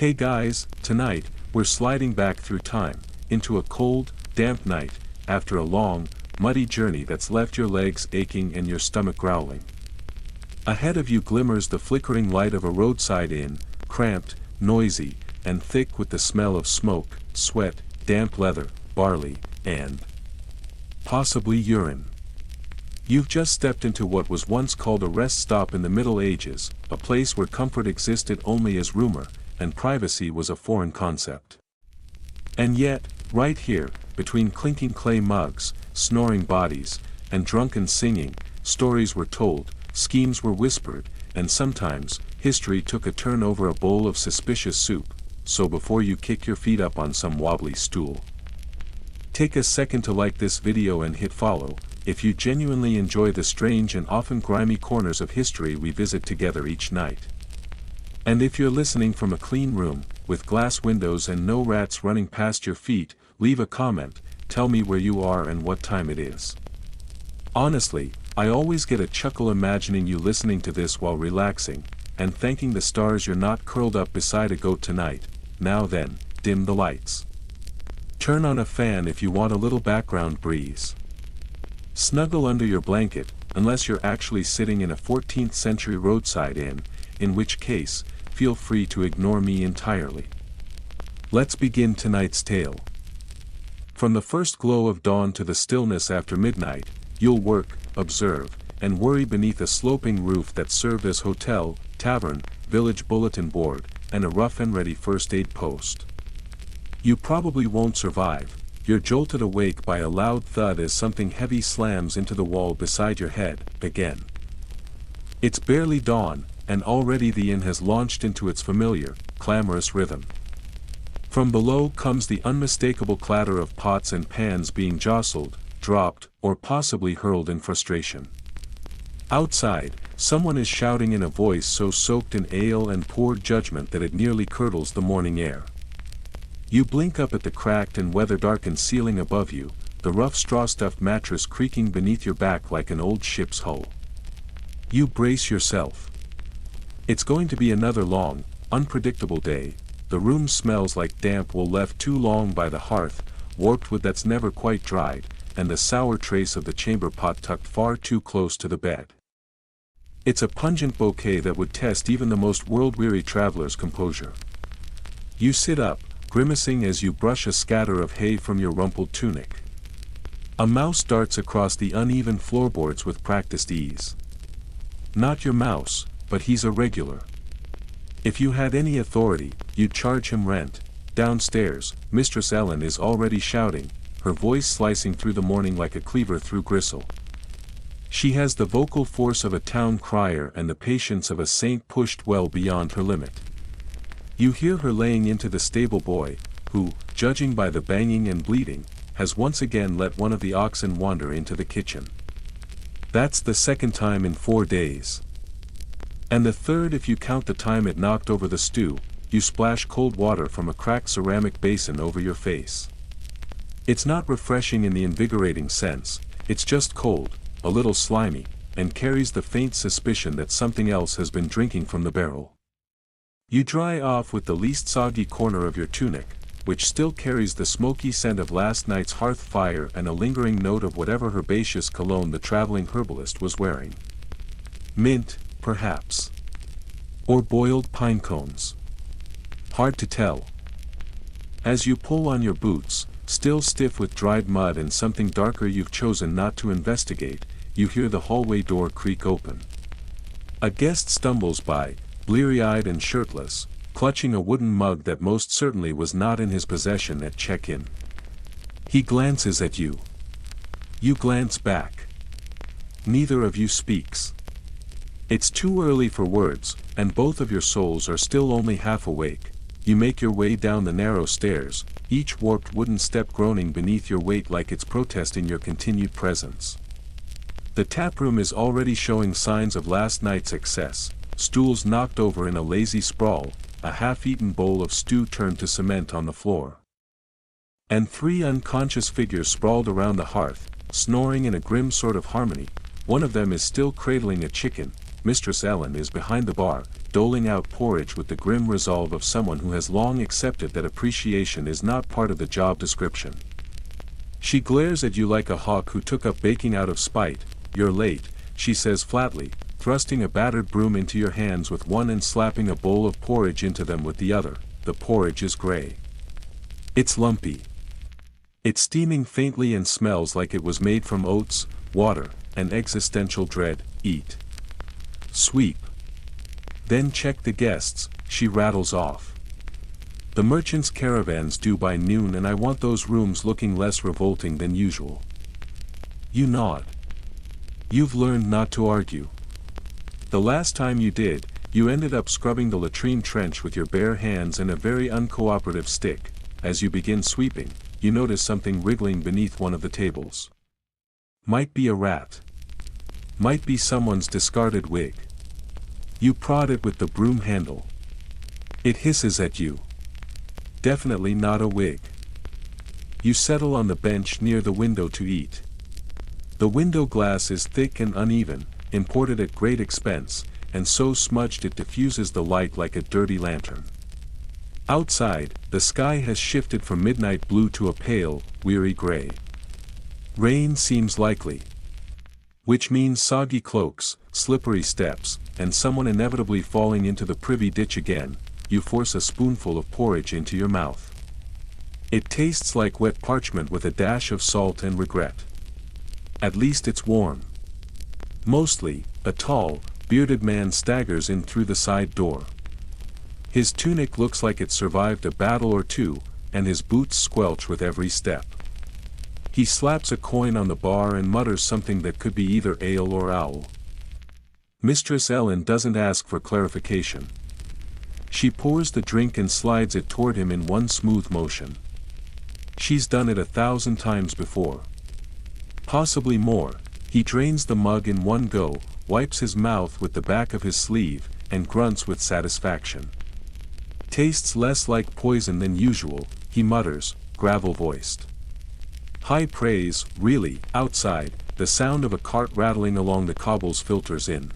Hey guys, tonight, we're sliding back through time, into a cold, damp night, after a long, muddy journey that's left your legs aching and your stomach growling. Ahead of you glimmers the flickering light of a roadside inn, cramped, noisy, and thick with the smell of smoke, sweat, damp leather, barley, and possibly urine. You've just stepped into what was once called a rest stop in the Middle Ages, a place where comfort existed only as rumor, and privacy was a foreign concept. And yet, right here, between clinking clay mugs, snoring bodies, and drunken singing, stories were told, schemes were whispered, and sometimes, history took a turn over a bowl of suspicious soup, so before you kick your feet up on some wobbly stool, take a second to like this video and hit follow, if you genuinely enjoy the strange and often grimy corners of history we visit together each night. And if you're listening from a clean room, with glass windows and no rats running past your feet, leave a comment, tell me where you are and what time it is. Honestly, I always get a chuckle imagining you listening to this while relaxing, and thanking the stars you're not curled up beside a goat tonight. Now then, dim the lights. Turn on a fan if you want a little background breeze. Snuggle under your blanket, unless you're actually sitting in a 14th century roadside inn, in which case, feel free to ignore me entirely. Let's begin tonight's tale. From the first glow of dawn to the stillness after midnight, you'll work, observe, and worry beneath a sloping roof that served as hotel, tavern, village bulletin board, and a rough and ready first aid post. You probably won't survive. You're jolted awake by a loud thud as something heavy slams into the wall beside your head, again. It's barely dawn, and already the inn has launched into its familiar, clamorous rhythm. From below comes the unmistakable clatter of pots and pans being jostled, dropped, or possibly hurled in frustration. Outside, someone is shouting in a voice so soaked in ale and poor judgment that it nearly curdles the morning air. You blink up at the cracked and weather-darkened ceiling above you, the rough straw-stuffed mattress creaking beneath your back like an old ship's hull. You brace yourself. It's going to be another long, unpredictable day. The room smells like damp wool left too long by the hearth, warped wood that's never quite dried, and the sour trace of the chamber pot tucked far too close to the bed. It's a pungent bouquet that would test even the most world-weary traveler's composure. You sit up, grimacing as you brush a scatter of hay from your rumpled tunic. A mouse darts across the uneven floorboards with practiced ease. Not your mouse, but he's a regular. If you had any authority, you'd charge him rent. Downstairs, Mistress Ellen is already shouting, her voice slicing through the morning like a cleaver through gristle. She has the vocal force of a town crier and the patience of a saint pushed well beyond her limit. You hear her laying into the stable boy, who, judging by the banging and bleating, has once again let one of the oxen wander into the kitchen. That's the second time in 4 days. And the third if you count the time it knocked over the stew. You splash cold water from a cracked ceramic basin over your face. It's not refreshing in the invigorating sense, it's just cold, a little slimy, and carries the faint suspicion that something else has been drinking from the barrel. You dry off with the least soggy corner of your tunic, which still carries the smoky scent of last night's hearth fire and a lingering note of whatever herbaceous cologne the traveling herbalist was wearing. Mint, perhaps. Or boiled pine cones. Hard to tell. As you pull on your boots, still stiff with dried mud and something darker you've chosen not to investigate, you hear the hallway door creak open. A guest stumbles by, bleary-eyed and shirtless, clutching a wooden mug that most certainly was not in his possession at check-in. He glances at you. You glance back. Neither of you speaks. It's too early for words, and both of your souls are still only half awake. You make your way down the narrow stairs, each warped wooden step groaning beneath your weight like it's protesting your continued presence. The taproom is already showing signs of last night's excess, stools knocked over in a lazy sprawl, a half-eaten bowl of stew turned to cement on the floor. And 3 unconscious figures sprawled around the hearth, snoring in a grim sort of harmony. One of them is still cradling a chicken, Mistress Ellen is behind the bar, doling out porridge with the grim resolve of someone who has long accepted that appreciation is not part of the job description. She glares at you like a hawk who took up baking out of spite. "You're late," she says flatly, thrusting a battered broom into your hands with one and slapping a bowl of porridge into them with the other. The porridge is gray. It's lumpy. It's steaming faintly and smells like it was made from oats, water, and existential dread. "Eat. Sweep. Then check the guests," she rattles off. "The merchants' caravans due by noon and I want those rooms looking less revolting than usual." You nod. You've learned not to argue. The last time you did, you ended up scrubbing the latrine trench with your bare hands and a very uncooperative stick. As you begin sweeping, you notice something wriggling beneath one of the tables. Might be a rat. Might be someone's discarded wig. You prod it with the broom handle. It hisses at you. Definitely not a wig. You settle on the bench near the window to eat. The window glass is thick and uneven, imported at great expense, and so smudged it diffuses the light like a dirty lantern. Outside, the sky has shifted from midnight blue to a pale, weary gray. Rain seems likely. Which means soggy cloaks, slippery steps, and someone inevitably falling into the privy ditch again. You force a spoonful of porridge into your mouth. It tastes like wet parchment with a dash of salt and regret. At least it's warm. Mostly, a tall, bearded man staggers in through the side door. His tunic looks like it survived a battle or two, and his boots squelch with every step. He slaps a coin on the bar and mutters something that could be either ale or owl. Mistress Ellen doesn't ask for clarification. She pours the drink and slides it toward him in one smooth motion. She's done it 1,000 times before. Possibly more. He drains the mug in one go, wipes his mouth with the back of his sleeve, and grunts with satisfaction. "Tastes less like poison than usual," he mutters, gravel-voiced. High praise, really. Outside, the sound of a cart rattling along the cobbles filters in.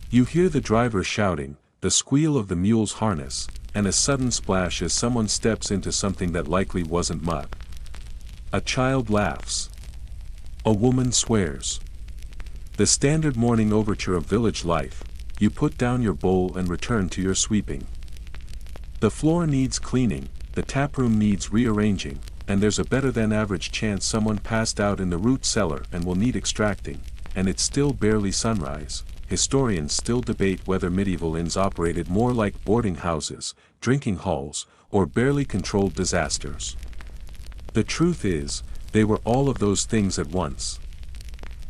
You hear the driver shouting, the squeal of the mule's harness, and a sudden splash as someone steps into something that likely wasn't mud. A child laughs. A woman swears. The standard morning overture of village life. You put down your bowl and return to your sweeping. The floor needs cleaning, the taproom needs rearranging, and there's a better-than-average chance someone passed out in the root cellar and will need extracting, and it's still barely sunrise. Historians still debate whether medieval inns operated more like boarding houses, drinking halls, or barely controlled disasters. The truth is, they were all of those things at once.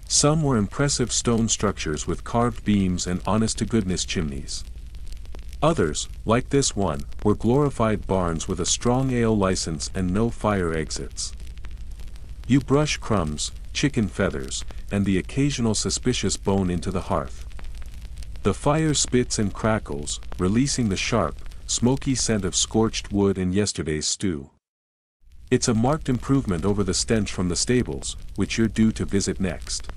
Some were impressive stone structures with carved beams and honest-to-goodness chimneys. Others, like this one, were glorified barns with a strong ale license and no fire exits. You brush crumbs, chicken feathers, and the occasional suspicious bone into the hearth. The fire spits and crackles, releasing the sharp, smoky scent of scorched wood and yesterday's stew. It's a marked improvement over the stench from the stables, which you're due to visit next.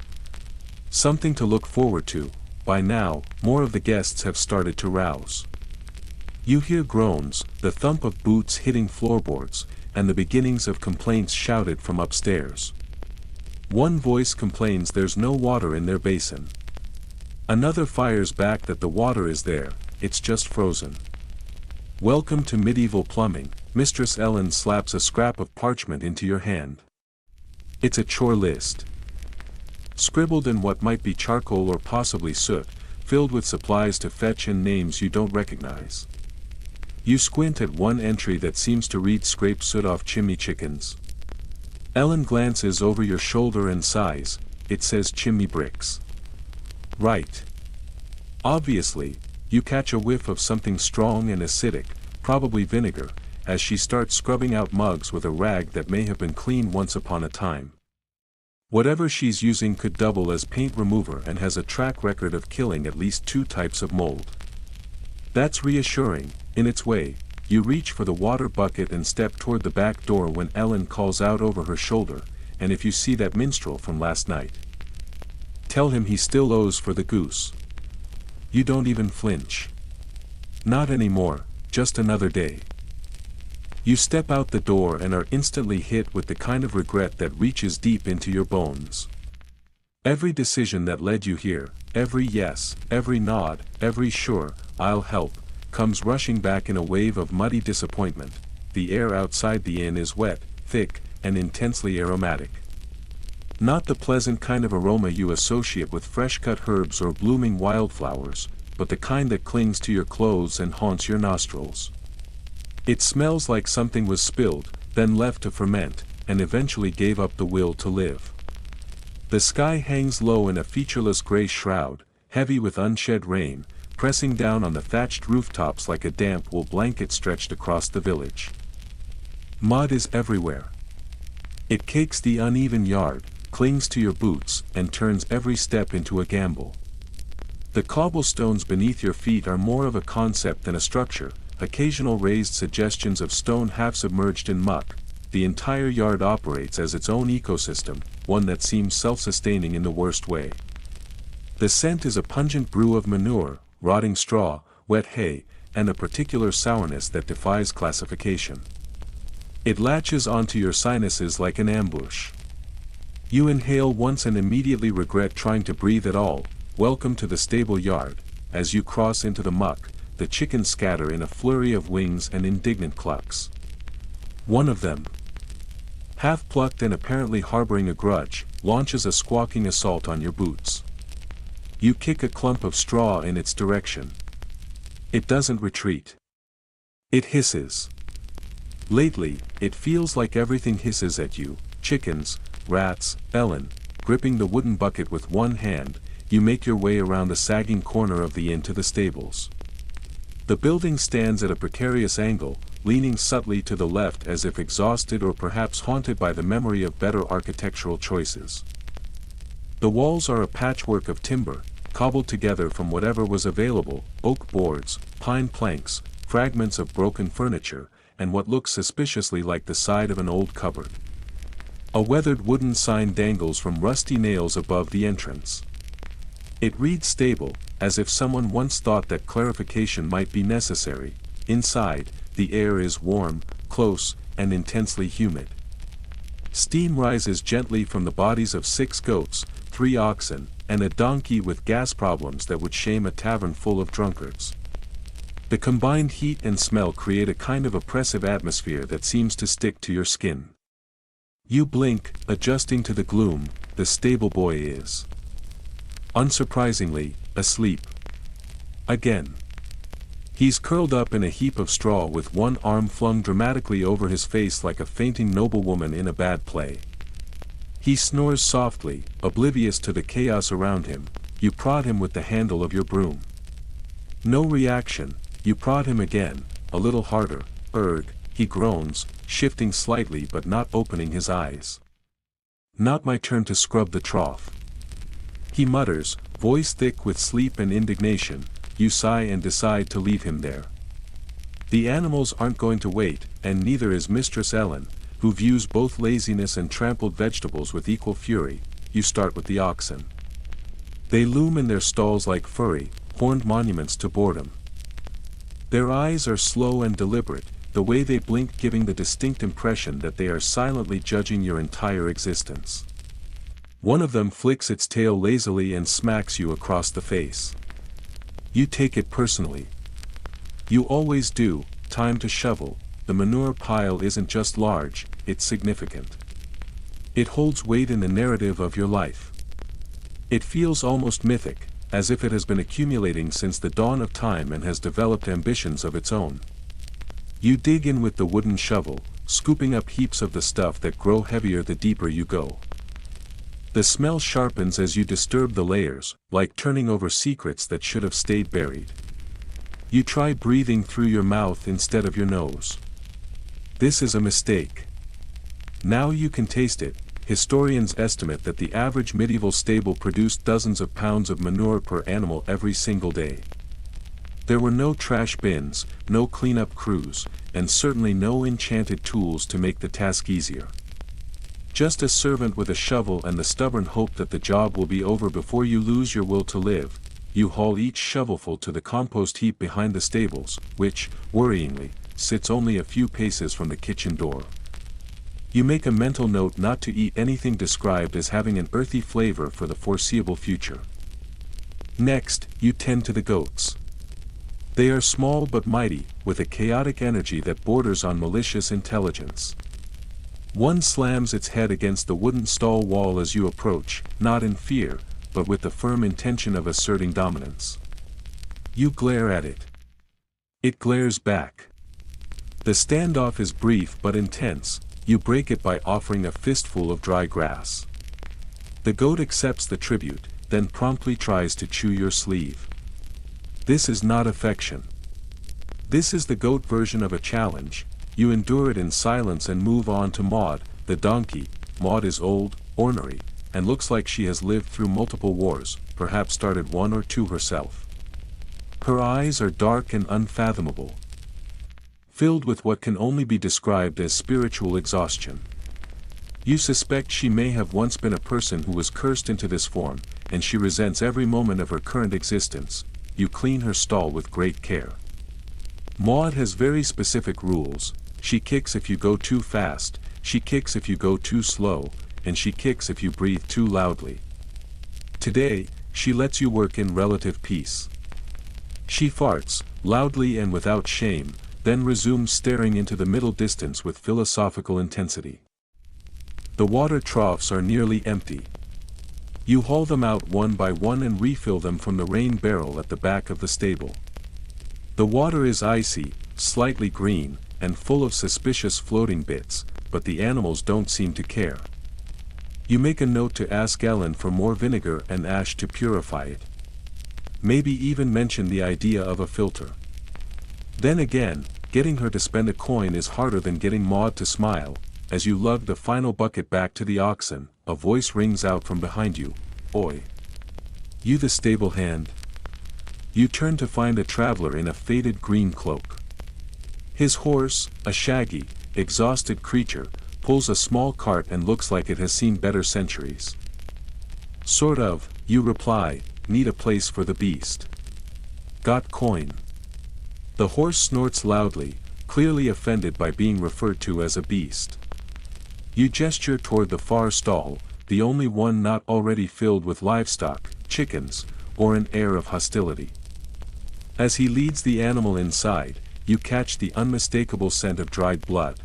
Something to look forward to. By now, more of the guests have started to rouse. You hear groans, the thump of boots hitting floorboards, and the beginnings of complaints shouted from upstairs. One voice complains there's no water in their basin. Another fires back that the water is there, it's just frozen. Welcome to medieval plumbing. Mistress Ellen slaps a scrap of parchment into your hand. It's a chore list. Scribbled in what might be charcoal or possibly soot, filled with supplies to fetch and names you don't recognize. You squint at one entry that seems to read "scrape soot off chimney chickens." Ellen glances over your shoulder and sighs. It says chimney bricks. Right. Obviously, you catch a whiff of something strong and acidic, probably vinegar, as she starts scrubbing out mugs with a rag that may have been clean once upon a time. Whatever she's using could double as paint remover and has a track record of killing at least 2 types of mold. That's reassuring. In its way, you reach for the water bucket and step toward the back door when Ellen calls out over her shoulder, "And if you see that minstrel from last night, tell him he still owes for the goose." you don't even flinch. Not anymore, just another day. You step out the door and are instantly hit with the kind of regret that reaches deep into your bones. Every decision that led you here, every yes, every nod, every sure, I'll help, comes rushing back in a wave of muddy disappointment. The air outside the inn is wet, thick, and intensely aromatic. Not the pleasant kind of aroma you associate with fresh-cut herbs or blooming wildflowers, but the kind that clings to your clothes and haunts your nostrils. It smells like something was spilled, then left to ferment, and eventually gave up the will to live. The sky hangs low in a featureless gray shroud, heavy with unshed rain, pressing down on the thatched rooftops like a damp wool blanket stretched across the village. Mud is everywhere. It cakes the uneven yard, clings to your boots, and turns every step into a gamble. The cobblestones beneath your feet are more of a concept than a structure, occasional raised suggestions of stone half submerged in muck. The entire yard operates as its own ecosystem, one that seems self-sustaining in the worst way. The scent is a pungent brew of manure, rotting straw, wet hay, and a particular sourness that defies classification. It latches onto your sinuses like an ambush. You inhale once and immediately regret trying to breathe at all. Welcome to the stable yard. As you cross into the muck, the chickens scatter in a flurry of wings and indignant clucks. One of them, half-plucked and apparently harboring a grudge, launches a squawking assault on your boots. You kick a clump of straw in its direction. It doesn't retreat. It hisses. Lately, it feels like everything hisses at you: chickens, rats, Ellen. Gripping the wooden bucket with one hand, you make your way around the sagging corner of the inn to the stables. The building stands at a precarious angle, leaning subtly to the left as if exhausted or perhaps haunted by the memory of better architectural choices. The walls are a patchwork of timber, cobbled together from whatever was available: oak boards, pine planks, fragments of broken furniture, and what looks suspiciously like the side of an old cupboard. A weathered wooden sign dangles from rusty nails above the entrance. It reads stable, as if someone once thought that clarification might be necessary. Inside, the air is warm, close, and intensely humid. Steam rises gently from the bodies of 6 goats, 3 oxen, and a donkey with gas problems that would shame a tavern full of drunkards. The combined heat and smell create a kind of oppressive atmosphere that seems to stick to your skin. You blink, adjusting to the gloom. The stable boy is, unsurprisingly, asleep. Again. He's curled up in a heap of straw with one arm flung dramatically over his face like a fainting noblewoman in a bad play. He snores softly, oblivious to the chaos around him. You prod him with the handle of your broom. No reaction. You prod him again, a little harder. Erg, he groans, shifting slightly but not opening his eyes. Not my turn to scrub the trough. He mutters, voice thick with sleep and indignation. You sigh and decide to leave him there. The animals aren't going to wait, and neither is Mistress Ellen, who views both laziness and trampled vegetables with equal fury. You start with the oxen. They loom in their stalls like furry, horned monuments to boredom. Their eyes are slow and deliberate, the way they blink giving the distinct impression that they are silently judging your entire existence. One of them flicks its tail lazily and smacks you across the face. You take it personally. You always do. Time to shovel. The manure pile isn't just large, it's significant. It holds weight in the narrative of your life. It feels almost mythic, as if it has been accumulating since the dawn of time and has developed ambitions of its own. You dig in with the wooden shovel, scooping up heaps of the stuff that grow heavier the deeper you go. The smell sharpens as you disturb the layers, like turning over secrets that should have stayed buried. You try breathing through your mouth instead of your nose. This is a mistake. Now you can taste it. Historians estimate that the average medieval stable produced dozens of pounds of manure per animal every single day. There were no trash bins, no cleanup crews, and certainly no enchanted tools to make the task easier. Just a servant with a shovel and the stubborn hope that the job will be over before you lose your will to live. you haul each shovelful to the compost heap behind the stables, which, worryingly, sits only a few paces from the kitchen door. You make a mental note not to eat anything described as having an earthy flavor for the foreseeable future. Next, you tend to the goats. They are small but mighty, with a chaotic energy that borders on malicious intelligence. One slams its head against the wooden stall wall as you approach, not in fear, but with the firm intention of asserting dominance. You glare at it. It glares back. The standoff is brief but intense. You break it by offering a fistful of dry grass. The goat accepts the tribute, then promptly tries to chew your sleeve. This is not affection. This is the goat version of a challenge. You endure it in silence and move on to Maud, the donkey. Maud is old, ornery, and looks like she has lived through multiple wars, perhaps started one or two herself. Her eyes are dark and unfathomable, filled with what can only be described as spiritual exhaustion. You suspect she may have once been a person who was cursed into this form, and she resents every moment of her current existence. You clean her stall with great care. Maud has very specific rules. She kicks if you go too fast, she kicks if you go too slow, and she kicks if you breathe too loudly. Today, she lets you work in relative peace. She farts, loudly and without shame, then resumes staring into the middle distance with philosophical intensity. The water troughs are nearly empty. You haul them out one by one and refill them from the rain barrel at the back of the stable. The water is icy, slightly green, and full of suspicious floating bits, but the animals don't seem to care. You make a note to ask Ellen for more vinegar and ash to purify it. Maybe even mention the idea of a filter. Then again, getting her to spend a coin is harder than getting Maud to smile. As you lug the final bucket back to the oxen, a voice rings out from behind you. Oi! You the stable hand? You turn to find a traveler in a faded green cloak. His horse, a shaggy, exhausted creature, pulls a small cart and looks like it has seen better centuries. Sort of, you reply, need a place for the beast. Got coin? The horse snorts loudly, clearly offended by being referred to as a beast. You gesture toward the far stall, the only one not already filled with livestock, chickens, or an air of hostility. As he leads the animal inside, you catch the unmistakable scent of dried blood.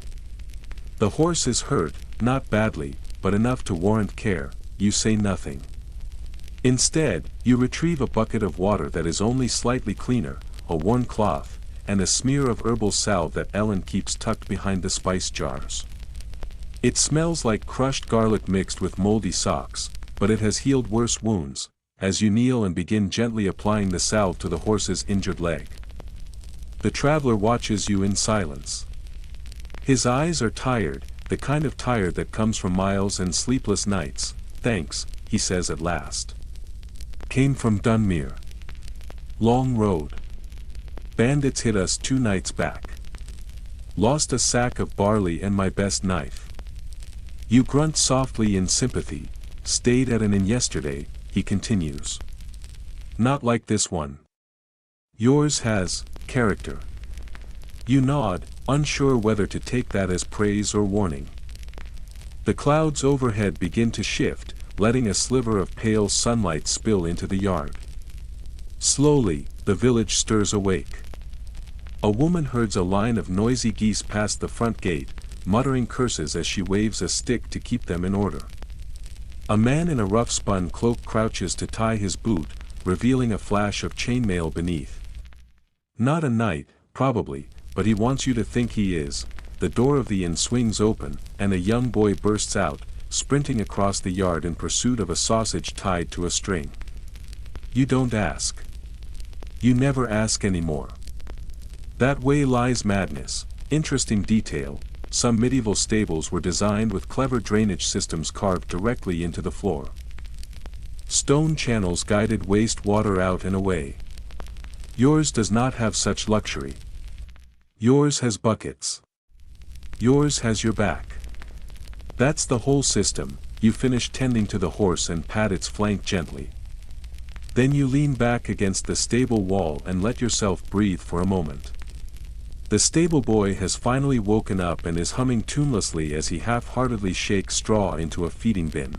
The horse is hurt, not badly, but enough to warrant care. You say nothing. Instead, you retrieve a bucket of water that is only slightly cleaner, a worn cloth, and a smear of herbal salve that Ellen keeps tucked behind the spice jars. It smells like crushed garlic mixed with moldy socks, but it has healed worse wounds, as you kneel and begin gently applying the salve to the horse's injured leg. The traveler watches you in silence. His eyes are tired, the kind of tired that comes from miles and sleepless nights. Thanks, he says at last. Came from Dunmere. Long road. Bandits hit us 2 nights back. Lost a sack of barley and my best knife. You grunt softly in sympathy. Stayed at an inn yesterday, he continues. Not like this one. Yours has character. You nod, unsure whether to take that as praise or warning. The clouds overhead begin to shift, letting a sliver of pale sunlight spill into the yard. Slowly, the village stirs awake. A woman herds a line of noisy geese past the front gate, muttering curses as she waves a stick to keep them in order. A man in a rough-spun cloak crouches to tie his boot, revealing a flash of chainmail beneath. Not a knight, probably, but he wants you to think he is. The door of the inn swings open, and a young boy bursts out, sprinting across the yard in pursuit of a sausage tied to a string. You don't ask. You never ask anymore. That way lies madness. Interesting detail. Some medieval stables were designed with clever drainage systems carved directly into the floor. Stone channels guided waste water out and away. Yours does not have such luxury. Yours has buckets. Yours has your back. That's the whole system. You finish tending to the horse and pat its flank gently. Then you lean back against the stable wall and let yourself breathe for a moment. The stable boy has finally woken up and is humming tunelessly as he half-heartedly shakes straw into a feeding bin.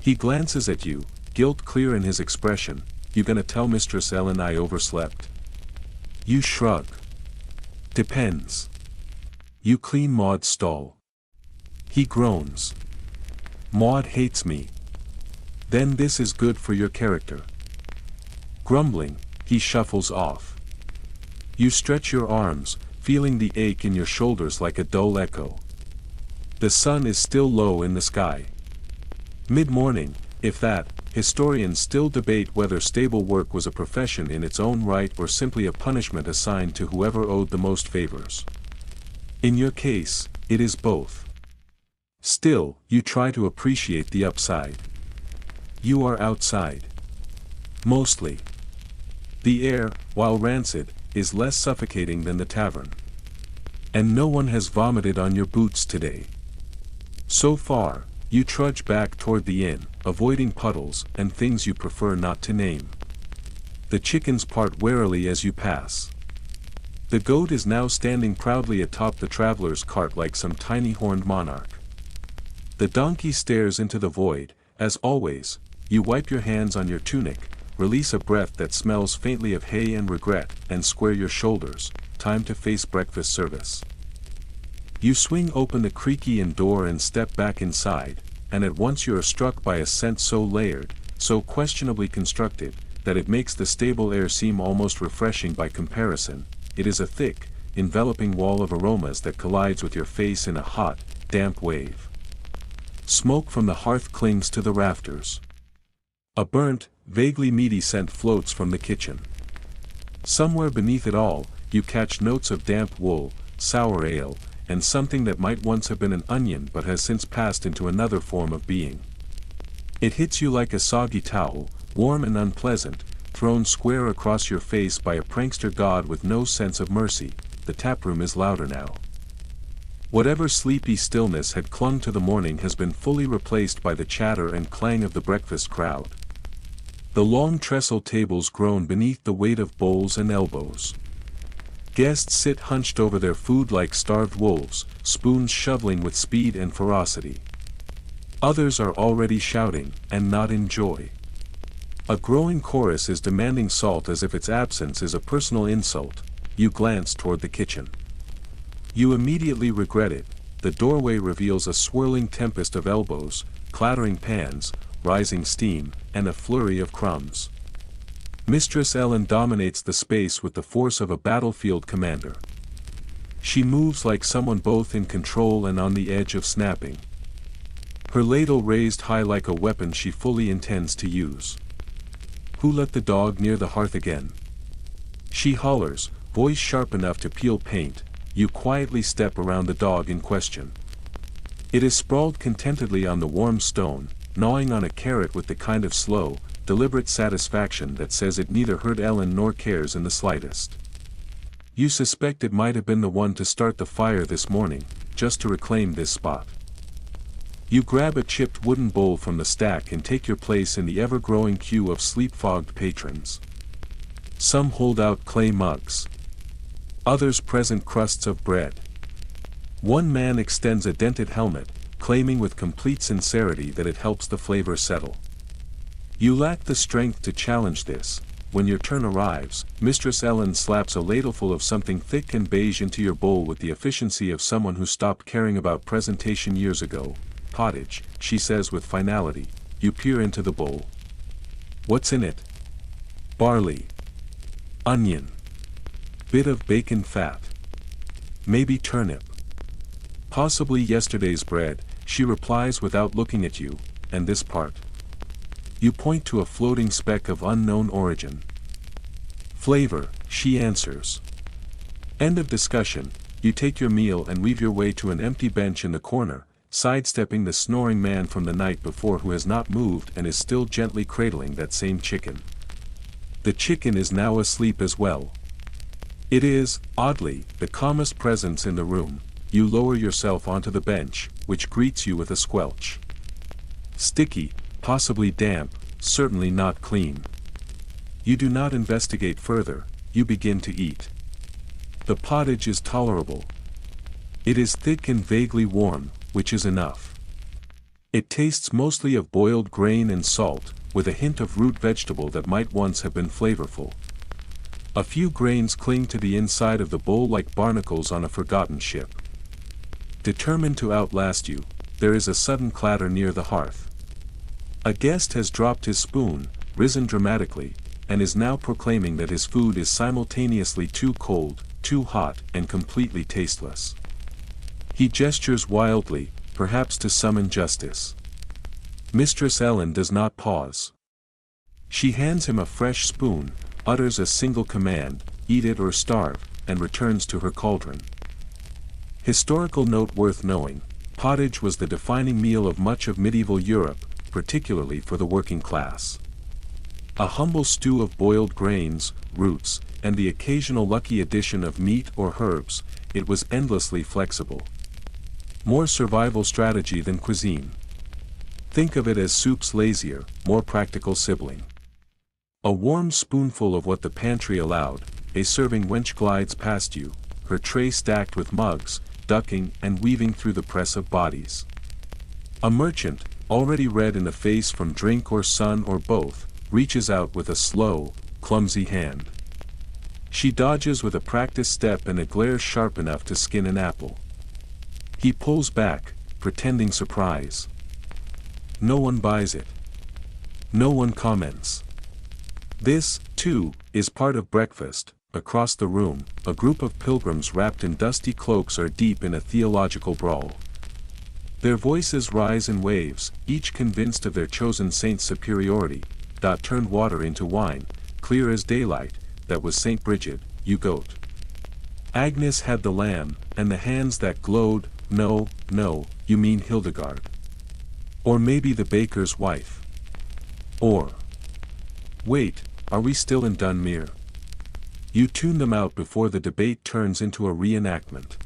He glances at you, guilt clear in his expression. "You gonna tell Mistress Ellen I overslept?" You shrug. "Depends. You clean Maud's stall." He groans. "Maud hates me." "Then this is good for your character." Grumbling, he shuffles off. You stretch your arms, feeling the ache in your shoulders like a dull echo. The sun is still low in the sky. Mid-morning, if that. Historians still debate whether stable work was a profession in its own right or simply a punishment assigned to whoever owed the most favors. In your case, it is both. Still, you try to appreciate the upside. You are outside. Mostly. The air, while rancid, is less suffocating than the tavern. And no one has vomited on your boots today. So far, you trudge back toward the inn, avoiding puddles and things you prefer not to name. The chickens part warily as you pass. The goat is now standing proudly atop the traveler's cart like some tiny horned monarch. The donkey stares into the void. As always, you wipe your hands on your tunic, release a breath that smells faintly of hay and regret, and square your shoulders. Time to face breakfast service. You swing open the creaky inn door and step back inside, and at once you are struck by a scent so layered, so questionably constructed, that it makes the stable air seem almost refreshing by comparison. It is a thick, enveloping wall of aromas that collides with your face in a hot, damp wave. Smoke from the hearth clings to the rafters. A burnt, vaguely meaty scent floats from the kitchen. Somewhere beneath it all, you catch notes of damp wool, sour ale, and something that might once have been an onion but has since passed into another form of being. It hits you like a soggy towel, warm and unpleasant, thrown square across your face by a prankster god with no sense of mercy. The taproom is louder now. Whatever sleepy stillness had clung to the morning has been fully replaced by the chatter and clang of the breakfast crowd. The long trestle tables groan beneath the weight of bowls and elbows. Guests sit hunched over their food like starved wolves, spoons shoveling with speed and ferocity. Others are already shouting, and not in joy. A growing chorus is demanding salt as if its absence is a personal insult. You glance toward the kitchen. You immediately regret it. The doorway reveals a swirling tempest of elbows, clattering pans, rising steam, and a flurry of crumbs. Mistress Ellen dominates the space with the force of a battlefield commander. She moves like someone both in control and on the edge of snapping. Her ladle raised high like a weapon she fully intends to use. "Who let the dog near the hearth again?" She hollers, voice sharp enough to peel paint. You quietly step around the dog in question. It is sprawled contentedly on the warm stone, gnawing on a carrot with the kind of slow, deliberate satisfaction that says it neither heard Ellen nor cares in the slightest. You suspect it might have been the one to start the fire this morning, just to reclaim this spot. You grab a chipped wooden bowl from the stack and take your place in the ever-growing queue of sleep-fogged patrons. Some hold out clay mugs. Others present crusts of bread. One man extends a dented helmet, claiming with complete sincerity that it helps the flavor settle. You lack the strength to challenge this. When your turn arrives, Mistress Ellen slaps a ladleful of something thick and beige into your bowl with the efficiency of someone who stopped caring about presentation years ago. "Pottage," she says with finality. You peer into the bowl. What's in it? Barley. Onion. Bit of bacon fat. Maybe turnip. Possibly yesterday's bread, she replies without looking at you, and this part. You point to a floating speck of unknown origin. Flavor, she answers. End of discussion. You take your meal and weave your way to an empty bench in the corner, sidestepping the snoring man from the night before who has not moved and is still gently cradling that same chicken. The chicken is now asleep as well. It is, oddly, the calmest presence in the room. You lower yourself onto the bench, which greets you with a squelch. Sticky, possibly damp, certainly not clean. You do not investigate further, you begin to eat. The pottage is tolerable. It is thick and vaguely warm, which is enough. It tastes mostly of boiled grain and salt, with a hint of root vegetable that might once have been flavorful. A few grains cling to the inside of the bowl like barnacles on a forgotten ship. Determined to outlast you, there is a sudden clatter near the hearth. A guest has dropped his spoon, risen dramatically, and is now proclaiming that his food is simultaneously too cold, too hot, and completely tasteless. He gestures wildly, perhaps to summon justice. Mistress Ellen does not pause. She hands him a fresh spoon, utters a single command, eat it or starve, and returns to her cauldron. Historical note worth knowing, pottage was the defining meal of much of medieval Europe, particularly for the working class. A humble stew of boiled grains, roots, and the occasional lucky addition of meat or herbs, it was endlessly flexible. More survival strategy than cuisine. Think of it as soup's lazier, more practical sibling. A warm spoonful of what the pantry allowed, a serving wench glides past you, her tray stacked with mugs, ducking and weaving through the press of bodies. A merchant, already red in the face from drink or sun or both, reaches out with a slow, clumsy hand. She dodges with a practiced step and a glare sharp enough to skin an apple. He pulls back, pretending surprise. No one buys it. No one comments. This, too, is part of breakfast. Across the room, a group of pilgrims wrapped in dusty cloaks are deep in a theological brawl. Their voices rise in waves, each convinced of their chosen saint's superiority. Turned water into wine, clear as daylight, that was Saint Bridget, you goat. Agnes had the lamb, and the hands that glowed. No, no, you mean Hildegard. Or maybe the baker's wife. Or. Wait, are we still in Dunmere? You tune them out before the debate turns into a reenactment.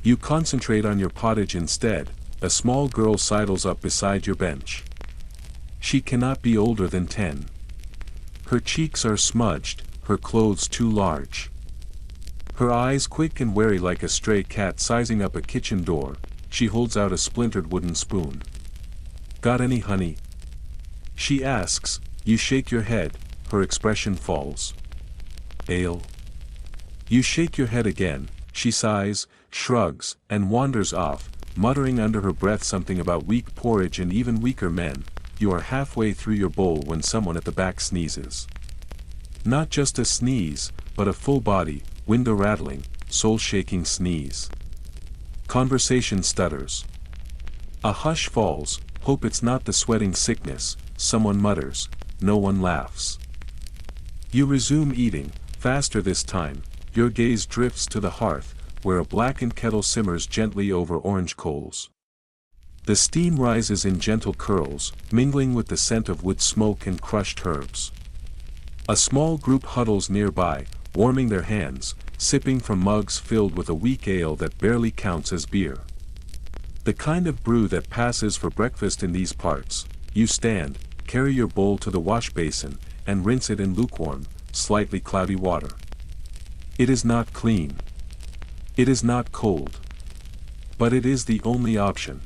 You concentrate on your pottage instead. A small girl sidles up beside your bench. She cannot be older than 10. Her cheeks are smudged, her clothes too large. Her eyes quick and wary like a stray cat sizing up a kitchen door, she holds out a splintered wooden spoon. Got any honey? She asks, you shake your head, her expression falls. Ale? You shake your head again, she sighs, shrugs, and wanders off, muttering under her breath something about weak porridge and even weaker men. You are halfway through your bowl when someone at the back sneezes. Not just a sneeze, but a full body, window rattling, soul shaking sneeze. Conversation stutters. A hush falls, hope it's not the sweating sickness, someone mutters, no one laughs. You resume eating, faster this time, your gaze drifts to the hearth, where a blackened kettle simmers gently over orange coals. The steam rises in gentle curls, mingling with the scent of wood smoke and crushed herbs. A small group huddles nearby, warming their hands, sipping from mugs filled with a weak ale that barely counts as beer. The kind of brew that passes for breakfast in these parts. You stand, carry your bowl to the wash basin, and rinse it in lukewarm, slightly cloudy water. It is not clean. It is not cold. But it is the only option.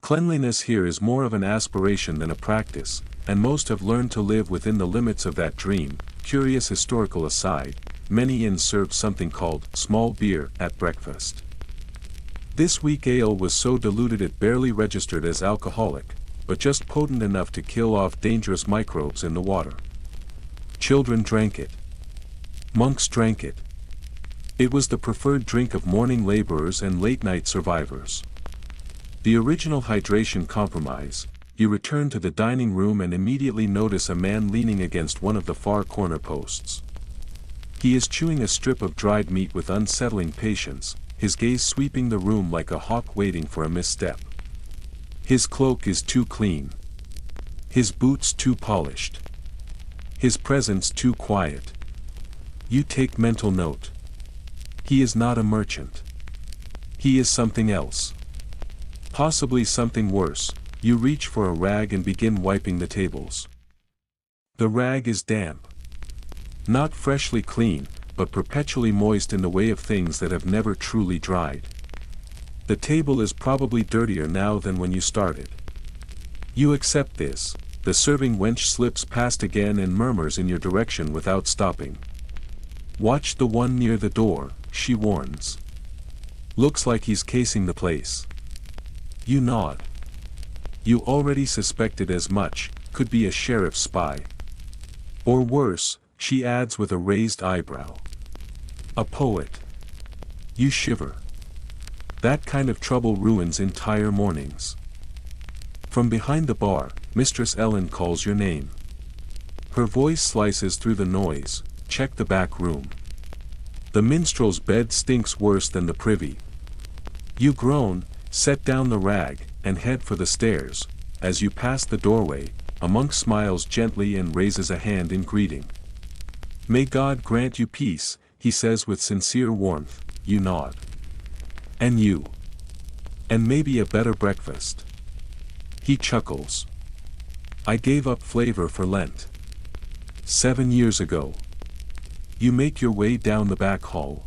Cleanliness here is more of an aspiration than a practice, and most have learned to live within the limits of that dream. Curious historical aside, many inns served something called small beer at breakfast. This weak ale was so diluted it barely registered as alcoholic, but just potent enough to kill off dangerous microbes in the water. Children drank it. Monks drank it. It was the preferred drink of morning laborers and late-night survivors. The original hydration compromise. You return to the dining room and immediately notice a man leaning against one of the far corner posts. He is chewing a strip of dried meat with unsettling patience, his gaze sweeping the room like a hawk waiting for a misstep. His cloak is too clean. His boots too polished. His presence too quiet. You take mental note. He is not a merchant. He is something else. Possibly something worse. You reach for a rag and begin wiping the tables. The rag is damp. Not freshly clean, but perpetually moist in the way of things that have never truly dried. The table is probably dirtier now than when you started. You accept this. The serving wench slips past again and murmurs in your direction without stopping. Watch the one near the door, she warns. Looks like he's casing the place. You nod. You already suspected as much, could be a sheriff's spy. Or worse, she adds with a raised eyebrow. A poet. You shiver. That kind of trouble ruins entire mornings. From behind the bar, Mistress Ellen calls your name. Her voice slices through the noise. Check the back room. The minstrel's bed stinks worse than the privy. You groan, set down the rag, and head for the stairs. As you pass the doorway, a monk smiles gently and raises a hand in greeting. May God grant you peace, he says with sincere warmth. You nod. And you. And maybe a better breakfast. He chuckles. I gave up flavor for Lent. 7 years ago. You make your way down the back hall.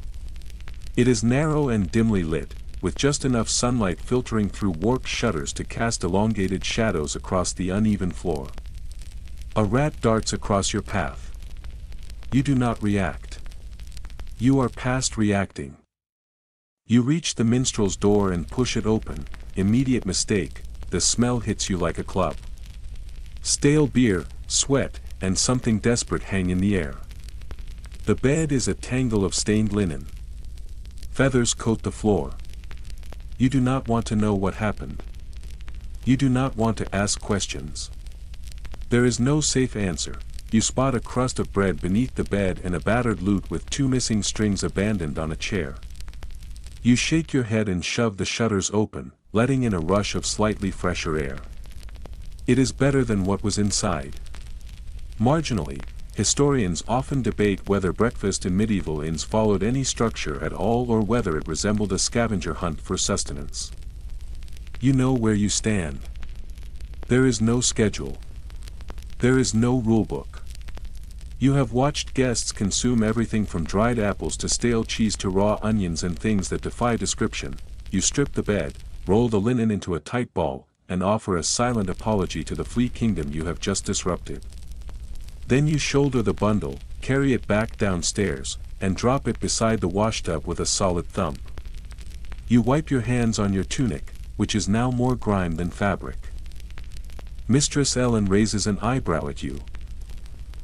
It is narrow and dimly lit, with just enough sunlight filtering through warped shutters to cast elongated shadows across the uneven floor. A rat darts across your path. You do not react. You are past reacting. You reach the minstrel's door and push it open. Immediate mistake, the smell hits you like a club. Stale beer, sweat, and something desperate hang in the air. The bed is a tangle of stained linen. Feathers coat the floor. You do not want to know what happened. You do not want to ask questions. There is no safe answer. You spot a crust of bread beneath the bed and a battered lute with 2 missing strings abandoned on a chair. You shake your head and shove the shutters open, letting in a rush of slightly fresher air. It is better than what was inside. Marginally, historians often debate whether breakfast in medieval inns followed any structure at all or whether it resembled a scavenger hunt for sustenance. You know where you stand. There is no schedule. There is no rulebook. You have watched guests consume everything from dried apples to stale cheese to raw onions and things that defy description. You strip the bed, roll the linen into a tight ball, and offer a silent apology to the flea kingdom you have just disrupted. Then you shoulder the bundle, carry it back downstairs, and drop it beside the washtub with a solid thump. You wipe your hands on your tunic, which is now more grime than fabric. Mistress Ellen raises an eyebrow at you.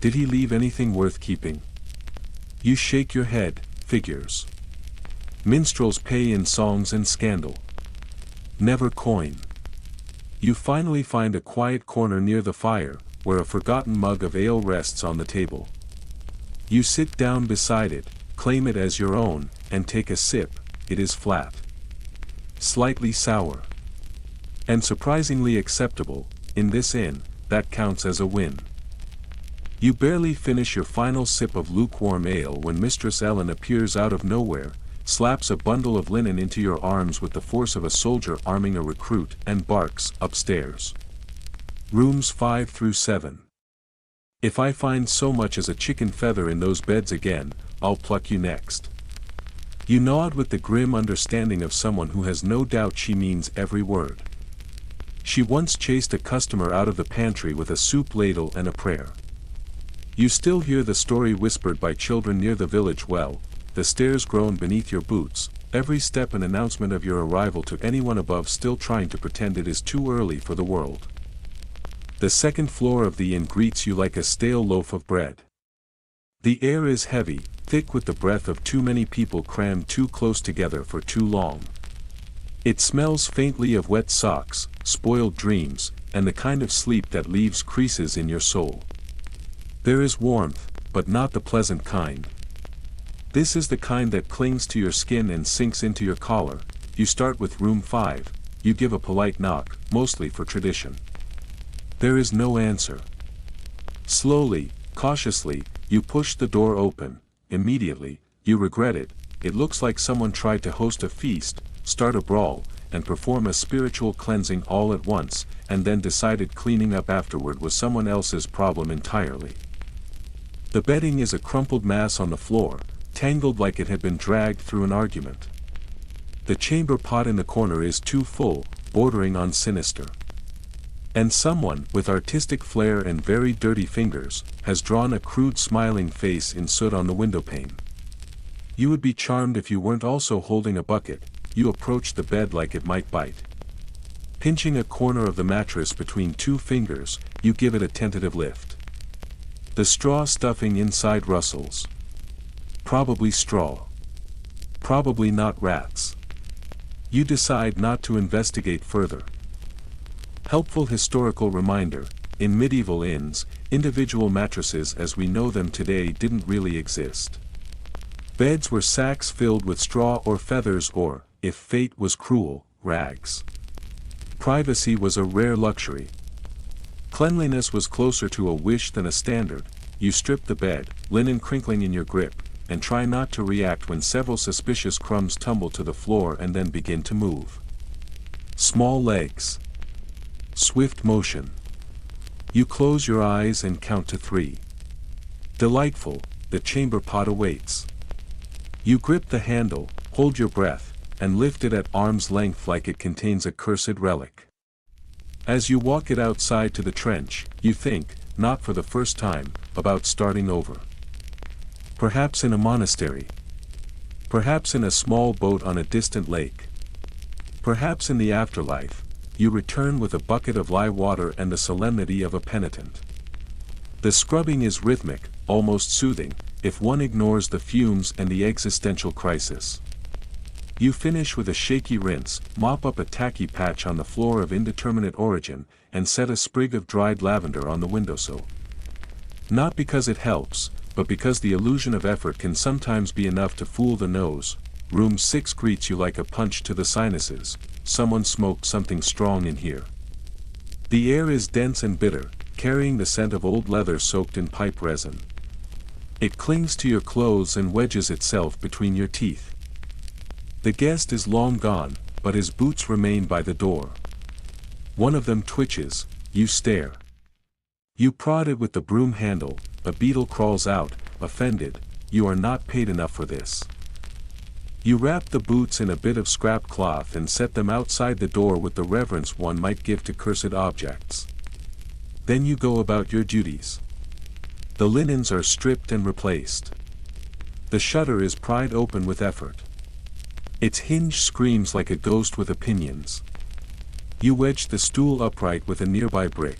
Did he leave anything worth keeping? You shake your head. Figures. Minstrels pay in songs and scandal. Never coin. You finally find a quiet corner near the fire, where a forgotten mug of ale rests on the table. You sit down beside it, claim it as your own, and take a sip. It is flat. Slightly sour. And surprisingly acceptable. In this inn, that counts as a win. You barely finish your final sip of lukewarm ale when Mistress Ellen appears out of nowhere, slaps a bundle of linen into your arms with the force of a soldier arming a recruit, and barks, upstairs. Rooms 5 through 7. If I find so much as a chicken feather in those beds again, I'll pluck you next. You nod with the grim understanding of someone who has no doubt she means every word. She once chased a customer out of the pantry with a soup ladle and a prayer. You still hear the story whispered by children near the village well, the stairs groan beneath your boots, every step an announcement of your arrival to anyone above still trying to pretend it is too early for the world. The second floor of the inn greets you like a stale loaf of bread. The air is heavy, thick with the breath of too many people crammed too close together for too long. It smells faintly of wet socks, spoiled dreams, and the kind of sleep that leaves creases in your soul. There is warmth, but not the pleasant kind. This is the kind that clings to your skin and sinks into your collar. You start with room 5, you give a polite knock, mostly for tradition. There is no answer. Slowly, cautiously, you push the door open. Immediately, you regret it. It looks like someone tried to host a feast, start a brawl, and perform a spiritual cleansing all at once, and then decided cleaning up afterward was someone else's problem entirely. The bedding is a crumpled mass on the floor, tangled like it had been dragged through an argument. The chamber pot in the corner is too full, bordering on sinister. And someone, with artistic flair and very dirty fingers, has drawn a crude smiling face in soot on the windowpane. You would be charmed if you weren't also holding a bucket. You approach the bed like it might bite. Pinching a corner of the mattress between two fingers, you give it a tentative lift. The straw stuffing inside rustles. Probably straw. Probably not rats. You decide not to investigate further. Helpful historical reminder: in medieval inns, individual mattresses as we know them today didn't really exist. Beds were sacks filled with straw or feathers or, if fate was cruel, rags. Privacy was a rare luxury. Cleanliness was closer to a wish than a standard. You strip the bed, linen crinkling in your grip, and try not to react when several suspicious crumbs tumble to the floor and then begin to move. Small legs. Swift motion. You close your eyes and count to 3. Delightful, the chamber pot awaits. You grip the handle, hold your breath, and lift it at arm's length like it contains a cursed relic. As you walk it outside to the trench, you think, not for the first time, about starting over. Perhaps in a monastery. Perhaps in a small boat on a distant lake. Perhaps in the afterlife, you return with a bucket of lye water and the solemnity of a penitent. The scrubbing is rhythmic, almost soothing, if one ignores the fumes and the existential crisis. You finish with a shaky rinse, mop up a tacky patch on the floor of indeterminate origin, and set a sprig of dried lavender on the windowsill. Not because it helps, but because the illusion of effort can sometimes be enough to fool the nose. Room 6 greets you like a punch to the sinuses. Someone smoked something strong in here. The air is dense and bitter, carrying the scent of old leather soaked in pipe resin. It clings to your clothes and wedges itself between your teeth. The guest is long gone, but his boots remain by the door. One of them twitches, you stare. You prod it with the broom handle, a beetle crawls out, offended. You are not paid enough for this. You wrap the boots in a bit of scrap cloth and set them outside the door with the reverence one might give to cursed objects. Then you go about your duties. The linens are stripped and replaced. The shutter is pried open with effort. Its hinge screams like a ghost with opinions. You wedge the stool upright with a nearby brick.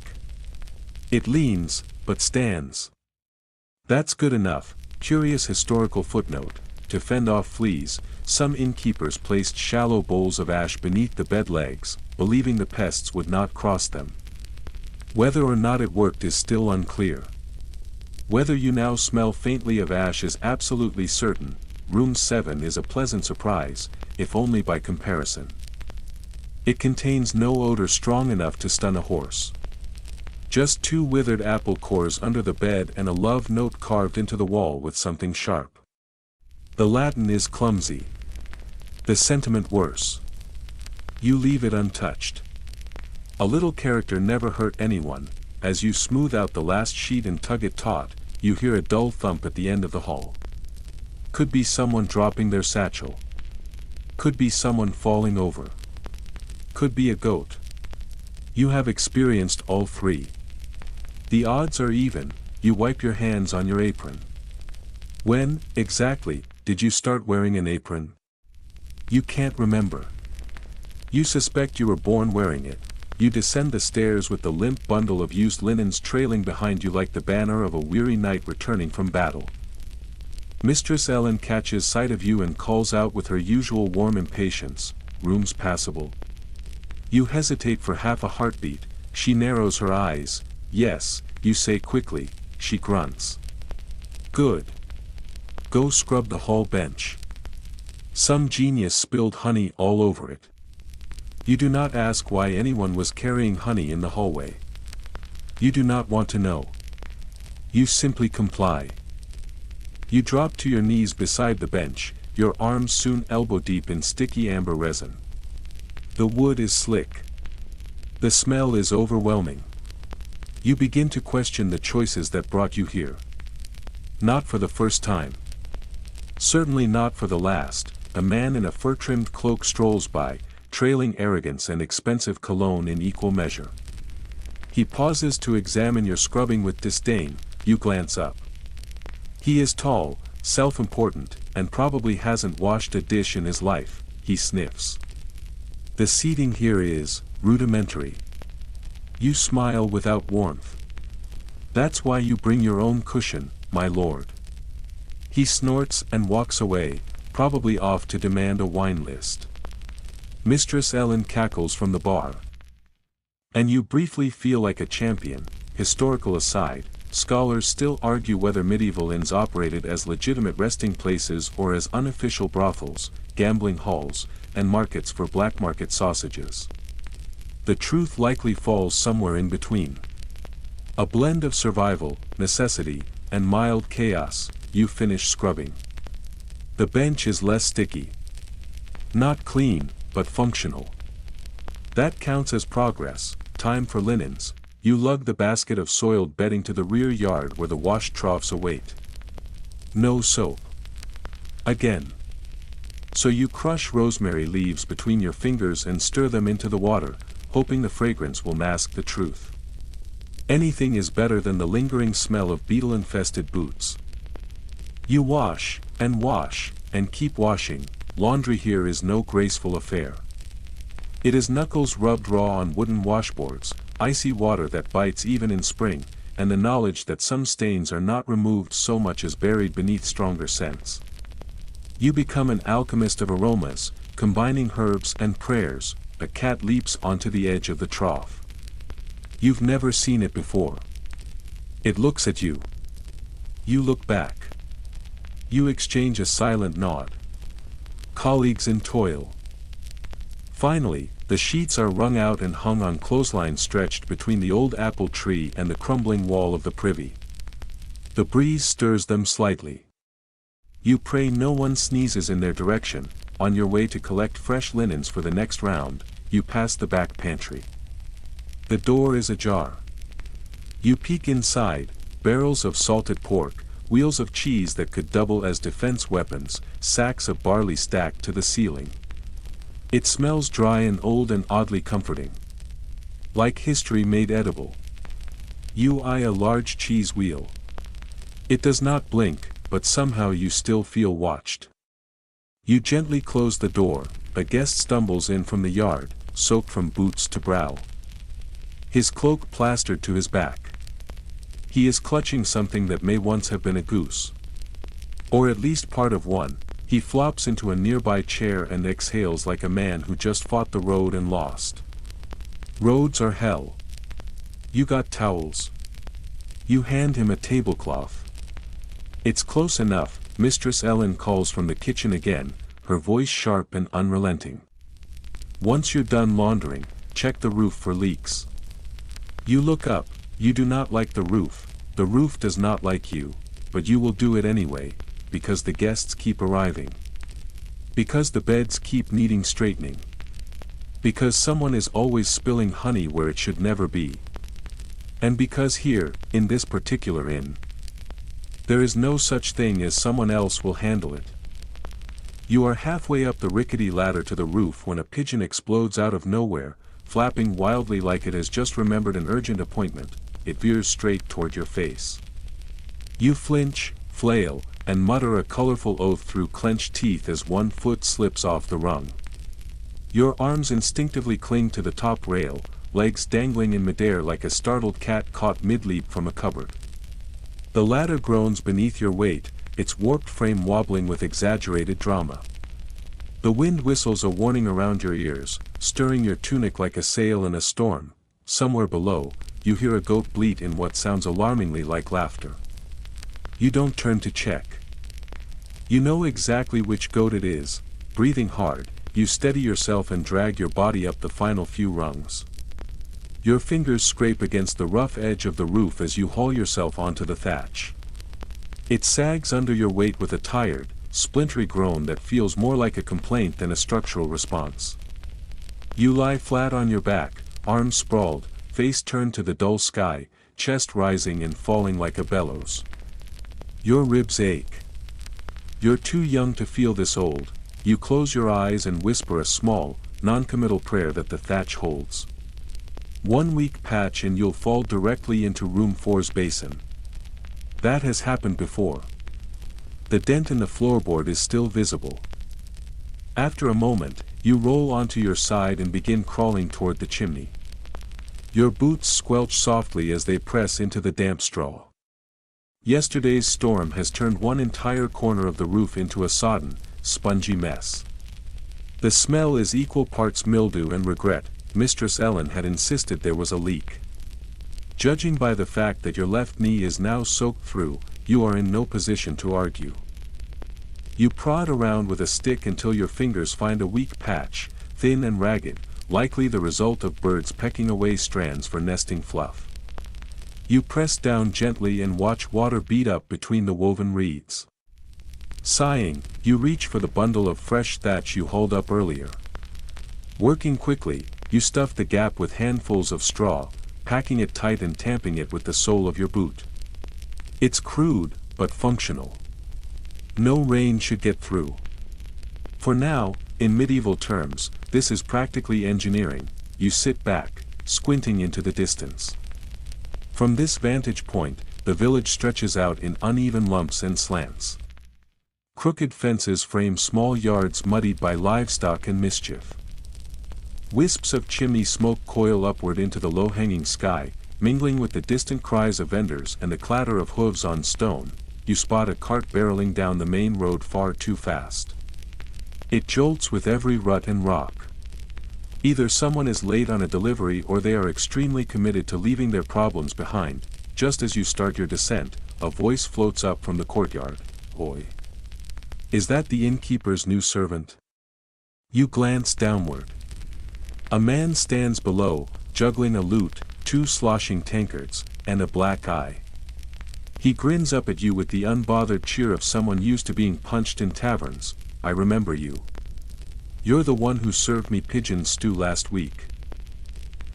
It leans, but stands. That's good enough. Curious historical footnote: to fend off fleas, some innkeepers placed shallow bowls of ash beneath the bed legs, believing the pests would not cross them. Whether or not it worked is still unclear. Whether you now smell faintly of ash is absolutely certain. Room 7 is a pleasant surprise, if only by comparison. It contains no odor strong enough to stun a horse. Just 2 withered apple cores under the bed and a love note carved into the wall with something sharp. The Latin is clumsy. The sentiment worse. You leave it untouched. A little character never hurt anyone. As you smooth out the last sheet and tug it taut, you hear a dull thump at the end of the hall. Could be someone dropping their satchel. Could be someone falling over. Could be a goat. You have experienced all 3. The odds are even. You wipe your hands on your apron. When, exactly, did you start wearing an apron? You can't remember. You suspect you were born wearing it. You descend the stairs with the limp bundle of used linens trailing behind you like the banner of a weary knight returning from battle. Mistress Ellen catches sight of you and calls out with her usual warm impatience, "Room's passable." You hesitate for half a heartbeat. She narrows her eyes. "Yes," you say quickly. She grunts. "Good. Go scrub the hall bench. Some genius spilled honey all over it." You do not ask why anyone was carrying honey in the hallway. You do not want to know. You simply comply. You drop to your knees beside the bench, your arms soon elbow deep in sticky amber resin. The wood is slick. The smell is overwhelming. You begin to question the choices that brought you here. Not for the first time. Certainly not for the last. A man in a fur-trimmed cloak strolls by, trailing arrogance and expensive cologne in equal measure. He pauses to examine your scrubbing with disdain. You glance up. He is tall, self-important, and probably hasn't washed a dish in his life. He sniffs. The seating here is rudimentary. You smile without warmth. That's why you bring your own cushion, my lord. He snorts and walks away, probably off to demand a wine list. Mistress Ellen cackles from the bar. And you briefly feel like a champion. Historical aside, scholars still argue whether medieval inns operated as legitimate resting places or as unofficial brothels, gambling halls, and markets for black market sausages. The truth likely falls somewhere in between. A blend of survival, necessity, and mild chaos. You finish scrubbing. The bench is less sticky. Not clean, but functional. That counts as progress. Time for linens. You lug the basket of soiled bedding to the rear yard where the wash troughs await. No soap. Again. So you crush rosemary leaves between your fingers and stir them into the water, hoping the fragrance will mask the truth. Anything is better than the lingering smell of beetle-infested boots. You wash, and keep washing. Laundry here is no graceful affair. It is knuckles rubbed raw on wooden washboards, icy water that bites even in spring, and the knowledge that some stains are not removed so much as buried beneath stronger scents. You become an alchemist of aromas, combining herbs and prayers. A cat leaps onto the edge of the trough. You've never seen it before. It looks at you. You look back. You exchange a silent nod. Colleagues in toil. Finally, the sheets are wrung out and hung on clotheslines stretched between the old apple tree and the crumbling wall of the privy. The breeze stirs them slightly. You pray no one sneezes in their direction. On your way to collect fresh linens for the next round, you pass the back pantry. The door is ajar. You peek inside, barrels of salted pork, wheels of cheese that could double as defense weapons, sacks of barley stacked to the ceiling. It smells dry and old and oddly comforting. Like history made edible. You eye a large cheese wheel. It does not blink, but somehow you still feel watched. You gently close the door. A guest stumbles in from the yard, soaked from boots to brow. His cloak plastered to his back. He is clutching something that may once have been a goose. Or at least part of one. He flops into a nearby chair and exhales like a man who just fought the road and lost. Roads are hell. You got towels. You hand him a tablecloth. It's close enough. Mistress Ellen calls from the kitchen again, her voice sharp and unrelenting. Once you're done laundering, check the roof for leaks. You look up. You do not like the roof does not like you, but you will do it anyway, because the guests keep arriving. Because the beds keep needing straightening. Because someone is always spilling honey where it should never be. And because here, in this particular inn, there is no such thing as someone else will handle it. You are halfway up the rickety ladder to the roof when a pigeon explodes out of nowhere, flapping wildly like it has just remembered an urgent appointment. It veers straight toward your face. You flinch, flail, and mutter a colorful oath through clenched teeth as one foot slips off the rung. Your arms instinctively cling to the top rail, legs dangling in midair like a startled cat caught mid-leap from a cupboard. The ladder groans beneath your weight, its warped frame wobbling with exaggerated drama. The wind whistles a warning around your ears, stirring your tunic like a sail in a storm. Somewhere below, you hear a goat bleat in what sounds alarmingly like laughter. You don't turn to check. You know exactly which goat it is. Breathing hard, you steady yourself and drag your body up the final few rungs. Your fingers scrape against the rough edge of the roof as you haul yourself onto the thatch. It sags under your weight with a tired, splintery groan that feels more like a complaint than a structural response. You lie flat on your back, arms sprawled, face turned to the dull sky, chest rising and falling like a bellows. Your ribs ache. You're too young to feel this old. You close your eyes and whisper a small, non-committal prayer that the thatch holds. 1 week patch and you'll fall directly into room 4's basin. That has happened before. The dent in the floorboard is still visible. After a moment, you roll onto your side and begin crawling toward the chimney. Your boots squelch softly as they press into the damp straw. Yesterday's storm has turned one entire corner of the roof into a sodden, spongy mess. The smell is equal parts mildew and regret. Mistress Ellen had insisted there was a leak. Judging by the fact that your left knee is now soaked through, you are in no position to argue. You prod around with a stick until your fingers find a weak patch, thin and ragged, likely the result of birds pecking away strands for nesting fluff. You press down gently and watch water bead up between the woven reeds. Sighing, you reach for the bundle of fresh thatch you hauled up earlier. Working quickly, you stuff the gap with handfuls of straw, packing it tight and tamping it with the sole of your boot. It's crude, but functional. No rain should get through. For now, in medieval terms, this is practically engineering. You sit back, squinting into the distance. From this vantage point, the village stretches out in uneven lumps and slants. Crooked fences frame small yards muddied by livestock and mischief. Wisps of chimney smoke coil upward into the low-hanging sky, mingling with the distant cries of vendors and the clatter of hooves on stone. You spot a cart barreling down the main road far too fast. It jolts with every rut and rock. Either someone is late on a delivery or they are extremely committed to leaving their problems behind. Just as you start your descent, a voice floats up from the courtyard. "Oi. Is that the innkeeper's new servant?" You glance downward. A man stands below, juggling a lute, 2 sloshing tankards, and a black eye. He grins up at you with the unbothered cheer of someone used to being punched in taverns. "I remember you. You're the one who served me pigeon stew last week."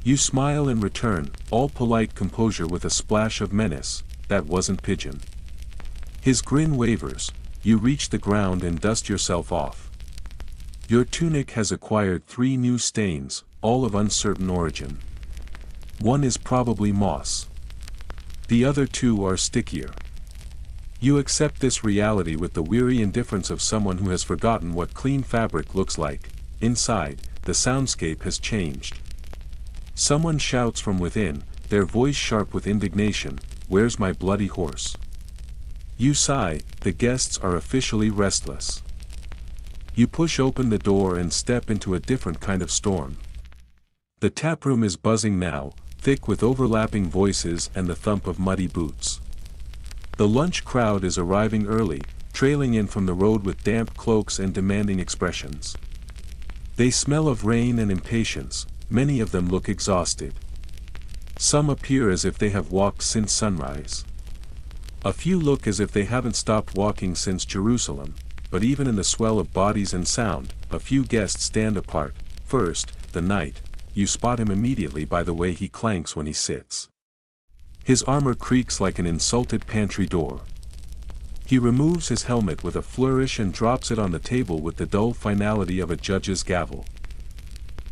You smile in return, all polite composure with a splash of menace. "That wasn't pigeon." His grin wavers. You reach the ground and dust yourself off. Your tunic has acquired 3 new stains, all of uncertain origin. One is probably moss. The other 2 are stickier. You accept this reality with the weary indifference of someone who has forgotten what clean fabric looks like. Inside, the soundscape has changed. Someone shouts from within, their voice sharp with indignation, "Where's my bloody horse?" You sigh, the guests are officially restless. You push open the door and step into a different kind of storm. The taproom is buzzing now, thick with overlapping voices and the thump of muddy boots. The lunch crowd is arriving early, trailing in from the road with damp cloaks and demanding expressions. They smell of rain and impatience, many of them look exhausted. Some appear as if they have walked since sunrise. A few look as if they haven't stopped walking since Jerusalem. But even in the swell of bodies and sound, a few guests stand apart. First, the knight. You spot him immediately by the way he clanks when he sits. His armor creaks like an insulted pantry door. He removes his helmet with a flourish and drops it on the table with the dull finality of a judge's gavel.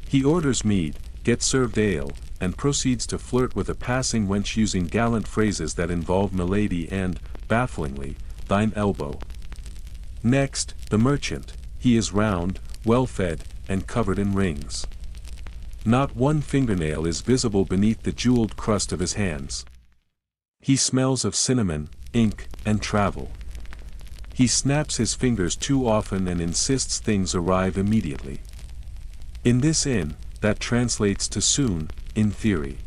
He orders mead, gets served ale, and proceeds to flirt with a passing wench using gallant phrases that involve milady and, bafflingly, thine elbow. Next, the merchant. He is round, well-fed, and covered in rings. Not one fingernail is visible beneath the jeweled crust of his hands. He smells of cinnamon, ink, and travel. He snaps his fingers too often and insists things arrive immediately. In this inn, that translates to soon, in theory.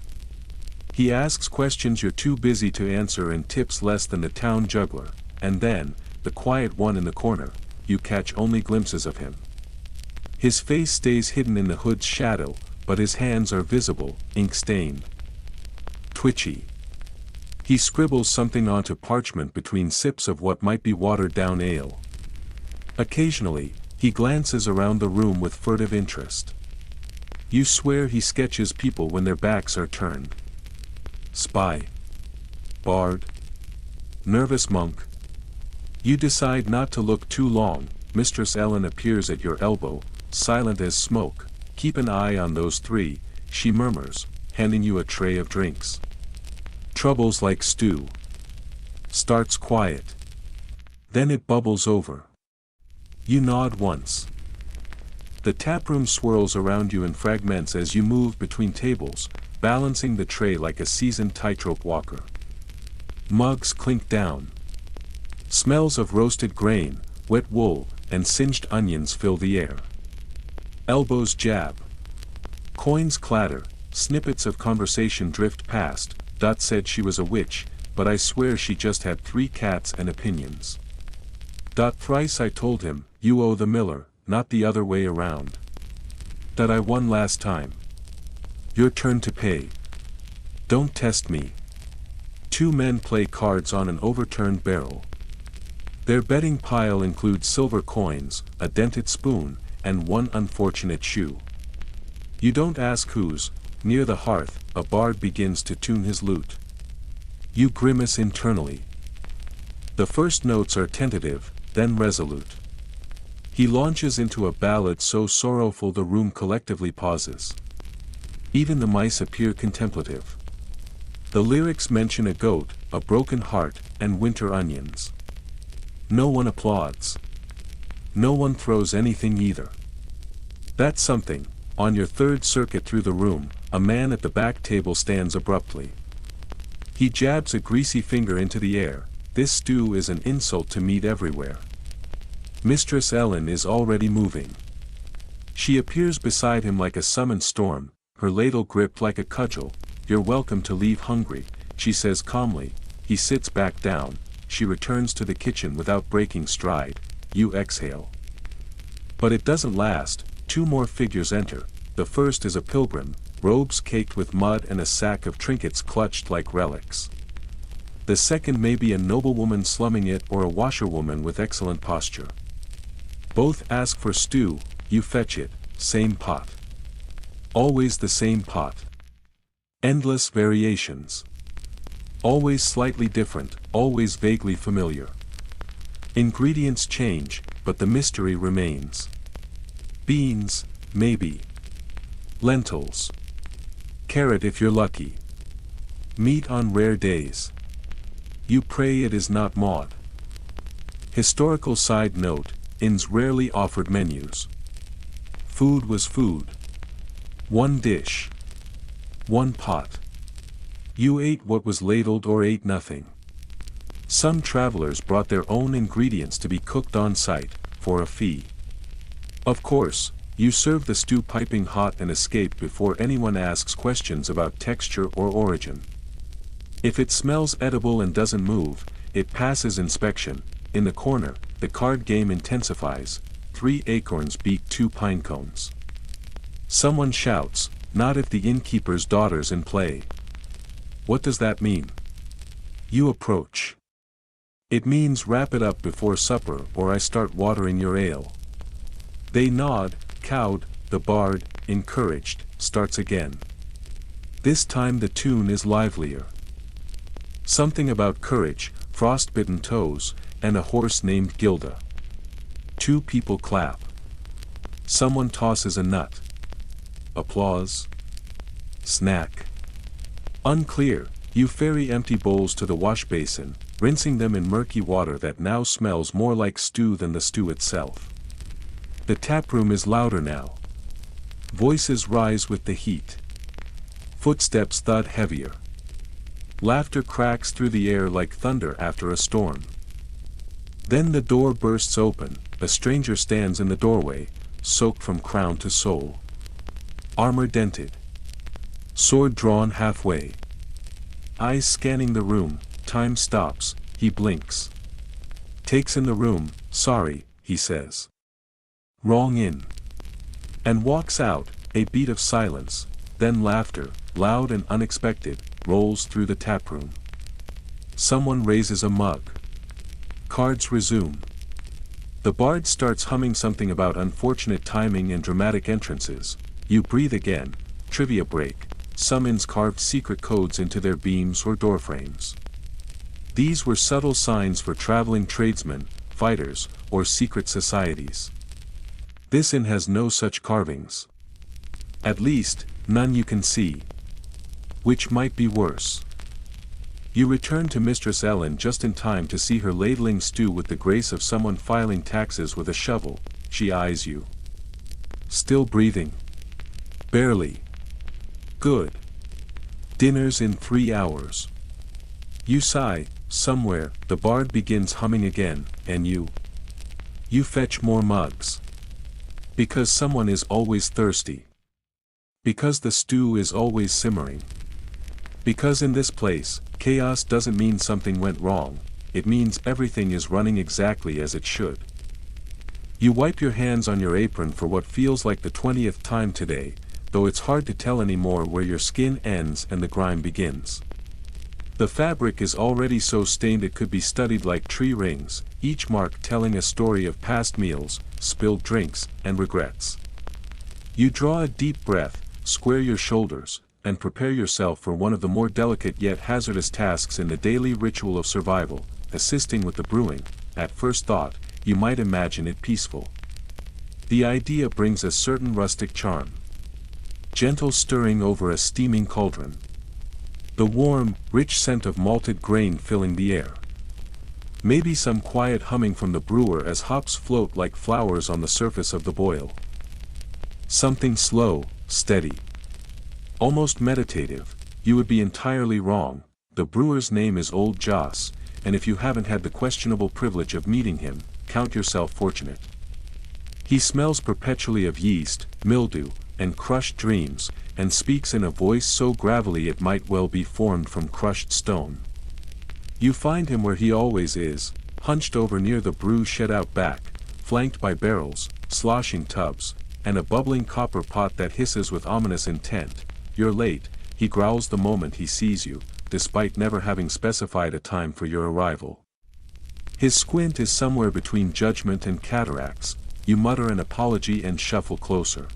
He asks questions you're too busy to answer and tips less than the town juggler, and then, the quiet one in the corner, you catch only glimpses of him. His face stays hidden in the hood's shadow, but his hands are visible, ink-stained. Twitchy. He scribbles something onto parchment between sips of what might be watered-down ale. Occasionally, he glances around the room with furtive interest. You swear he sketches people when their backs are turned. Spy. Bard. Nervous monk. You decide not to look too long. Mistress Ellen appears at your elbow, silent as smoke. Keep an eye on those three, she murmurs, handing you a tray of drinks. Troubles like stew. Starts quiet. Then it bubbles over. You nod once. The taproom swirls around you in fragments as you move between tables, balancing the tray like a seasoned tightrope walker. Mugs clink down. Smells of roasted grain, wet wool, and singed onions fill the air. Elbows jab. Coins clatter, snippets of conversation drift past. Dot said she was a witch, but I swear she just had 3 cats and opinions. Dot thrice I told him, you owe the miller, not the other way around. That I won last time. Your turn to pay. Don't test me. 2 men play cards on an overturned barrel. Their betting pile includes silver coins, a dented spoon, and 1 unfortunate shoe. You don't ask whose. Near the hearth, a bard begins to tune his lute. You grimace internally. The first notes are tentative, then resolute. He launches into a ballad so sorrowful the room collectively pauses. Even the mice appear contemplative. The lyrics mention a goat, a broken heart, and winter onions. No one applauds. No one throws anything either. That's something. On your 3rd circuit through the room, a man at the back table stands abruptly. He jabs a greasy finger into the air. This stew is an insult to meat everywhere. Mistress Ellen is already moving. She appears beside him like a summoned storm, her ladle gripped like a cudgel. You're welcome to leave hungry, she says calmly. He sits back down. She returns to the kitchen without breaking stride. You exhale. But it doesn't last. 2 more figures enter. The first is a pilgrim, robes caked with mud and a sack of trinkets clutched like relics. The second may be a noblewoman slumming it or a washerwoman with excellent posture. Both ask for stew. You fetch it, same pot. Always the same pot. Endless variations. Always slightly different, always vaguely familiar. Ingredients change, but the mystery remains. Beans, maybe. Lentils. Carrot if you're lucky. Meat on rare days. You pray it is not Maud. Historical side note, inns rarely offered menus. Food was food. 1 dish. 1 pot. You ate what was ladled or ate nothing. Some travelers brought their own ingredients to be cooked on site, for a fee. Of course, you serve the stew piping hot and escape before anyone asks questions about texture or origin. If it smells edible and doesn't move, it passes inspection. In the corner, the card game intensifies. 3 acorns beat 2 pine cones. Someone shouts, not if the innkeeper's daughter's in play. What does that mean? You approach. It means wrap it up before supper or I start watering your ale. They nod, cowed. The bard, encouraged, starts again. This time the tune is livelier. Something about courage, frostbitten toes, and a horse named Gilda. 2 people clap. Someone tosses a nut. Applause. Snack. Unclear. You ferry empty bowls to the wash basin, rinsing them in murky water that now smells more like stew than the stew itself. The taproom is louder now. Voices rise with the heat. Footsteps thud heavier. Laughter cracks through the air like thunder after a storm. Then the door bursts open. A stranger stands in the doorway, soaked from crown to sole. Armor dented. Sword drawn halfway. Eyes scanning the room. Time stops. He blinks. Takes in the room. Sorry, he says. Wrong in. And walks out. A beat of silence. Then laughter, loud and unexpected, rolls through the taproom. Someone raises a mug. Cards resume. The bard starts humming something about unfortunate timing and dramatic entrances. You breathe again. Trivia break. Summons carved secret codes into their beams or doorframes. These were subtle signs for traveling tradesmen, fighters, or secret societies. This inn has no such carvings. At least, none you can see. Which might be worse. You return to Mistress Ellen just in time to see her ladling stew with the grace of someone filing taxes with a shovel. She eyes you. Still breathing? Barely. Good. Dinner's in 3 hours. You sigh. Somewhere, the bard begins humming again, and you fetch more mugs. Because someone is always thirsty. Because the stew is always simmering. Because in this place, chaos doesn't mean something went wrong, it means everything is running exactly as it should. You wipe your hands on your apron for what feels like the 20th time today, though it's hard to tell anymore where your skin ends and the grime begins. The fabric is already so stained it could be studied like tree rings, each mark telling a story of past meals, spilled drinks, and regrets. You draw a deep breath, square your shoulders, and prepare yourself for one of the more delicate yet hazardous tasks in the daily ritual of survival, assisting with the brewing. At first thought, you might imagine it peaceful. The idea brings a certain rustic charm. Gentle stirring over a steaming cauldron. The warm, rich scent of malted grain filling the air. Maybe some quiet humming from the brewer as hops float like flowers on the surface of the boil. Something slow, steady. Almost meditative. You would be entirely wrong. The brewer's name is Old Joss, and if you haven't had the questionable privilege of meeting him, count yourself fortunate. He smells perpetually of yeast, mildew, and crushed dreams, and speaks in a voice so gravelly it might well be formed from crushed stone. You find him where he always is, hunched over near the brew shed out back, flanked by barrels, sloshing tubs, and a bubbling copper pot that hisses with ominous intent. You're late, he growls the moment he sees you, despite never having specified a time for your arrival. His squint is somewhere between judgment and cataracts. You mutter an apology and shuffle closer.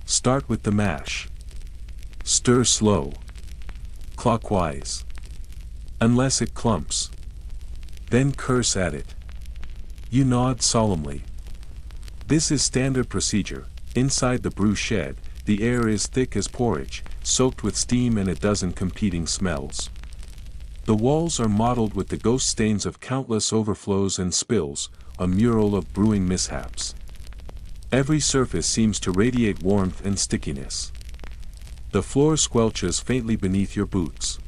Start with the mash. Stir slow. Clockwise. Unless it clumps. Then curse at it. You nod solemnly. This is standard procedure. Inside the brew shed, the air is thick as porridge, soaked with steam and a dozen competing smells. The walls are mottled with the ghost stains of countless overflows and spills, a mural of brewing mishaps. Every surface seems to radiate warmth and stickiness. The floor squelches faintly beneath your boots.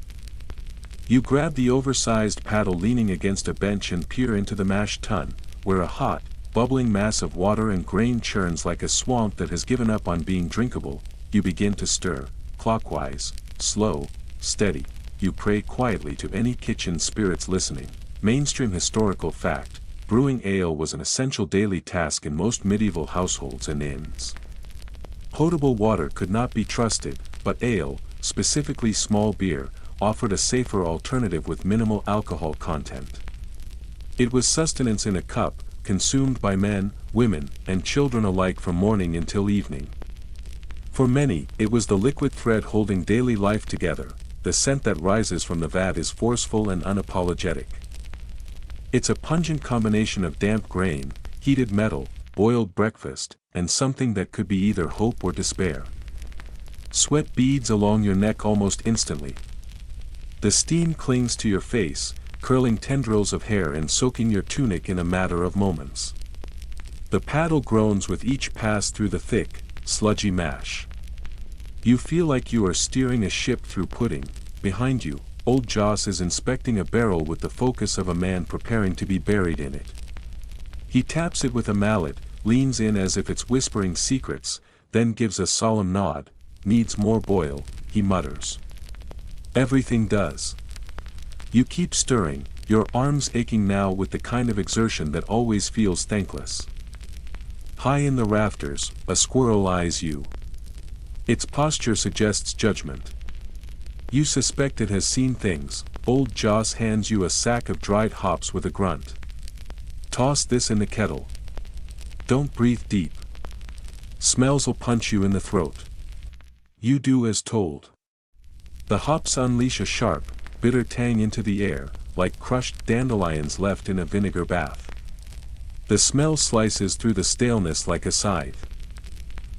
You grab the oversized paddle leaning against a bench and peer into the mash tun, where a hot, bubbling mass of water and grain churns like a swamp that has given up on being drinkable. You begin to stir, clockwise, slow, steady. You pray quietly to any kitchen spirits listening. Mainstream historical fact. Brewing ale was an essential daily task in most medieval households and inns. Potable water could not be trusted, but ale, specifically small beer, offered a safer alternative with minimal alcohol content. It was sustenance in a cup, consumed by men, women, and children alike from morning until evening. For many, it was the liquid thread holding daily life together. The scent that rises from the vat is forceful and unapologetic. It's a pungent combination of damp grain, heated metal, boiled breakfast, and something that could be either hope or despair. Sweat beads along your neck almost instantly. The steam clings to your face, curling tendrils of hair and soaking your tunic in a matter of moments. The paddle groans with each pass through the thick, sludgy mash. You feel like you are steering a ship through pudding. Behind you, Old Joss is inspecting a barrel with the focus of a man preparing to be buried in it. He taps it with a mallet, leans in as if it's whispering secrets, then gives a solemn nod. Needs more boil, he mutters. Everything does. You keep stirring, your arms aching now with the kind of exertion that always feels thankless. High in the rafters, a squirrel eyes you. Its posture suggests judgment. You suspect it has seen things. Old Joss hands you a sack of dried hops with a grunt. Toss this in the kettle. Don't breathe deep. Smells'll punch you in the throat. You do as told. The hops unleash a sharp, bitter tang into the air, like crushed dandelions left in a vinegar bath. The smell slices through the staleness like a scythe.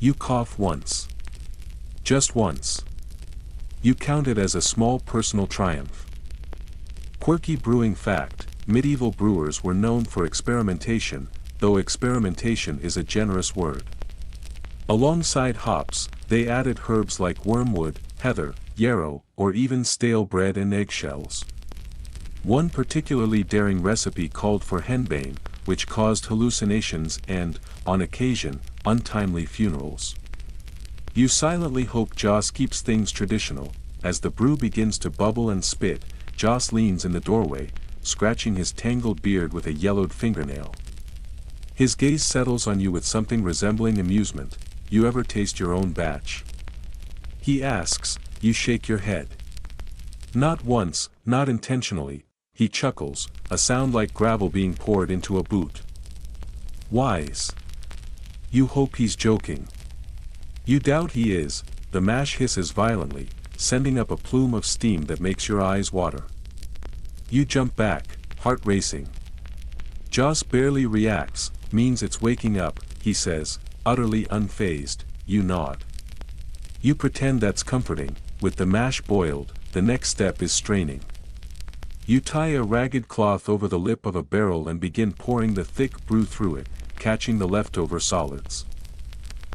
You cough once. Just once. You count it as a small personal triumph. Quirky brewing fact: medieval brewers were known for experimentation, though experimentation is a generous word. Alongside hops, they added herbs like wormwood, heather, yarrow, or even stale bread and eggshells. One particularly daring recipe called for henbane, which caused hallucinations and, on occasion, untimely funerals. You silently hope Joss keeps things traditional. As the brew begins to bubble and spit, Joss leans in the doorway, scratching his tangled beard with a yellowed fingernail. His gaze settles on you with something resembling amusement. You ever taste your own batch? He asks. You shake your head. Not once, not intentionally. He chuckles, a sound like gravel being poured into a boot. Wise. You hope he's joking. You doubt he is. The mash hisses violently, sending up a plume of steam that makes your eyes water. You jump back, heart racing. Joss barely reacts, means it's waking up, he says, utterly unfazed. You nod. You pretend that's comforting. With the mash boiled, the next step is straining. You tie a ragged cloth over the lip of a barrel and begin pouring the thick brew through it, catching the leftover solids.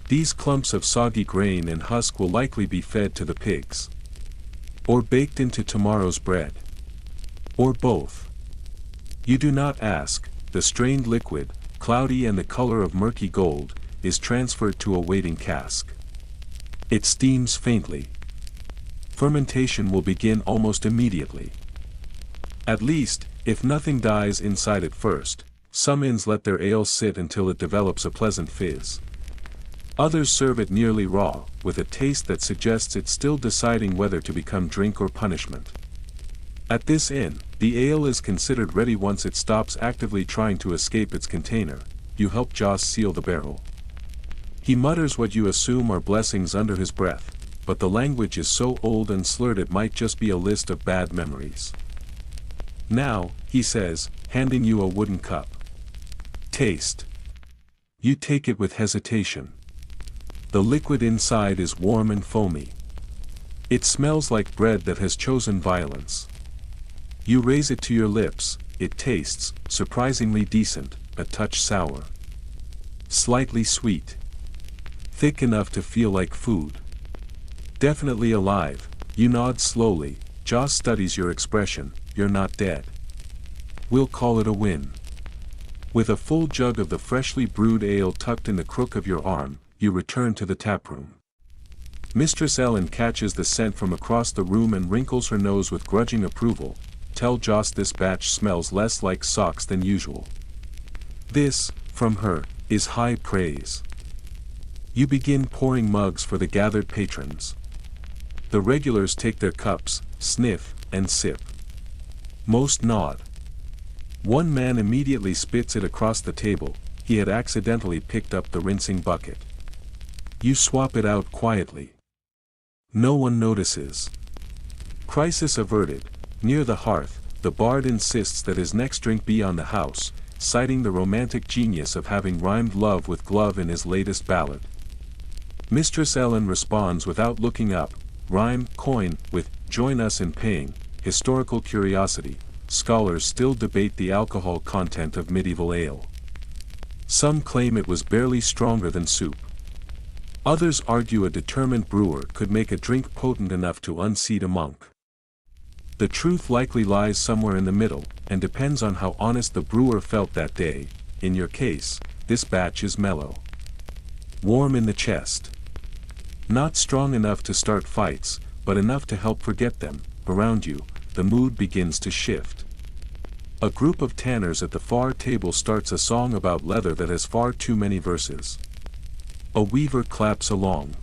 These clumps of soggy grain and husk will likely be fed to the pigs. Or baked into tomorrow's bread. Or both. You do not ask. The strained liquid, cloudy and the color of murky gold, is transferred to a waiting cask. It steams faintly. Fermentation will begin almost immediately. At least, if nothing dies inside at first. Some inns let their ale sit until it develops a pleasant fizz. Others serve it nearly raw, with a taste that suggests it's still deciding whether to become drink or punishment. At this inn, the ale is considered ready once it stops actively trying to escape its container. You help Joss seal the barrel. He mutters what you assume are blessings under his breath, but the language is so old and slurred it might just be a list of bad memories. Now, he says, handing you a wooden cup. Taste. You take it with hesitation. The liquid inside is warm and foamy. It smells like bread that has chosen violence. You raise it to your lips. It tastes, surprisingly decent, a touch sour. Slightly sweet. Thick enough to feel like food. Definitely alive. You nod slowly. Joss studies your expression. You're not dead. We'll call it a win. With a full jug of the freshly brewed ale tucked in the crook of your arm, you return to the taproom. Mistress Ellen catches the scent from across the room and wrinkles her nose with grudging approval. Tell Joss this batch smells less like socks than usual. This, from her, is high praise. You begin pouring mugs for the gathered patrons. The regulars take their cups, sniff, and sip. Most nod. One man immediately spits it across the table. He had accidentally picked up the rinsing bucket. You swap it out quietly. No one notices. Crisis averted. Near the hearth, the bard insists that his next drink be on the house, citing the romantic genius of having rhymed love with glove in his latest ballad. Mistress Ellen responds without looking up, rhyme, coin, with, join us in paying, historical curiosity. Scholars still debate the alcohol content of medieval ale. Some claim it was barely stronger than soup. Others argue a determined brewer could make a drink potent enough to unseat a monk. The truth likely lies somewhere in the middle, and depends on how honest the brewer felt that day. In your case, this batch is mellow. Warm in the chest. Not strong enough to start fights, but enough to help forget them. Around you, the mood begins to shift. A group of tanners at the far table starts a song about leather that has far too many verses. A weaver claps along.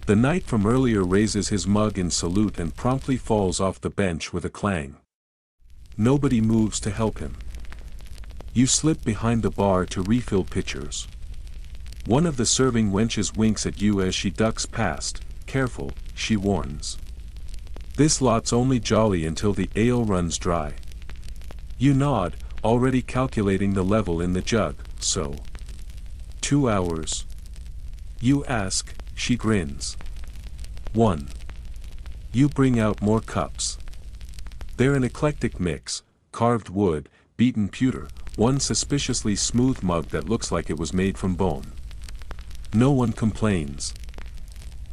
The knight from earlier raises his mug in salute and promptly falls off the bench with a clang. Nobody moves to help him. You slip behind the bar to refill pitchers. One of the serving wenches winks at you as she ducks past. Careful, she warns. This lot's only jolly until the ale runs dry. You nod, already calculating the level in the jug, so. 2 hours. You ask, she grins. 1. You bring out more cups. They're an eclectic mix, carved wood, beaten pewter, one suspiciously smooth mug that looks like it was made from bone. No one complains.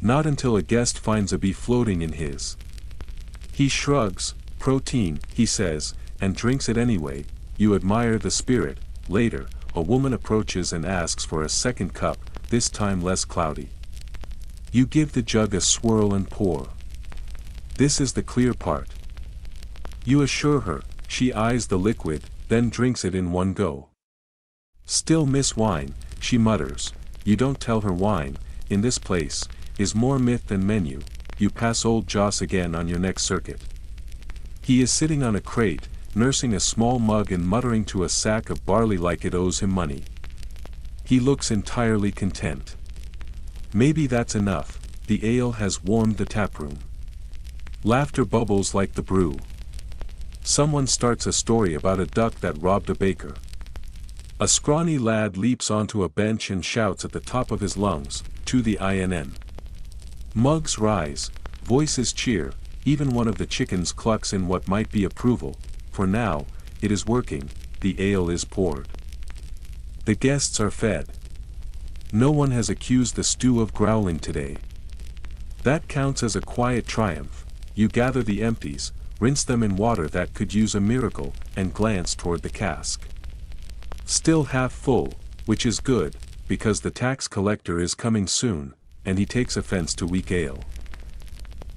Not until a guest finds a bee floating in his. He shrugs, protein, he says, and drinks it anyway. You admire the spirit. Later, a woman approaches and asks for a second cup, this time less cloudy. You give the jug a swirl and pour. This is the clear part. You assure her, she eyes the liquid, then drinks it in one go. Still miss wine, she mutters. You don't tell her wine, in this place, is more myth than menu. You pass old Joss again on your next circuit. He is sitting on a crate, nursing a small mug and muttering to a sack of barley like it owes him money. He looks entirely content. Maybe that's enough, the ale has warmed the taproom. Laughter bubbles like the brew. Someone starts a story about a duck that robbed a baker. A scrawny lad leaps onto a bench and shouts at the top of his lungs, to the INN. Mugs rise, voices cheer, even one of the chickens clucks in what might be approval. For now, it is working, the ale is poured. The guests are fed. No one has accused the stew of growling today. That counts as a quiet triumph. You gather the empties, rinse them in water that could use a miracle, and glance toward the cask. Still half full, which is good, because the tax collector is coming soon, and he takes offense to weak ale.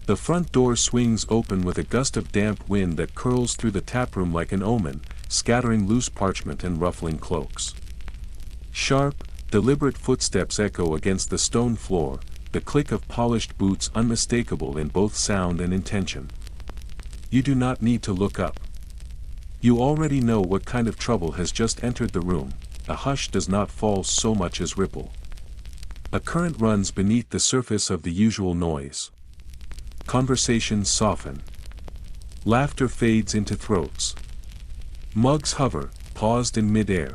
The front door swings open with a gust of damp wind that curls through the taproom like an omen, scattering loose parchment and ruffling cloaks. Sharp, deliberate footsteps echo against the stone floor, the click of polished boots unmistakable in both sound and intention. You do not need to look up. You already know what kind of trouble has just entered the room. A hush does not fall so much as ripple. A current runs beneath the surface of the usual noise. Conversations soften. Laughter fades into throats. Mugs hover, paused in mid-air.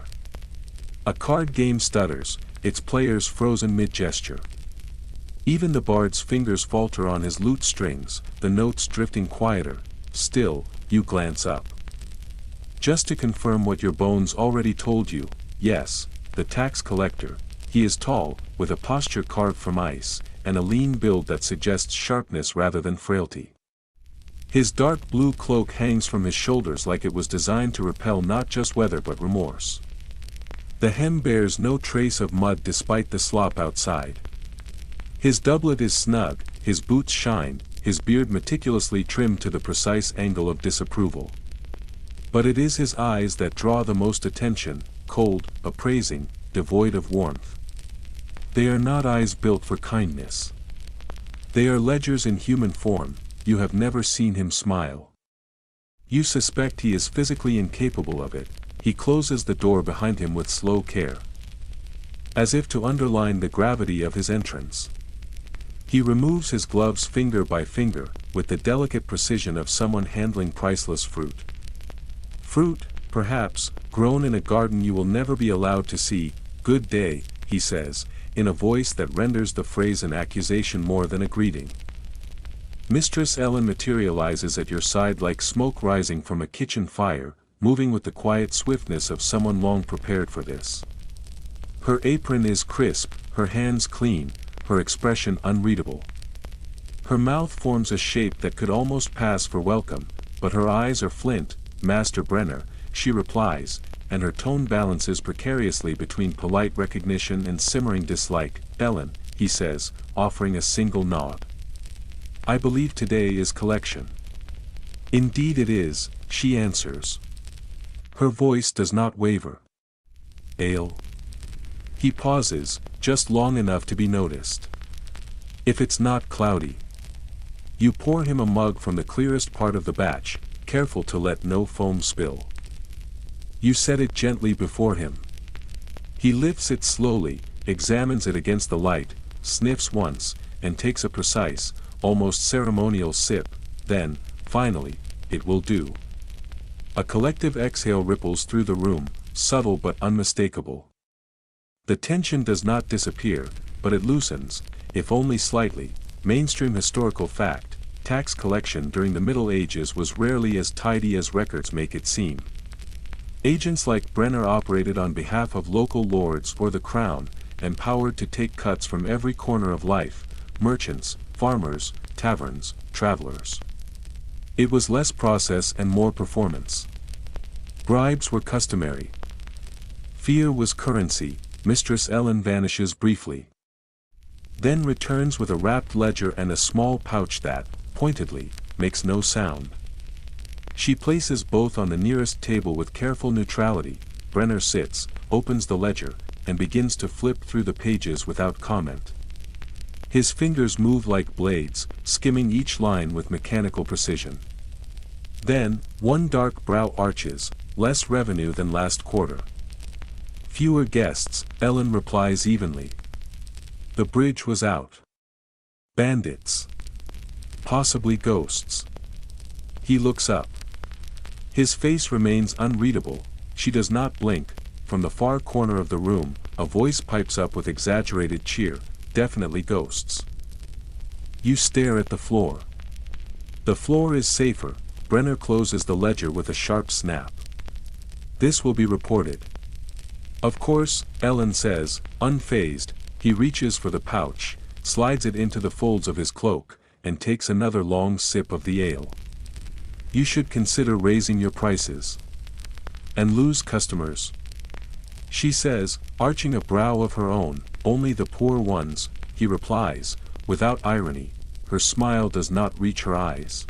A card game stutters, its players frozen mid-gesture. Even the bard's fingers falter on his lute strings, the notes drifting quieter. Still, you glance up. Just to confirm what your bones already told you, yes, the tax collector. He is tall, with a posture carved from ice, and a lean build that suggests sharpness rather than frailty. His dark blue cloak hangs from his shoulders like it was designed to repel not just weather but remorse. The hem bears no trace of mud despite the slop outside. His doublet is snug, his boots shine, his beard meticulously trimmed to the precise angle of disapproval. But it is his eyes that draw the most attention, cold, appraising, devoid of warmth. They are not eyes built for kindness. They are ledgers in human form. You have never seen him smile. You suspect he is physically incapable of it. He closes the door behind him with slow care, as if to underline the gravity of his entrance. He removes his gloves finger by finger, with the delicate precision of someone handling priceless fruit. Fruit, perhaps, grown in a garden you will never be allowed to see. Good day, he says, in a voice that renders the phrase an accusation more than a greeting. Mistress Ellen materializes at your side like smoke rising from a kitchen fire, moving with the quiet swiftness of someone long prepared for this. Her apron is crisp, her hands clean, her expression unreadable. Her mouth forms a shape that could almost pass for welcome, but her eyes are flint. Master Brenner, she replies, and her tone balances precariously between polite recognition and simmering dislike. Ellen, he says, offering a single nod. I believe today is collection. Indeed it is, she answers. Her voice does not waver. Ale? He pauses, just long enough to be noticed. If it's not cloudy. You pour him a mug from the clearest part of the batch, careful to let no foam spill. You set it gently before him. He lifts it slowly, examines it against the light, sniffs once, and takes a precise, almost ceremonial sip, then, finally, it will do. A collective exhale ripples through the room, subtle but unmistakable. The tension does not disappear, but it loosens, if only slightly. Mainstream historical fact: tax collection during the Middle Ages was rarely as tidy as records make it seem. Agents like Brenner operated on behalf of local lords or the crown, empowered to take cuts from every corner of life: merchants, farmers, taverns, travelers. It was less process and more performance. Bribes were customary. Fear was currency. Mistress Ellen vanishes briefly, then returns with a wrapped ledger and a small pouch that, pointedly, makes no sound. She places both on the nearest table with careful neutrality. Brenner sits, opens the ledger, and begins to flip through the pages without comment. His fingers move like blades, skimming each line with mechanical precision. Then, one dark brow arches: less revenue than last quarter. Fewer guests, Ellen replies evenly. The bridge was out. Bandits. Possibly ghosts. He looks up. His face remains unreadable. She does not blink. From the far corner of the room, a voice pipes up with exaggerated cheer: definitely ghosts. You stare at the floor. The floor is safer. Brenner closes the ledger with a sharp snap. This will be reported. Of course, Ellen says, unfazed. He reaches for the pouch, slides it into the folds of his cloak, and takes another long sip of the ale. You should consider raising your prices. And lose customers. She says, arching a brow of her own. Only the poor ones, he replies, without irony. Her smile does not reach her eyes.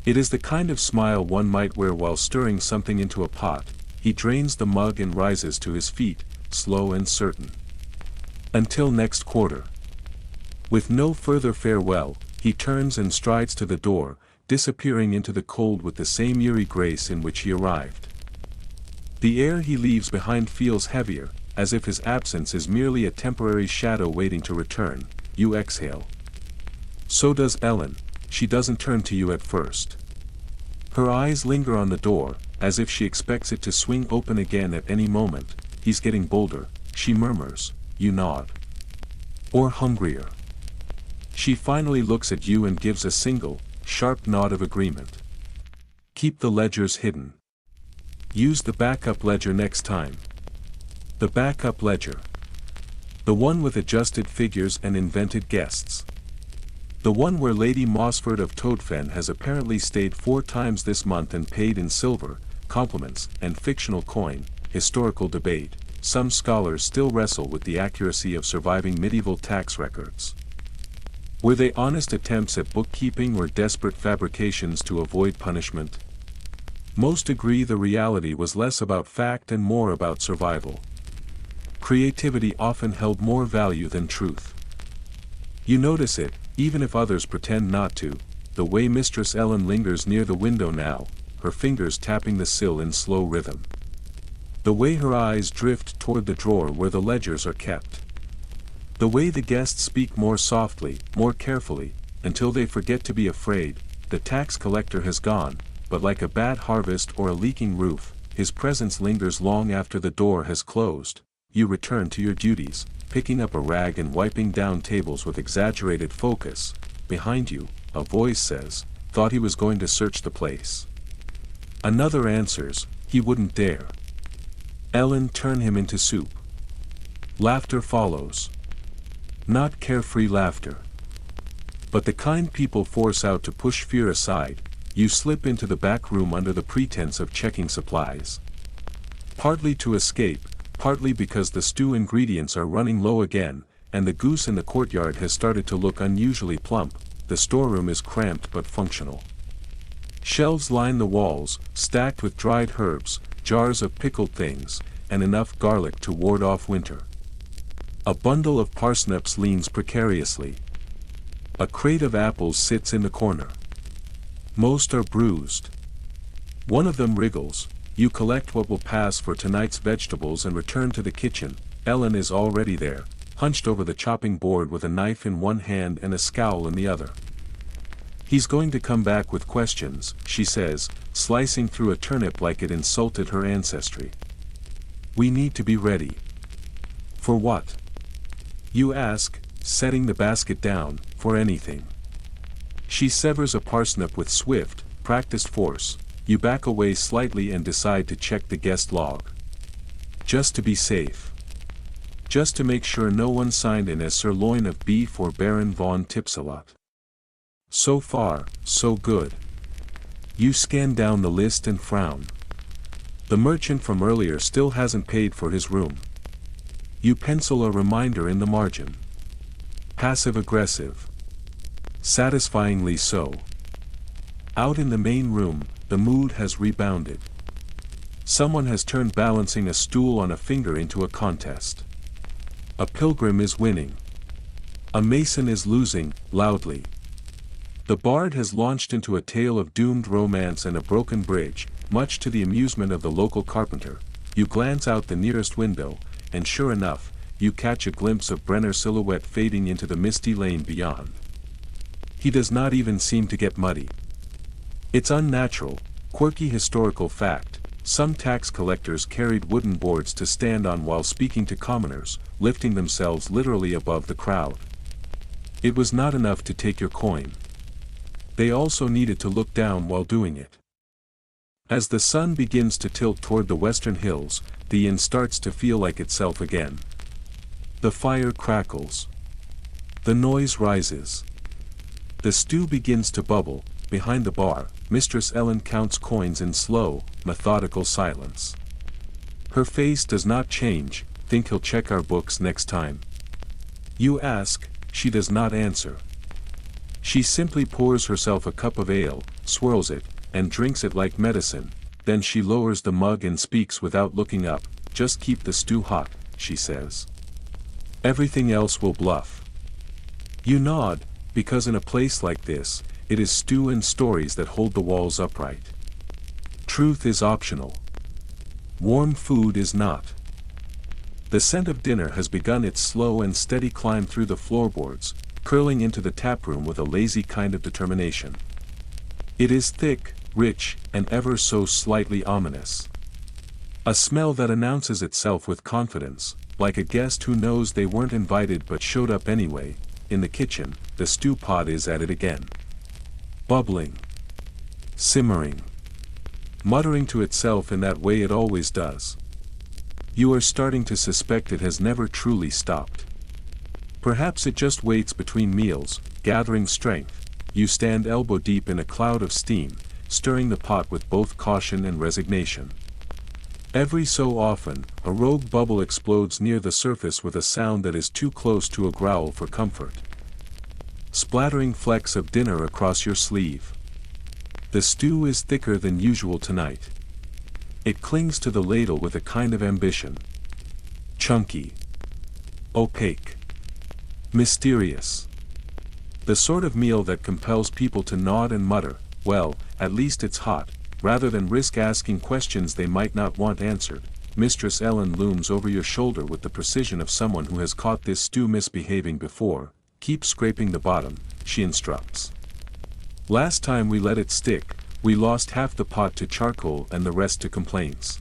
It is the kind of smile one might wear while stirring something into a pot. He drains the mug and rises to his feet, slow and certain. Until next quarter. With no further farewell, he turns and strides to the door, disappearing into the cold with the same eerie grace in which he arrived. The air he leaves behind feels heavier, as if his absence is merely a temporary shadow waiting to return. You exhale. So does Ellen. She doesn't turn to you at first. Her eyes linger on the door, as if she expects it to swing open again at any moment. He's getting bolder, she murmurs. You nod. Or hungrier. She finally looks at you and gives a single, sharp nod of agreement. Keep the ledgers hidden. Use the backup ledger next time. The backup ledger. The one with adjusted figures and invented guests. The one where Lady Mossford of Toadfen has apparently stayed 4 times this month and paid in silver, compliments, and fictional coin. Historical debate. Some scholars still wrestle with the accuracy of surviving medieval tax records. Were they honest attempts at bookkeeping or desperate fabrications to avoid punishment? Most agree the reality was less about fact and more about survival. Creativity often held more value than truth. You notice it, even if others pretend not to, the way Mistress Ellen lingers near the window now, her fingers tapping the sill in slow rhythm. The way her eyes drift toward the drawer where the ledgers are kept. The way the guests speak more softly, more carefully, until they forget to be afraid. The tax collector has gone, but like a bad harvest or a leaking roof, his presence lingers long after the door has closed. You return to your duties, picking up a rag and wiping down tables with exaggerated focus. Behind you, a voice says, thought he was going to search the place. Another answers, he wouldn't dare. Ellen turn him into soup. Laughter follows. Not carefree laughter. But the kind people force out to push fear aside. You slip into the back room under the pretense of checking supplies. Partly to escape, partly because the stew ingredients are running low again, and the goose in the courtyard has started to look unusually plump. The storeroom is cramped but functional. Shelves line the walls, stacked with dried herbs, jars of pickled things, and enough garlic to ward off winter. A bundle of parsnips leans precariously. A crate of apples sits in the corner. Most are bruised. One of them wriggles. You collect what will pass for tonight's vegetables and return to the kitchen, Ellen is already there, hunched over the chopping board with a knife in one hand and a scowl in the other. "He's going to come back with questions," she says, slicing through a turnip like it insulted her ancestry. "We need to be ready." "For what?" you ask, setting the basket down. "For anything." She severs a parsnip with swift, practiced force. You back away slightly and decide to check the guest log. Just to be safe. Just to make sure no one signed in as sirloin of beef or Baron von Tipsalot. So far, so good. You scan down the list and frown. The merchant from earlier still hasn't paid for his room. You pencil a reminder in the margin. Passive-aggressive. Satisfyingly so. Out in the main room, the mood has rebounded. Someone has turned balancing a stool on a finger into a contest. A pilgrim is winning. A mason is losing, loudly. The bard has launched into a tale of doomed romance and a broken bridge, much to the amusement of the local carpenter. You glance out the nearest window, and sure enough, you catch a glimpse of Brenner's silhouette fading into the misty lane beyond. He does not even seem to get muddy. It's unnatural, quirky historical fact. Some tax collectors carried wooden boards to stand on while speaking to commoners, lifting themselves literally above the crowd. It was not enough to take your coin. They also needed to look down while doing it. As the sun begins to tilt toward the western hills, the inn starts to feel like itself again. The fire crackles. The noise rises. The stew begins to bubble. Behind the bar, Mistress Ellen counts coins in slow, methodical silence. Her face does not change. "Think he'll check our books next time?" you ask. She does not answer. She simply pours herself a cup of ale, swirls it, and drinks it like medicine. Then she lowers the mug and speaks without looking up. "Just keep the stew hot," she says. "Everything else will bluff." You nod, because in a place like this, it is stew and stories that hold the walls upright. Truth is optional. Warm food is not. The scent of dinner has begun its slow and steady climb through the floorboards, curling into the taproom with a lazy kind of determination. It is thick, rich, and ever so slightly ominous. A smell that announces itself with confidence, like a guest who knows they weren't invited but showed up anyway. In the kitchen, the stew pot is at it again. Bubbling. Simmering. Muttering to itself in that way it always does. You are starting to suspect it has never truly stopped. Perhaps it just waits between meals, gathering strength. You stand elbow deep in a cloud of steam, stirring the pot with both caution and resignation. Every so often, a rogue bubble explodes near the surface with a sound that is too close to a growl for comfort. Splattering flecks of dinner across your sleeve. The stew is thicker than usual tonight. It clings to the ladle with a kind of ambition. Chunky. Opaque. Mysterious. The sort of meal that compels people to nod and mutter, "Well, at least it's hot," rather than risk asking questions they might not want answered. Mistress Ellen looms over your shoulder with the precision of someone who has caught this stew misbehaving before. "Keep scraping the bottom," she instructs. "Last time we let it stick, we lost half the pot to charcoal and the rest to complaints."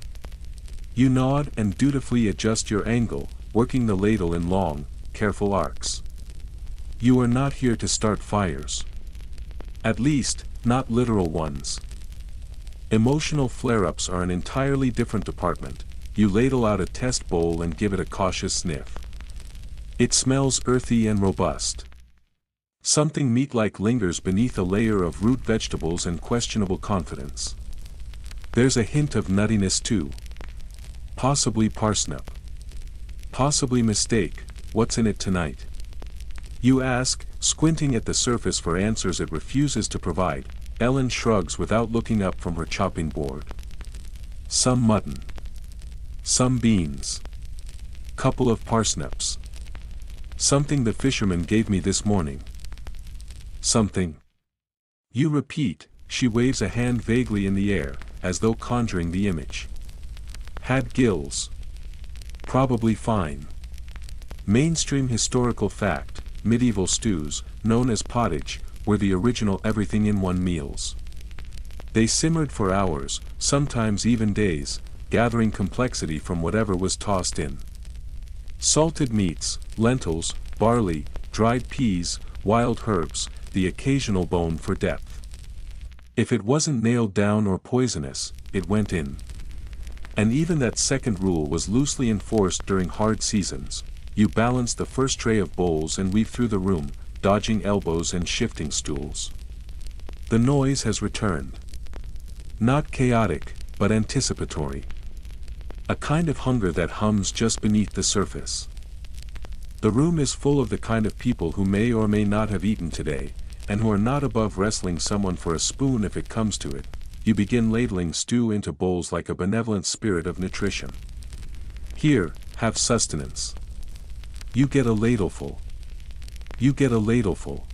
You nod and dutifully adjust your angle, working the ladle in long, careful arcs. You are not here to start fires. At least, not literal ones. Emotional flare-ups are an entirely different department. You ladle out a test bowl and give it a cautious sniff. It smells earthy and robust. Something meat-like lingers beneath a layer of root vegetables and questionable confidence. There's a hint of nuttiness too. Possibly parsnip. Possibly mistake. "What's in it tonight?" you ask, squinting at the surface for answers it refuses to provide. Ellen shrugs without looking up from her chopping board. "Some mutton. Some beans. Couple of parsnips. Something the fisherman gave me this morning." "Something." You repeat. She waves a hand vaguely in the air, as though conjuring the image. "Had gills. Probably fine. Mainstream historical fact, medieval stews, known as pottage, were the original everything-in-one meals. They simmered for hours, sometimes even days, gathering complexity from whatever was tossed in. Salted meats, lentils, barley, dried peas, wild herbs, the occasional bone for depth. If it wasn't nailed down or poisonous, it went in. And even that second rule was loosely enforced during hard seasons. You balance the first tray of bowls and weave through the room, dodging elbows and shifting stools. The noise has returned. Not chaotic, but anticipatory. A kind of hunger that hums just beneath the surface. The room is full of the kind of people who may or may not have eaten today, and who are not above wrestling someone for a spoon if it comes to it. You begin ladling stew into bowls like a benevolent spirit of nutrition. Here, have sustenance. You get a ladleful. You get a ladleful.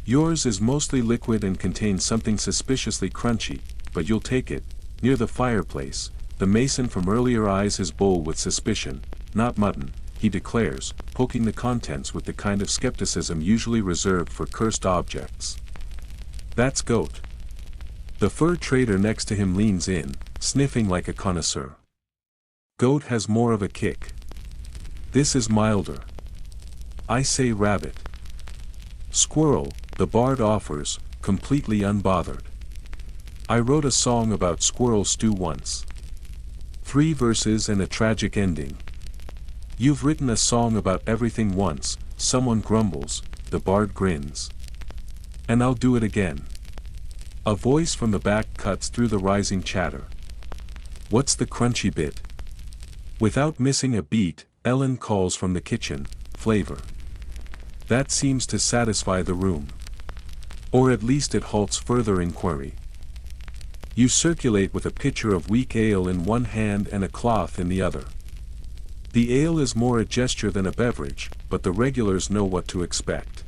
Yours is mostly liquid and contains something suspiciously crunchy, but you'll take it. Near the fireplace, the mason from earlier eyes his bowl with suspicion. Not mutton, he declares, poking the contents with the kind of skepticism usually reserved for cursed objects. That's goat. The fur trader next to him leans in, sniffing like a connoisseur. Goat has more of a kick. This is milder. I say rabbit. Squirrel, the bard offers, completely unbothered. I wrote a song about squirrel stew once. 3 verses and a tragic ending. You've written a song about everything once, someone grumbles, the bard grins. And I'll do it again. A voice from the back cuts through the rising chatter. What's the crunchy bit? Without missing a beat, Ellen calls from the kitchen, flavor. That seems to satisfy the room. Or at least it halts further inquiry. You circulate with a pitcher of weak ale in one hand and a cloth in the other. The ale is more a gesture than a beverage, but the regulars know what to expect.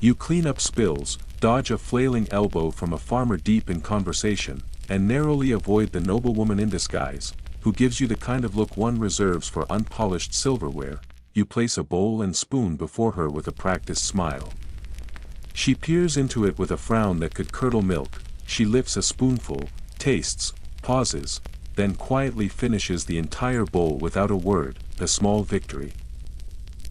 You clean up spills, dodge a flailing elbow from a farmer deep in conversation, and narrowly avoid the noblewoman in disguise, who gives you the kind of look one reserves for unpolished silverware. You place a bowl and spoon before her with a practiced smile. She peers into it with a frown that could curdle milk. She lifts a spoonful, tastes, pauses, then quietly finishes the entire bowl without a word, a small victory.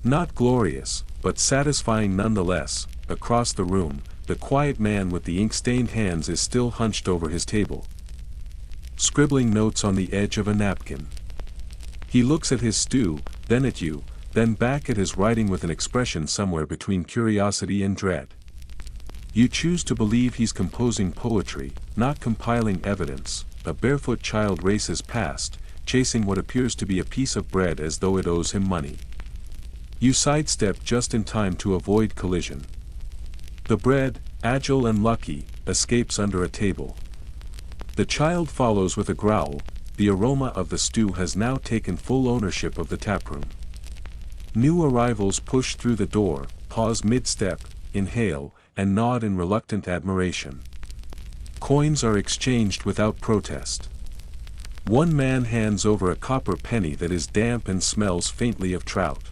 Not glorious, but satisfying nonetheless. Across the room, the quiet man with the ink-stained hands is still hunched over his table, scribbling notes on the edge of a napkin. He looks at his stew, then at you, then back at his writing with an expression somewhere between curiosity and dread. You choose to believe he's composing poetry, not compiling evidence. A barefoot child races past, chasing what appears to be a piece of bread as though it owes him money. You sidestep just in time to avoid collision. The bread, agile and lucky, escapes under a table. The child follows with a growl. The aroma of the stew has now taken full ownership of the taproom. New arrivals push through the door, pause mid-step, inhale, and nod in reluctant admiration. Coins are exchanged without protest. One man hands over a copper penny that is damp and smells faintly of trout.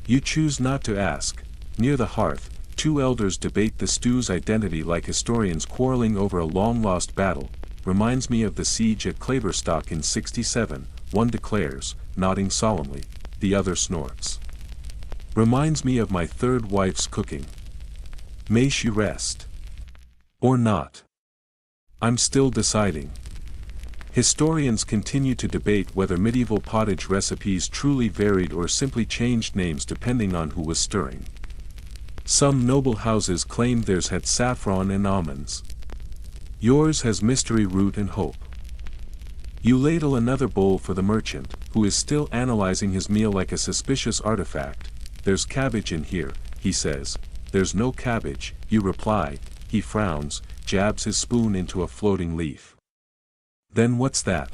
You choose not to ask. Near the hearth, 2 elders debate the stew's identity like historians quarreling over a long-lost battle. Reminds me of the siege at Claverstock in '67, one declares, nodding solemnly, the other snorts. Reminds me of my third wife's cooking. May she rest. Or not. I'm still deciding. Historians continue to debate whether medieval pottage recipes truly varied or simply changed names depending on who was stirring. Some noble houses claim theirs had saffron and almonds. Yours has mystery root and hope. You ladle another bowl for the merchant, who is still analyzing his meal like a suspicious artifact. There's cabbage in here, he says. There's no cabbage, you reply. He frowns, jabs his spoon into a floating leaf. Then what's that?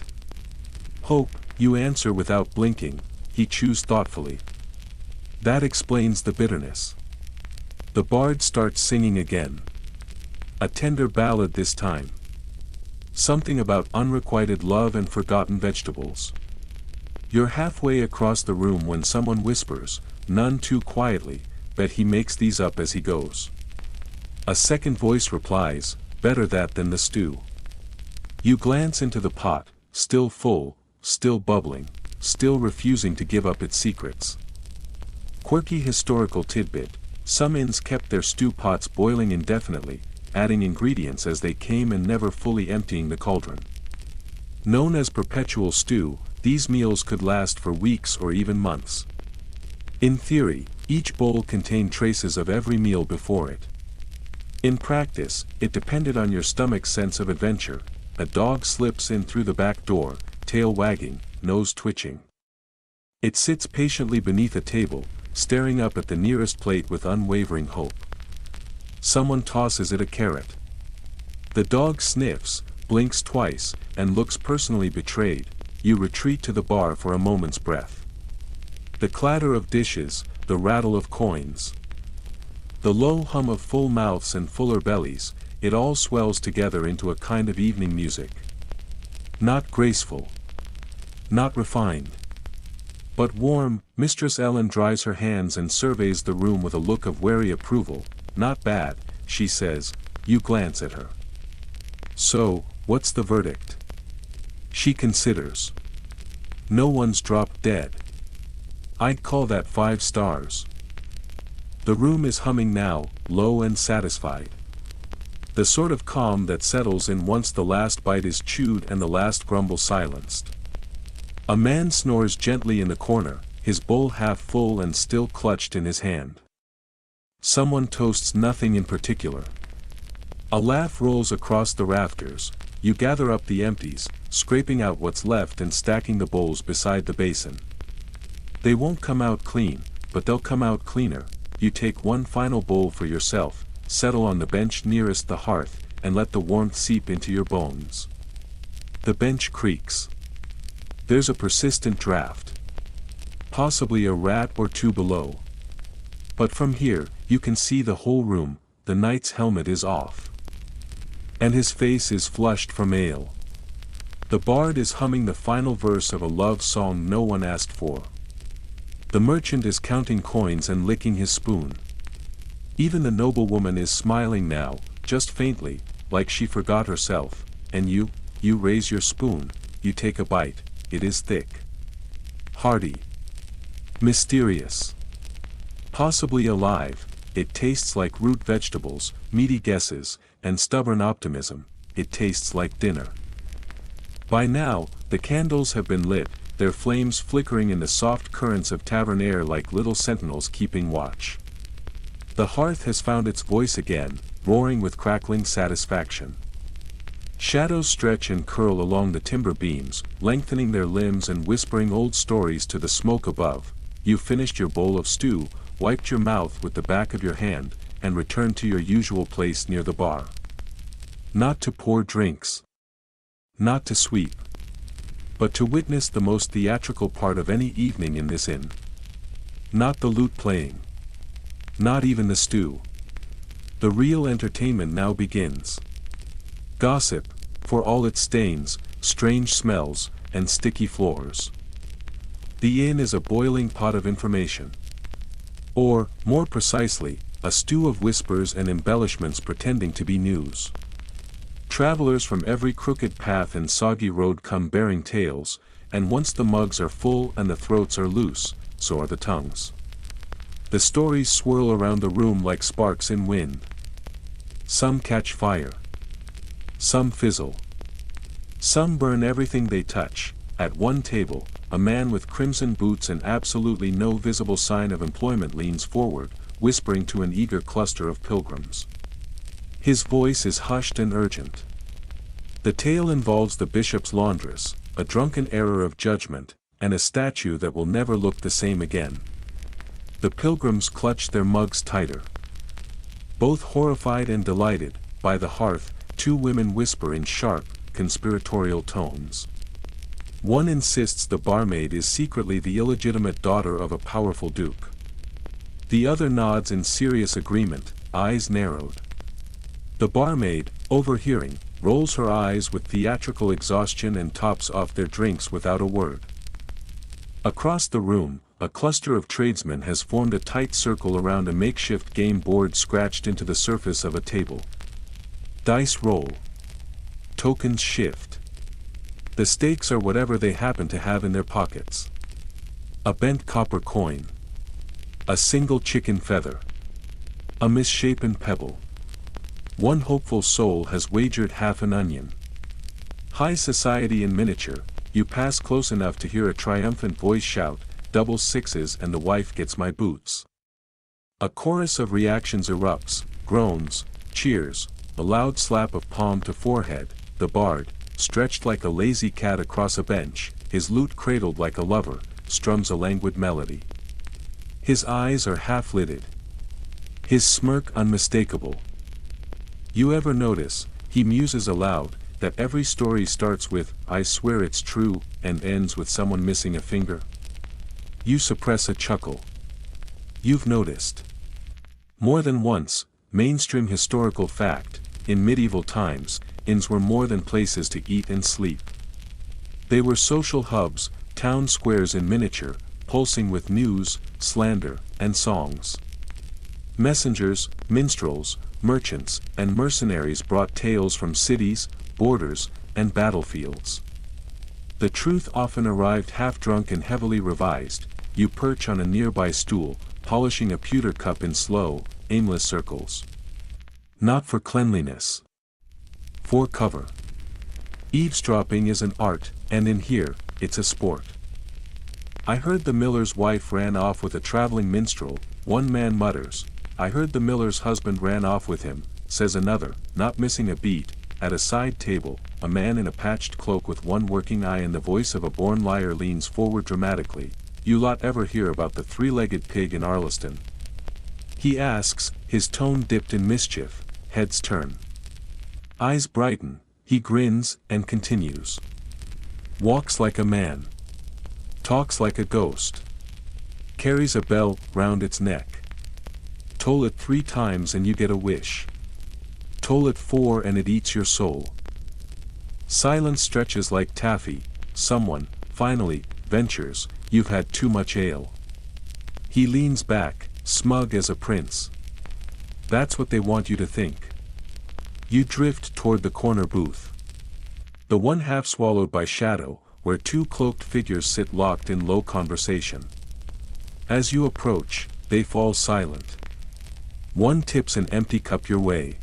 Hope, you answer without blinking. He chews thoughtfully. That explains the bitterness. The bard starts singing again. A tender ballad this time. Something about unrequited love and forgotten vegetables. You're halfway across the room when someone whispers, none too quietly, "Bet he makes these up as he goes." A second voice replies, "Better that than the stew." You glance into the pot, still full, still bubbling, still refusing to give up its secrets. Quirky historical tidbit: some inns kept their stew pots boiling indefinitely, adding ingredients as they came and never fully emptying the cauldron. Known as perpetual stew, these meals could last for weeks or even months. In theory, each bowl contained traces of every meal before it. In practice, it depended on your stomach's sense of adventure. A dog slips in through the back door, tail wagging, nose twitching. It sits patiently beneath a table, staring up at the nearest plate with unwavering hope. Someone tosses it a carrot. The dog sniffs, blinks twice, and looks personally betrayed. You retreat to the bar for a moment's breath. The clatter of dishes, the rattle of coins, the low hum of full mouths and fuller bellies, it all swells together into a kind of evening music. Not graceful, not refined, but warm. Mistress Ellen dries her hands and surveys the room with a look of wary approval. "Not bad," she says. You glance at her. "So, what's the verdict?" She considers. "No one's dropped dead. I'd call that 5 stars. The room is humming now, low and satisfied. The sort of calm that settles in once the last bite is chewed and the last grumble silenced. A man snores gently in the corner, his bowl half full and still clutched in his hand. Someone toasts nothing in particular. A laugh rolls across the rafters. You gather up the empties, scraping out what's left and stacking the bowls beside the basin. They won't come out clean, but they'll come out cleaner. You take one final bowl for yourself, settle on the bench nearest the hearth, and let the warmth seep into your bones. The bench creaks. There's a persistent draft. Possibly a rat or two below. But from here, you can see the whole room. The knight's helmet is off. And his face is flushed from ale. The bard is humming the final verse of a love song no one asked for. The merchant is counting coins and licking his spoon. Even the noblewoman is smiling now, just faintly, like she forgot herself, and you raise your spoon, you take a bite. It is thick, hearty, mysterious, possibly alive. It tastes like root vegetables, meaty guesses, and stubborn optimism. It tastes like dinner. By now, the candles have been lit, their flames flickering in the soft currents of tavern air like little sentinels keeping watch. The hearth has found its voice again, roaring with crackling satisfaction. Shadows stretch and curl along the timber beams, lengthening their limbs and whispering old stories to the smoke above. You finished your bowl of stew, wiped your mouth with the back of your hand, and returned to your usual place near the bar. Not to pour drinks. Not to sweep. But to witness the most theatrical part of any evening in this inn. Not the lute playing. Not even the stew. The real entertainment now begins. Gossip, for all its stains, strange smells, and sticky floors. The inn is a boiling pot of information. Or, more precisely, a stew of whispers and embellishments pretending to be news. Travelers from every crooked path and soggy road come bearing tales, and once the mugs are full and the throats are loose, so are the tongues. The stories swirl around the room like sparks in wind. Some catch fire. Some fizzle. Some burn everything they touch. At one table, a man with crimson boots and absolutely no visible sign of employment leans forward, whispering to an eager cluster of pilgrims. His voice is hushed and urgent. The tale involves the bishop's laundress, a drunken error of judgment, and a statue that will never look the same again. The pilgrims clutch their mugs tighter. Both horrified and delighted, by the hearth, 2 women whisper in sharp, conspiratorial tones. One insists the barmaid is secretly the illegitimate daughter of a powerful duke. The other nods in serious agreement, eyes narrowed. The barmaid, overhearing, rolls her eyes with theatrical exhaustion and tops off their drinks without a word. Across the room, a cluster of tradesmen has formed a tight circle around a makeshift game board scratched into the surface of a table. Dice roll. Tokens shift. The stakes are whatever they happen to have in their pockets. A bent copper coin. A single chicken feather. A misshapen pebble. One hopeful soul has wagered half an onion. High society in miniature, you pass close enough to hear a triumphant voice shout, double sixes and the wife gets my boots. A chorus of reactions erupts, groans, cheers, a loud slap of palm to forehead, the bard, stretched like a lazy cat across a bench, his lute cradled like a lover, strums a languid melody. His eyes are half-lidded. His smirk unmistakable. You ever notice, he muses aloud, that every story starts with, I swear it's true, and ends with someone missing a finger? You suppress a chuckle. You've noticed. More than once, mainstream historical fact, in medieval times, inns were more than places to eat and sleep. They were social hubs, town squares in miniature, pulsing with news, slander, and songs. Messengers, minstrels, merchants, and mercenaries brought tales from cities, borders, and battlefields. The truth often arrived half-drunk and heavily revised. You perch on a nearby stool, polishing a pewter cup in slow, aimless circles. Not for cleanliness. For cover. Eavesdropping is an art, and in here, it's a sport. I heard the miller's wife ran off with a traveling minstrel, one man mutters. I heard the miller's husband ran off with him, says another, not missing a beat. At a side table, a man in a patched cloak with one working eye and the voice of a born liar leans forward dramatically. You lot ever hear about the three-legged pig in Arleston? He asks, his tone dipped in mischief. Heads turn. Eyes brighten, he grins, and continues. Walks like a man. Talks like a ghost. Carries a bell round its neck. Toll it 3 times and you get a wish. Toll it 4 and it eats your soul. Silence stretches like taffy. Someone, finally, ventures, you've had too much ale. He leans back, smug as a prince. That's what they want you to think. You drift toward the corner booth. The one half swallowed by shadow, where 2 cloaked figures sit locked in low conversation. As you approach, they fall silent. One tips an empty cup your way.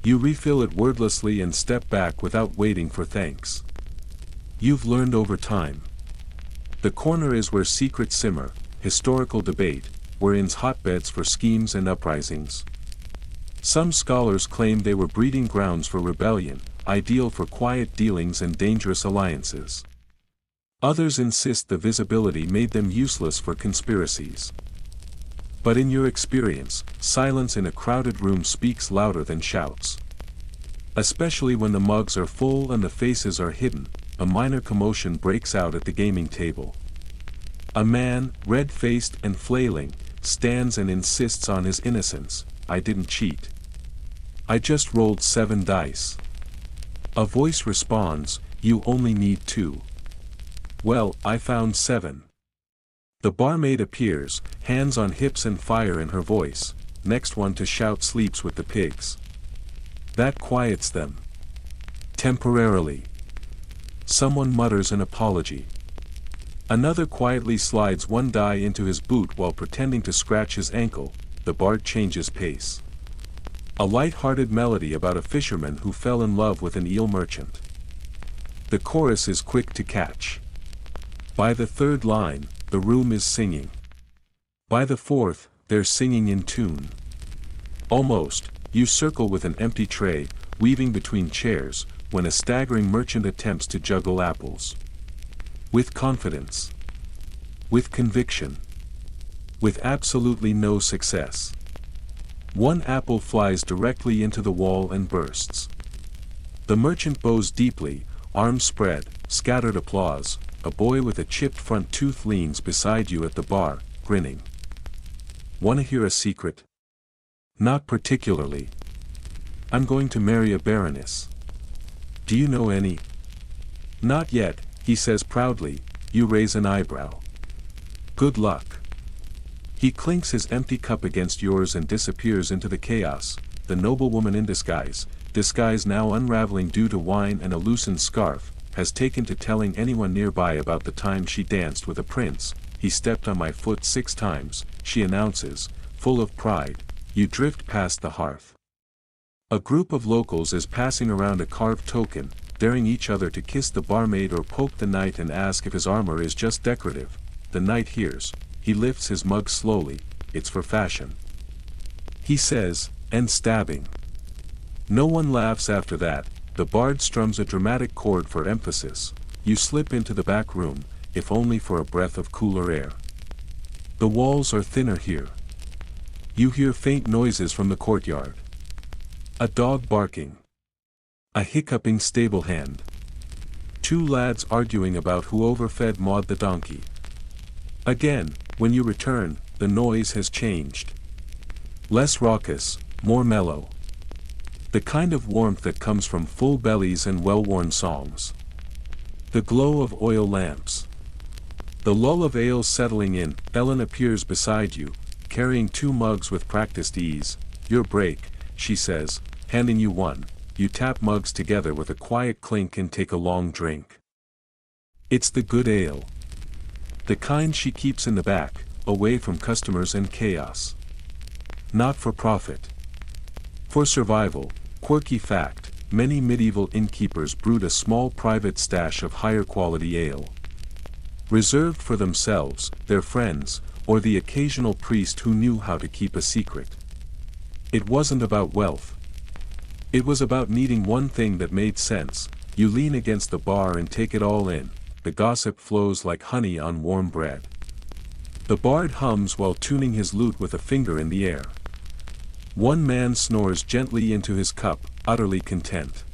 You refill it wordlessly and step back without waiting for thanks. You've learned over time. The corner is where secrets simmer, historical debate, where inns hotbeds for schemes and uprisings. Some scholars claim they were breeding grounds for rebellion, ideal for quiet dealings and dangerous alliances. Others insist the visibility made them useless for conspiracies. But in your experience, silence in a crowded room speaks louder than shouts. Especially when the mugs are full and the faces are hidden, a minor commotion breaks out at the gaming table. A man, red-faced and flailing, stands and insists on his innocence. I didn't cheat. I just rolled 7 dice. A voice responds, you only need 2. Well, I found 7. The barmaid appears, hands on hips and fire in her voice. Next one to shout sleeps with the pigs. That quiets them. Temporarily. Someone mutters an apology. Another quietly slides 1 die into his boot while pretending to scratch his ankle. The bard changes pace. A light-hearted melody about a fisherman who fell in love with an eel merchant. The chorus is quick to catch. By the 3rd line, the room is singing. By the 4th, they're singing in tune. Almost, you circle with an empty tray, weaving between chairs, when a staggering merchant attempts to juggle apples. With confidence. With conviction. With absolutely no success. 1 apple flies directly into the wall and bursts. The merchant bows deeply, arms spread, scattered applause. A boy with a chipped front tooth leans beside you at the bar, grinning. Wanna hear a secret? Not particularly. I'm going to marry a baroness. Do you know any? Not yet, he says proudly. You raise an eyebrow. Good luck. He clinks his empty cup against yours and disappears into the chaos. The noblewoman in disguise now unraveling due to wine and a loosened scarf, has taken to telling anyone nearby about the time she danced with a prince. He stepped on my foot 6 times, she announces, full of pride. You drift past the hearth. A group of locals is passing around a carved token, daring each other to kiss the barmaid or poke the knight and ask if his armor is just decorative. The knight hears. He lifts his mug slowly. It's for fashion, he says, and stabbing. No one laughs after that. The bard strums a dramatic chord for emphasis. You slip into the back room, if only for a breath of cooler air. The walls are thinner here. You hear faint noises from the courtyard. A dog barking. A hiccuping stable hand. 2 lads arguing about who overfed Maud the donkey. Again, when you return, the noise has changed. Less raucous, more mellow. The kind of warmth that comes from full bellies and well-worn songs. The glow of oil lamps. The lull of ale settling in. Ellen appears beside you, carrying 2 mugs with practiced ease. Your break, she says, handing you one. You tap mugs together with a quiet clink and take a long drink. It's the good ale. The kind she keeps in the back, away from customers and chaos. Not for profit. For survival. Quirky fact, many medieval innkeepers brewed a small private stash of higher quality ale. Reserved for themselves, their friends, or the occasional priest who knew how to keep a secret. It wasn't about wealth. It was about needing one thing that made sense. You lean against the bar and take it all in. The gossip flows like honey on warm bread. The bard hums while tuning his lute with a finger in the air. One man snores gently into his cup, utterly content.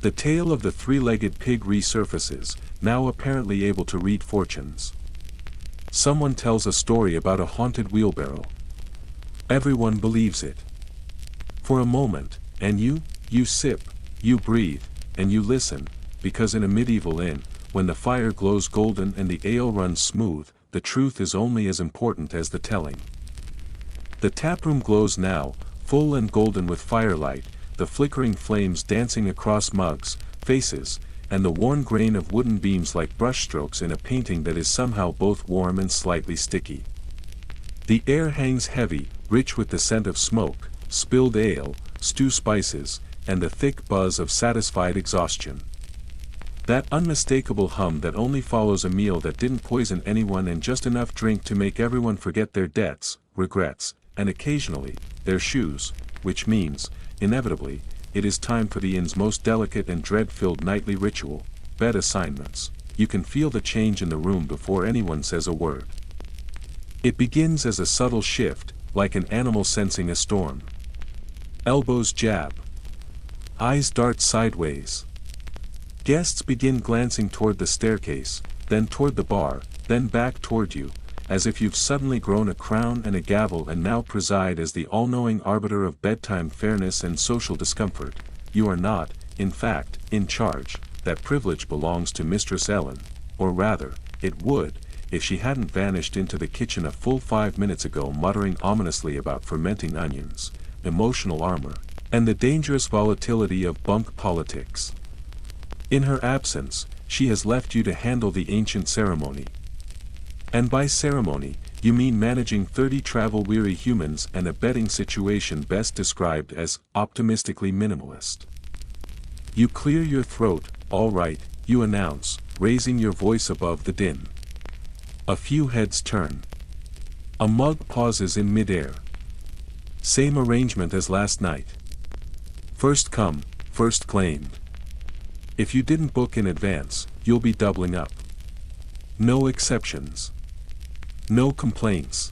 The tale of the 3-legged pig resurfaces, now apparently able to read fortunes. Someone tells a story about a haunted wheelbarrow. Everyone believes it. For a moment, and you sip, you breathe, and you listen, because in a medieval inn, when the fire glows golden and the ale runs smooth, the truth is only as important as the telling. The taproom glows now, full and golden with firelight, the flickering flames dancing across mugs, faces, and the worn grain of wooden beams like brushstrokes in a painting that is somehow both warm and slightly sticky. The air hangs heavy, rich with the scent of smoke, spilled ale, stew spices, and the thick buzz of satisfied exhaustion. That unmistakable hum that only follows a meal that didn't poison anyone and just enough drink to make everyone forget their debts, regrets, and occasionally, their shoes, which means, inevitably, it is time for the inn's most delicate and dread-filled nightly ritual, bed assignments. You can feel the change in the room before anyone says a word. It begins as a subtle shift, like an animal sensing a storm. Elbows jab. Eyes dart sideways. Guests begin glancing toward the staircase, then toward the bar, then back toward you, as if you've suddenly grown a crown and a gavel and now preside as the all-knowing arbiter of bedtime fairness and social discomfort. You are not, in fact, in charge. That privilege belongs to Mistress Ellen, or rather, it would, if she hadn't vanished into the kitchen a full 5 minutes ago muttering ominously about fermenting onions, emotional armor, and the dangerous volatility of bunk politics. In her absence, she has left you to handle the ancient ceremony. And by ceremony, you mean managing 30 travel-weary humans and a bedding situation best described as optimistically minimalist. You clear your throat. All right, you announce, raising your voice above the din. A few heads turn. A mug pauses in midair. Same arrangement as last night. First come, first claimed. If you didn't book in advance, you'll be doubling up. No exceptions. No complaints.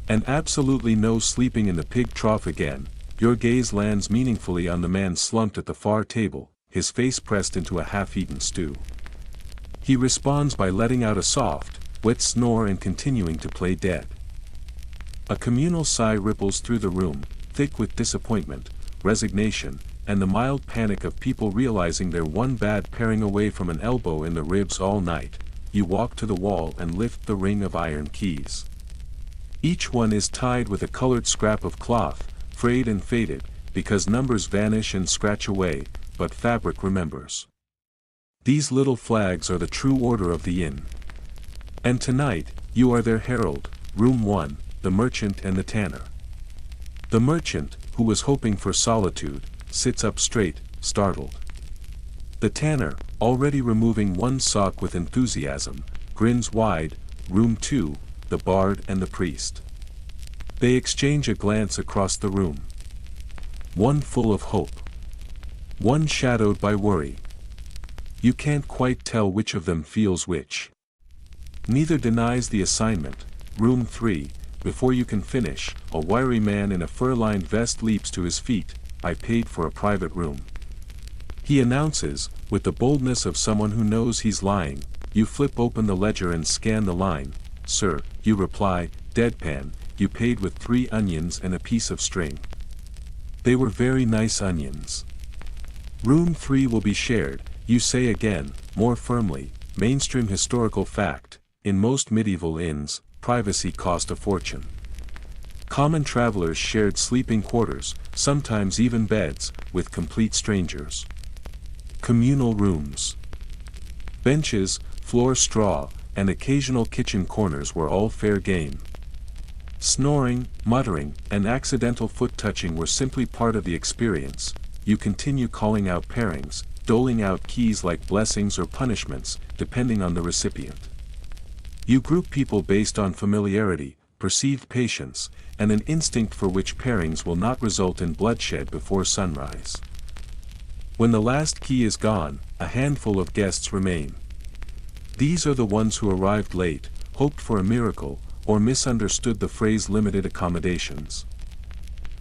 And absolutely no sleeping in the pig trough again. Your gaze lands meaningfully on the man slumped at the far table, his face pressed into a half-eaten stew. He responds by letting out a soft, wet snore and continuing to play dead. A communal sigh ripples through the room, thick with disappointment, resignation, and the mild panic of people realizing they're one bad pairing away from an elbow in the ribs all night. you walk to the wall and lift the ring of iron keys. Each one is tied with a colored scrap of cloth, frayed and faded, because numbers vanish and scratch away, but fabric remembers. These little flags are the true order of the inn. And tonight, you are their herald, room 1, the merchant and the tanner. The merchant, who was hoping for solitude, sits up straight, startled. The tanner, already removing one sock with enthusiasm, grins wide, room 2, the bard and the priest. They exchange a glance across the room. One full of hope. One shadowed by worry. You can't quite tell which of them feels which. Neither denies the assignment. Room 3, before you can finish, a wiry man in a fur-lined vest leaps to his feet. I paid for a private room. He announces, with the boldness of someone who knows he's lying. You flip open the ledger and scan the line. Sir, you reply, deadpan, you paid with 3 onions and a piece of string. They were very nice onions. Room 3 will be shared, you say again, more firmly. Mainstream historical fact, in most medieval inns, privacy cost a fortune. Common travelers shared sleeping quarters, sometimes even beds, with complete strangers. Communal rooms. Benches, floor straw, and occasional kitchen corners were all fair game. Snoring, muttering, and accidental foot-touching were simply part of the experience. You continue calling out pairings, doling out keys like blessings or punishments, depending on the recipient. You group people based on familiarity, perceived patience, and an instinct for which pairings will not result in bloodshed before sunrise. When the last key is gone, a handful of guests remain. These are the ones who arrived late, hoped for a miracle, or misunderstood the phrase limited accommodations.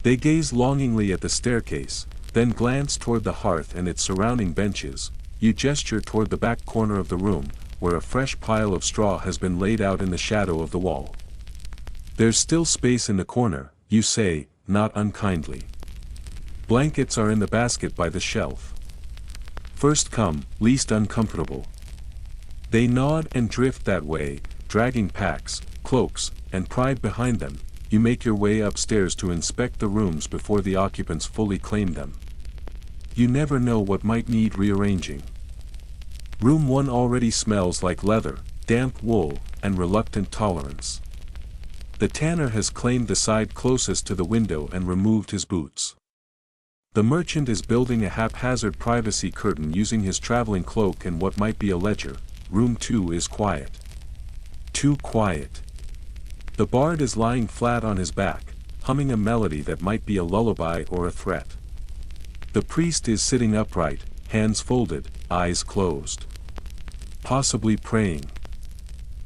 They gaze longingly at the staircase, then glance toward the hearth and its surrounding benches. You gesture toward the back corner of the room, where a fresh pile of straw has been laid out in the shadow of the wall. There's still space in the corner, you say, not unkindly. Blankets are in the basket by the shelf. First come, least uncomfortable. They nod and drift that way, dragging packs, cloaks, and pride behind them. You make your way upstairs to inspect the rooms before the occupants fully claim them. You never know what might need rearranging. Room 1 already smells like leather, damp wool, and reluctant tolerance. The tanner has claimed the side closest to the window and removed his boots. The merchant is building a haphazard privacy curtain using his traveling cloak and what might be a ledger. Room 2 is quiet. Too quiet. The bard is lying flat on his back, humming a melody that might be a lullaby or a threat. The priest is sitting upright, hands folded, eyes closed. Possibly praying.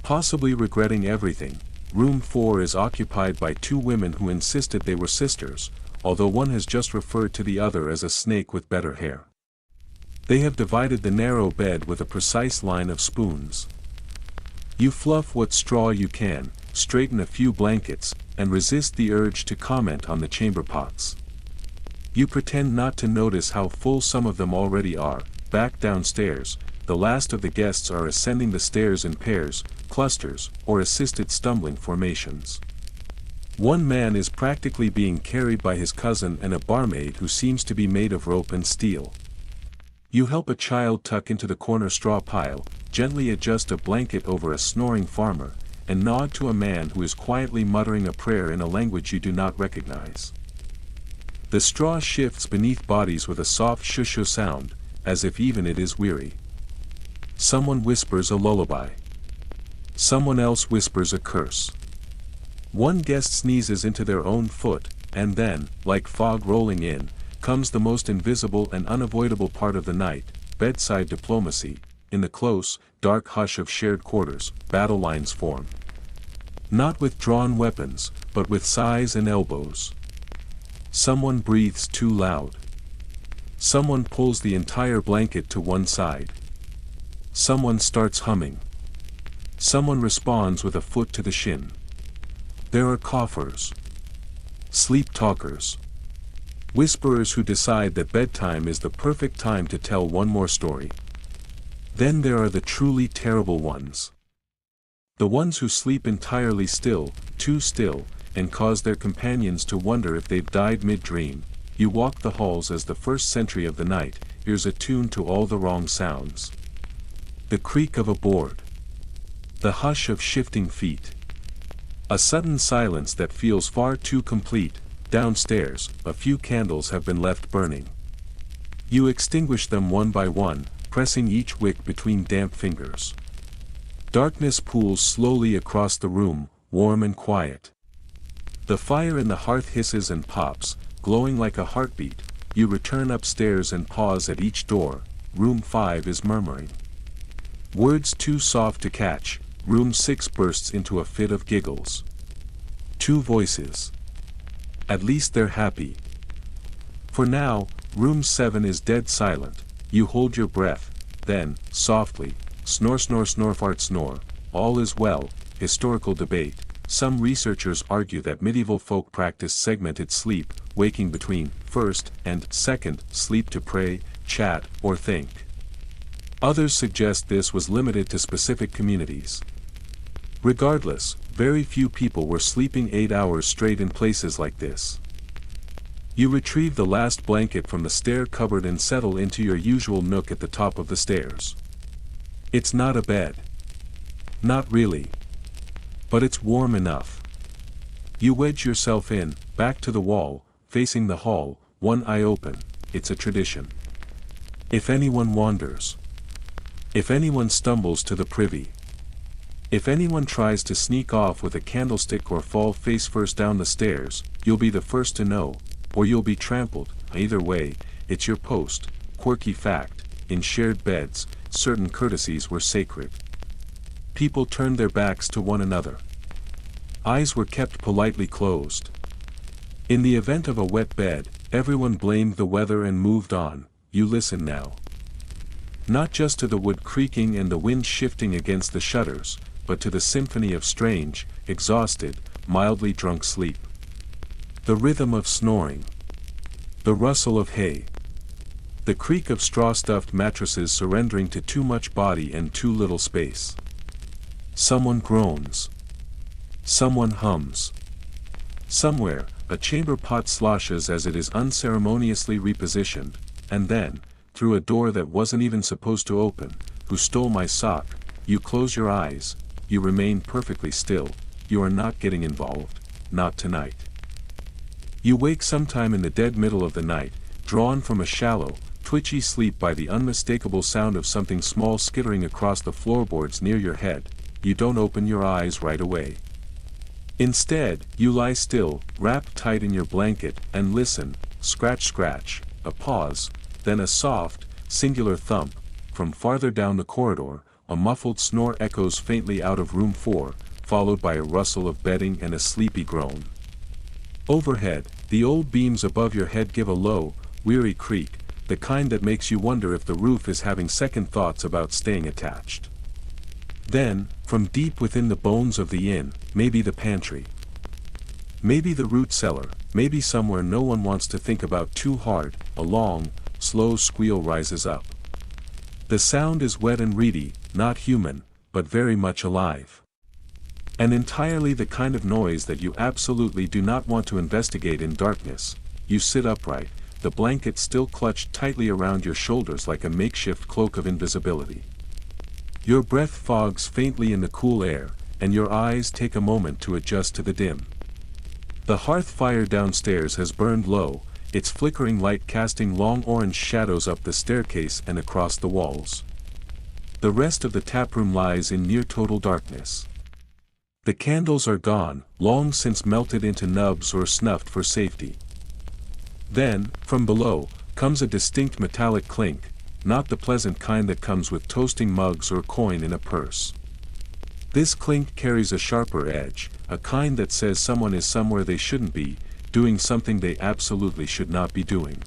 Possibly regretting everything. Room 4 is occupied by 2 women who insisted they were sisters, although one has just referred to the other as a snake with better hair. They have divided the narrow bed with a precise line of spoons. You fluff what straw you can, straighten a few blankets, and resist the urge to comment on the chamber pots. You pretend not to notice how full some of them already are. Back downstairs, the last of the guests are ascending the stairs in pairs, clusters, or assisted stumbling formations. One man is practically being carried by his cousin and a barmaid who seems to be made of rope and steel. You help a child tuck into the corner straw pile, gently adjust a blanket over a snoring farmer, and nod to a man who is quietly muttering a prayer in a language you do not recognize. The straw shifts beneath bodies with a soft shushu sound, as if even it is weary. Someone whispers a lullaby. Someone else whispers a curse. One guest sneezes into their own foot, and then, like fog rolling in, comes the most invisible and unavoidable part of the night, bedside diplomacy. In the close, dark hush of shared quarters, battle lines form. Not with drawn weapons, but with sighs and elbows. Someone breathes too loud. Someone pulls the entire blanket to one side. Someone starts humming. Someone responds with a foot to the shin. There are coughers. Sleep talkers. Whisperers who decide that bedtime is the perfect time to tell one more story. Then there are the truly terrible ones. The ones who sleep entirely still, too still, and cause their companions to wonder if they've died mid-dream. You walk the halls as the first sentry of the night, ears attuned to all the wrong sounds. The creak of a board. The hush of shifting feet. A sudden silence that feels far too complete. Downstairs, a few candles have been left burning. You extinguish them one by one, pressing each wick between damp fingers. Darkness pools slowly across the room, warm and quiet. The fire in the hearth hisses and pops, glowing like a heartbeat. You return upstairs and pause at each door. Room 5 is murmuring. Words too soft to catch. Room 6 bursts into a fit of giggles. 2 voices. At least they're happy. For now, room 7 is dead silent. You hold your breath, then, softly, snore snore snore fart snore. All is well. Historical debate. Some researchers argue that medieval folk practiced segmented sleep, waking between first and second sleep to pray, chat, or think. Others suggest this was limited to specific communities. Regardless, very few people were sleeping 8 hours straight in places like this. You retrieve the last blanket from the stair cupboard and settle into your usual nook at the top of the stairs. It's not a bed. Not really. But it's warm enough. You wedge yourself in, back to the wall, facing the hall, one eye open. It's a tradition. If anyone wanders. If anyone stumbles to the privy. If anyone tries to sneak off with a candlestick or fall face first down the stairs, you'll be the first to know, or you'll be trampled. Either way, it's your post. Quirky fact, in shared beds, certain courtesies were sacred. People turned their backs to one another. Eyes were kept politely closed. In the event of a wet bed, everyone blamed the weather and moved on. You listen now. Not just to the wood creaking and the wind shifting against the shutters, but to the symphony of strange, exhausted, mildly drunk sleep. The rhythm of snoring. The rustle of hay. The creak of straw-stuffed mattresses surrendering to too much body and too little space. Someone groans. Someone hums. Somewhere, a chamber pot sloshes as it is unceremoniously repositioned, and then, through a door that wasn't even supposed to open, who stole my sock? You close your eyes, you remain perfectly still, you are not getting involved, not tonight. You wake sometime in the dead middle of the night, drawn from a shallow, twitchy sleep by the unmistakable sound of something small skittering across the floorboards near your head. You don't open your eyes right away. Instead, you lie still, wrapped tight in your blanket, and listen. Scratch scratch, a pause, then a soft, singular thump. From farther down the corridor, a muffled snore echoes faintly out of room 4, followed by a rustle of bedding and a sleepy groan. Overhead, the old beams above your head give a low, weary creak, the kind that makes you wonder if the roof is having second thoughts about staying attached. Then, from deep within the bones of the inn, maybe the pantry. Maybe the root cellar, maybe somewhere no one wants to think about too hard, a long, slow squeal rises up. The sound is wet and reedy, not human, but very much alive. And entirely the kind of noise that you absolutely do not want to investigate in darkness. You sit upright, the blanket still clutched tightly around your shoulders like a makeshift cloak of invisibility. Your breath fogs faintly in the cool air, and your eyes take a moment to adjust to the dim. The hearth fire downstairs has burned low, its flickering light casting long orange shadows up the staircase and across the walls. The rest of the taproom lies in near total darkness. The candles are gone, long since melted into nubs or snuffed for safety. Then, from below, comes a distinct metallic clink, not the pleasant kind that comes with toasting mugs or coin in a purse. This clink carries a sharper edge, a kind that says someone is somewhere they shouldn't be, doing something they absolutely should not be doing.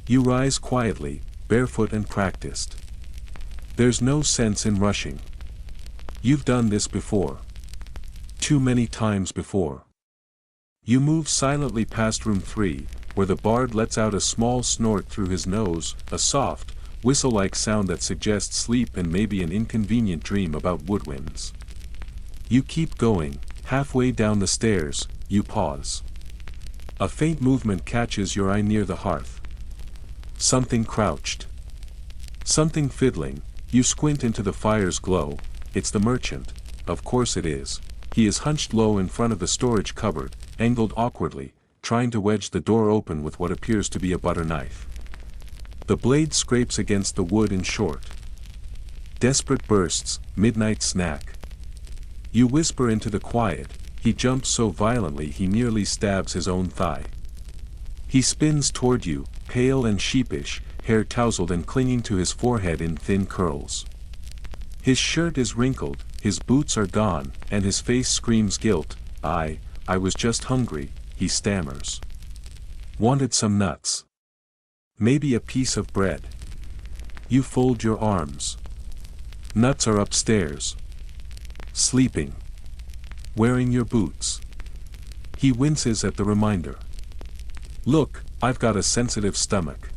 You rise quietly, barefoot and practiced. There's no sense in rushing. You've done this before. Too many times before. You move silently past room 3, where the bard lets out a small snort through his nose, a soft, whistle-like sound that suggests sleep and maybe an inconvenient dream about woodwinds. You keep going, halfway down the stairs, you pause. A faint movement catches your eye near the hearth. Something crouched. Something fiddling. You squint into the fire's glow. It's the merchant. Of course it is. He is hunched low in front of the storage cupboard, angled awkwardly, trying to wedge the door open with what appears to be a butter knife. The blade scrapes against the wood in short. Desperate bursts, midnight snack. You whisper into the quiet. He jumps so violently he nearly stabs his own thigh. He spins toward you, pale and sheepish, hair tousled and clinging to his forehead in thin curls. His shirt is wrinkled, his boots are gone, and his face screams guilt. I was just hungry, he stammers. Wanted some nuts. Maybe a piece of bread. You fold your arms. Nuts are upstairs. Sleeping. Wearing your boots. He winces at the reminder. Look, I've got a sensitive stomach.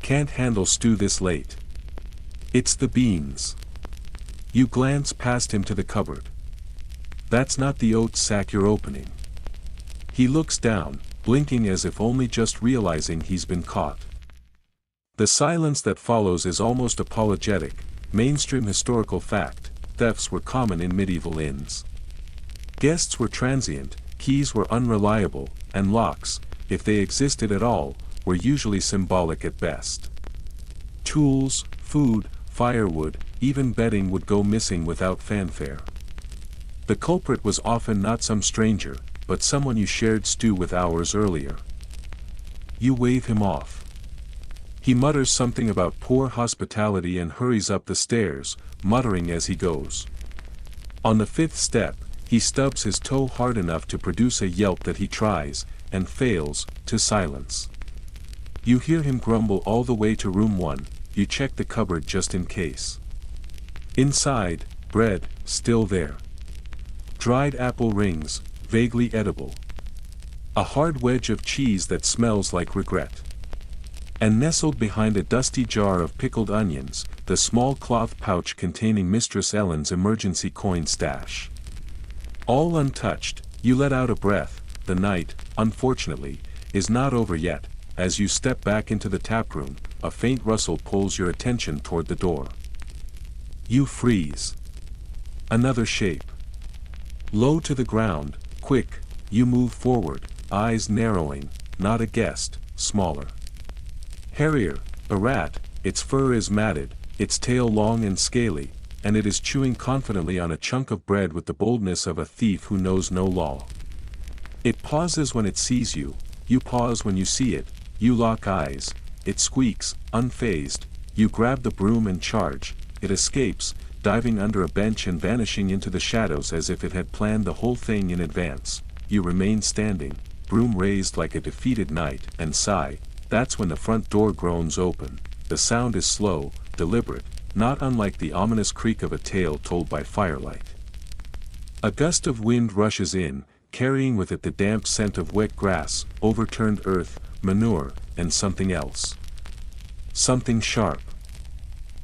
Can't handle stew this late. It's the beans. You glance past him to the cupboard. That's not the oat sack you're opening. He looks down, blinking as if only just realizing he's been caught. The silence that follows is almost apologetic. Mainstream historical fact, thefts were common in medieval inns. Guests were transient, keys were unreliable, and locks, if they existed at all, were usually symbolic at best. Tools, food, firewood, even bedding would go missing without fanfare. The culprit was often not some stranger, but someone you shared stew with hours earlier. You wave him off. He mutters something about poor hospitality and hurries up the stairs, muttering as he goes. On the fifth step, he stubs his toe hard enough to produce a yelp that he tries, and fails, to silence. You hear him grumble all the way to room 1, you check the cupboard just in case. Inside, bread, still there. Dried apple rings, vaguely edible. A hard wedge of cheese that smells like regret. And nestled behind a dusty jar of pickled onions, the small cloth pouch containing Mistress Ellen's emergency coin stash. All untouched, you let out a breath. The night, unfortunately, is not over yet. As you step back into the taproom, a faint rustle pulls your attention toward the door. You freeze. Another shape. Low to the ground, quick, you move forward, eyes narrowing, not a guest, smaller. Hairier, a rat, its fur is matted, its tail long and scaly, and it is chewing confidently on a chunk of bread with the boldness of a thief who knows no law. It pauses when it sees you, you pause when you see it, you lock eyes, it squeaks, unfazed, you grab the broom and charge, it escapes, diving under a bench and vanishing into the shadows as if it had planned the whole thing in advance. You remain standing, broom raised like a defeated knight, and sigh. That's when the front door groans open. The sound is slow, deliberate, not unlike the ominous creak of a tale told by firelight. A gust of wind rushes in, carrying with it the damp scent of wet grass, overturned earth, manure, and something else. Something sharp.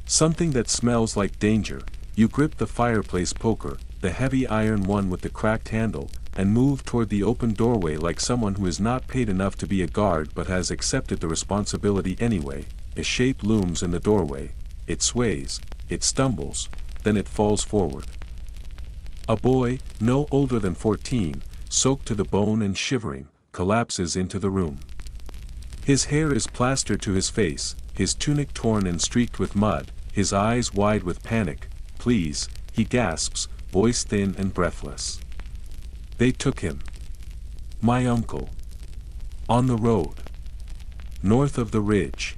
Something that smells like danger. You grip the fireplace poker, the heavy iron one with the cracked handle, and move toward the open doorway like someone who is not paid enough to be a guard but has accepted the responsibility anyway. A shape looms in the doorway. It sways, it stumbles, then it falls forward. A boy, no older than 14, soaked to the bone and shivering, collapses into the room. His hair is plastered to his face, his tunic torn and streaked with mud, his eyes wide with panic. Please, he gasps, voice thin and breathless. They took him. My uncle. On the road. North of the ridge.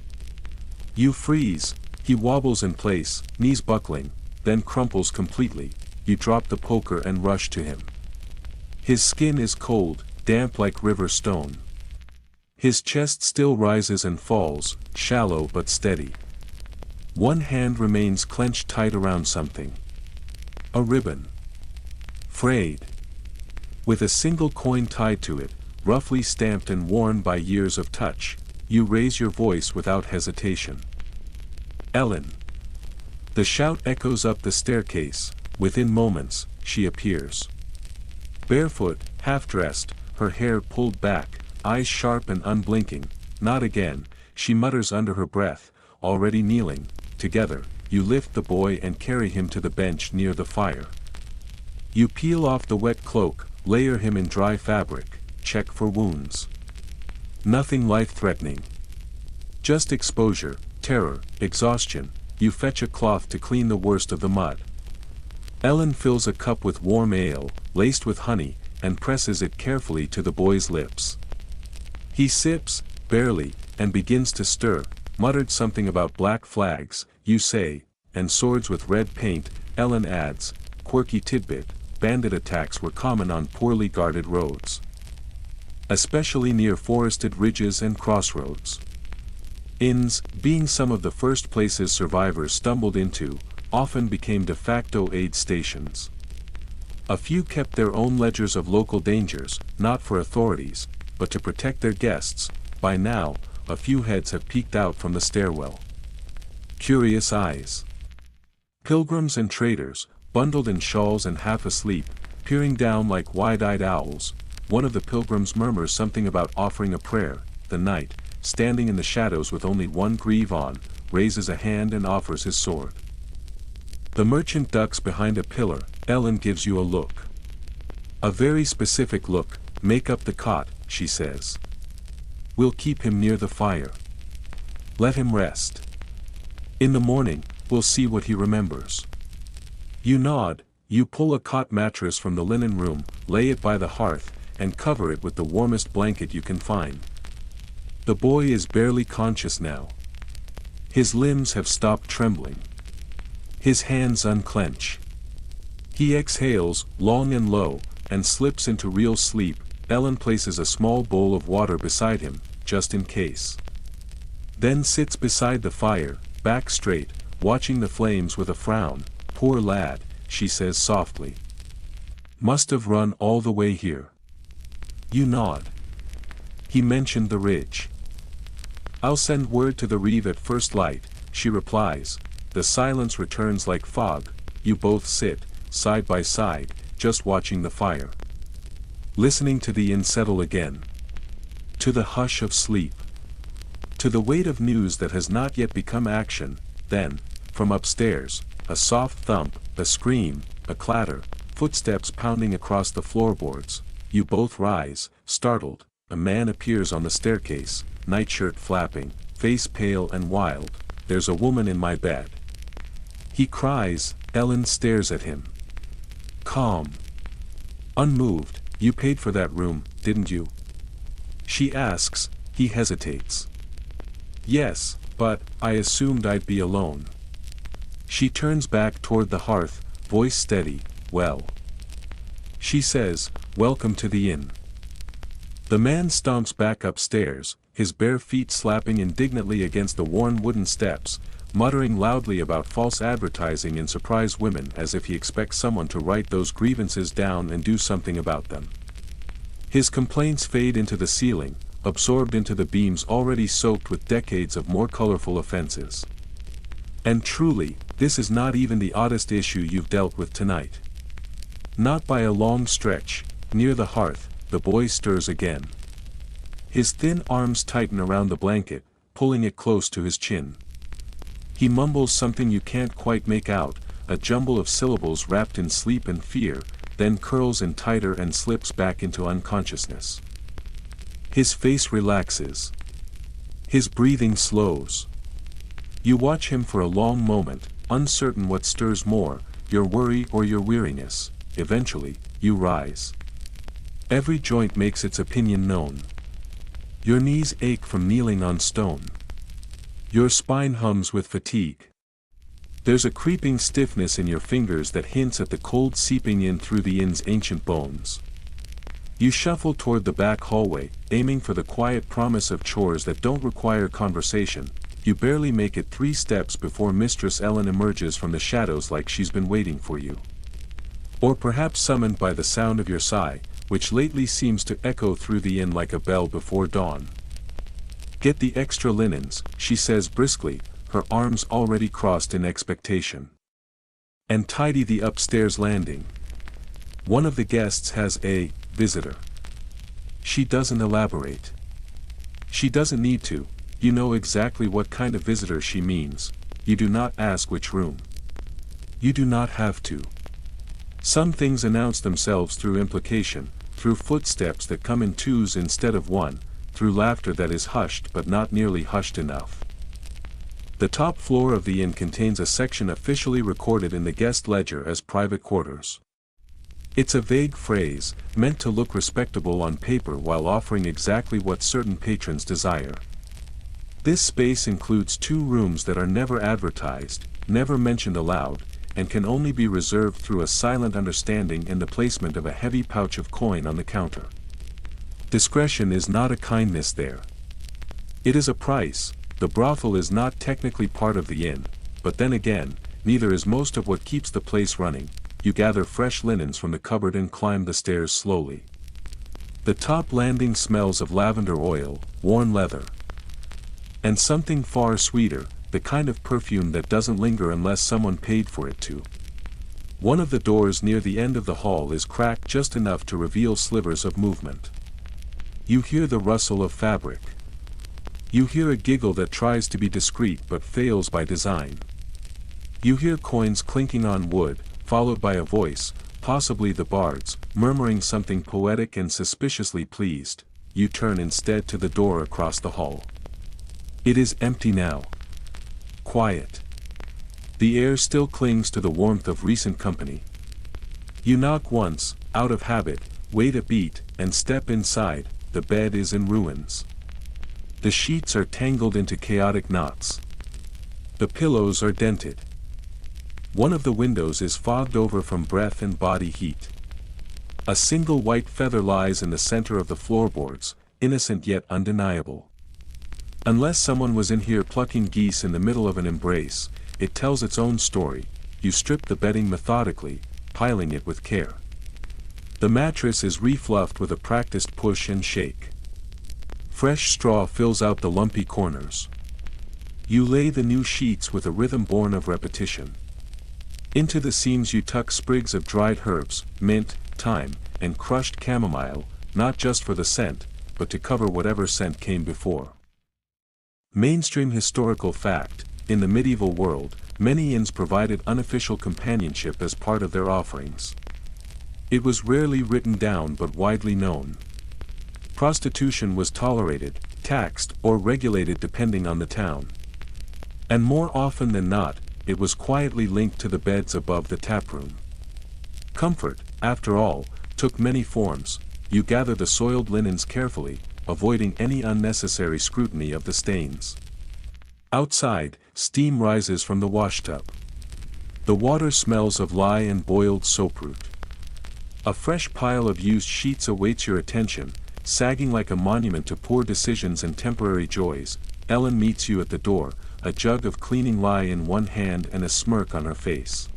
You freeze, he wobbles in place, knees buckling, then crumples completely. You drop the poker and rush to him. His skin is cold, damp like river stone. His chest still rises and falls, shallow but steady. One hand remains clenched tight around something. A ribbon. Frayed. With a single coin tied to it, roughly stamped and worn by years of touch, you raise your voice without hesitation. Ellen. The shout echoes up the staircase, Within moments, she appears. Barefoot, half-dressed, her hair pulled back, eyes sharp and unblinking. Not again, she mutters under her breath, already kneeling. Together, you lift the boy and carry him to the bench near the fire. You peel off the wet cloak, layer him in dry fabric, check for wounds. Nothing life-threatening. Just exposure, terror, exhaustion. You fetch a cloth to clean the worst of the mud. Ellen fills a cup with warm ale, laced with honey, and presses it carefully to the boy's lips. He sips, barely, and begins to stir, muttered something about black flags, you say, and swords with red paint. Ellen adds, quirky tidbit, bandit attacks were common on poorly guarded roads. Especially near forested ridges and crossroads. Inns, being some of the first places survivors stumbled into, often became de facto aid stations. A few kept their own ledgers of local dangers, not for authorities, but to protect their guests. By now, a few heads have peeked out from the stairwell. Curious eyes. Pilgrims and traders, bundled in shawls and half asleep, peering down like wide-eyed owls. One of the pilgrims murmurs something about offering a prayer. The knight, standing in the shadows with only one greave on, raises a hand and offers his sword. The merchant ducks behind a pillar. Ellen gives you a look. A very specific look. Make up the cot, she says. We'll keep him near the fire. Let him rest. In the morning, we'll see what he remembers. You nod. You pull a cot mattress from the linen room, lay it by the hearth, and cover it with the warmest blanket you can find. The boy is barely conscious now. His limbs have stopped trembling. His hands unclench. He exhales, long and low, and slips into real sleep. Ellen places a small bowl of water beside him, just in case. Then sits beside the fire, back straight, watching the flames with a frown. Poor lad, she says softly. Must have run all the way here. You nod. He mentioned the ridge. I'll send word to the reeve at first light, she replies. The silence returns like fog. You both sit, side by side, just watching the fire. Listening to the inn settle again. To the hush of sleep. To the weight of news that has not yet become action. Then, from upstairs, a soft thump, a scream, a clatter, footsteps pounding across the floorboards. You both rise, startled. A man appears on the staircase, nightshirt flapping, face pale and wild. There's a woman in my bed. He cries. Ellen stares at him. Calm. Unmoved. You paid for that room, didn't you? She asks. He hesitates. Yes, but I assumed I'd be alone. She turns back toward the hearth, voice steady. Well. She says, welcome to the inn. The man stomps back upstairs, his bare feet slapping indignantly against the worn wooden steps, muttering loudly about false advertising and surprise women as if he expects someone to write those grievances down and do something about them. His complaints fade into the ceiling, absorbed into the beams already soaked with decades of more colorful offenses. And truly, this is not even the oddest issue you've dealt with tonight. Not by a long stretch. Near the hearth, the boy stirs again. His thin arms tighten around the blanket, pulling it close to his chin. He mumbles something you can't quite make out, a jumble of syllables wrapped in sleep and fear, then curls in tighter and slips back into unconsciousness. His face relaxes. His breathing slows. You watch him for a long moment, uncertain what stirs more, your worry or your weariness. Eventually, you rise. Every joint makes its opinion known. Your knees ache from kneeling on stone. Your spine hums with fatigue. There's a creeping stiffness in your fingers that hints at the cold seeping in through the inn's ancient bones. You shuffle toward the back hallway, aiming for the quiet promise of chores that don't require conversation. You barely make it 3 steps before Mistress Ellen emerges from the shadows like she's been waiting for you. Or perhaps summoned by the sound of your sigh, which lately seems to echo through the inn like a bell before dawn. Get the extra linens, she says briskly, her arms already crossed in expectation. And tidy the upstairs landing. One of the guests has a visitor. She doesn't elaborate. She doesn't need to, you know exactly what kind of visitor she means. You do not ask which room. You do not have to. Some things announce themselves through implication, through footsteps that come in twos instead of one, through laughter that is hushed but not nearly hushed enough. The top floor of the inn contains a section officially recorded in the guest ledger as private quarters. It's a vague phrase, meant to look respectable on paper while offering exactly what certain patrons desire. This space includes 2 rooms that are never advertised, never mentioned aloud, and can only be reserved through a silent understanding in the placement of a heavy pouch of coin on the counter. Discretion is not a kindness there. It is a price. The brothel is not technically part of the inn, but then again, neither is most of what keeps the place running. You gather fresh linens from the cupboard and climb the stairs slowly. The top landing smells of lavender oil, worn leather, and something far sweeter, the kind of perfume that doesn't linger unless someone paid for it to. One of the doors near the end of the hall is cracked just enough to reveal slivers of movement. You hear the rustle of fabric. You hear a giggle that tries to be discreet but fails by design. You hear coins clinking on wood, followed by a voice, possibly the bard's, murmuring something poetic and suspiciously pleased. You turn instead to the door across the hall. It is empty now. Quiet. The air still clings to the warmth of recent company. You knock once, out of habit, wait a beat, and step inside. The bed is in ruins. The sheets are tangled into chaotic knots. The pillows are dented. One of the windows is fogged over from breath and body heat. A single white feather lies in the center of the floorboards, innocent yet undeniable. Unless someone was in here plucking geese in the middle of an embrace, it tells its own story. You strip the bedding methodically, piling it with care. The mattress is refluffed with a practiced push and shake. Fresh straw fills out the lumpy corners. You lay the new sheets with a rhythm born of repetition. Into the seams you tuck sprigs of dried herbs, mint, thyme, and crushed chamomile, not just for the scent, but to cover whatever scent came before. Mainstream historical fact: in the medieval world, many inns provided unofficial companionship as part of their offerings. It was rarely written down but widely known. Prostitution was tolerated, taxed, or regulated depending on the town. And more often than not, it was quietly linked to the beds above the taproom. Comfort, after all, took many forms. You gather the soiled linens carefully, avoiding any unnecessary scrutiny of the stains. Outside, steam rises from the washtub. The water smells of lye and boiled soaproot. A fresh pile of used sheets awaits your attention, sagging like a monument to poor decisions and temporary joys. Ellen meets you at the door, a jug of cleaning lye in one hand and a smirk on her face.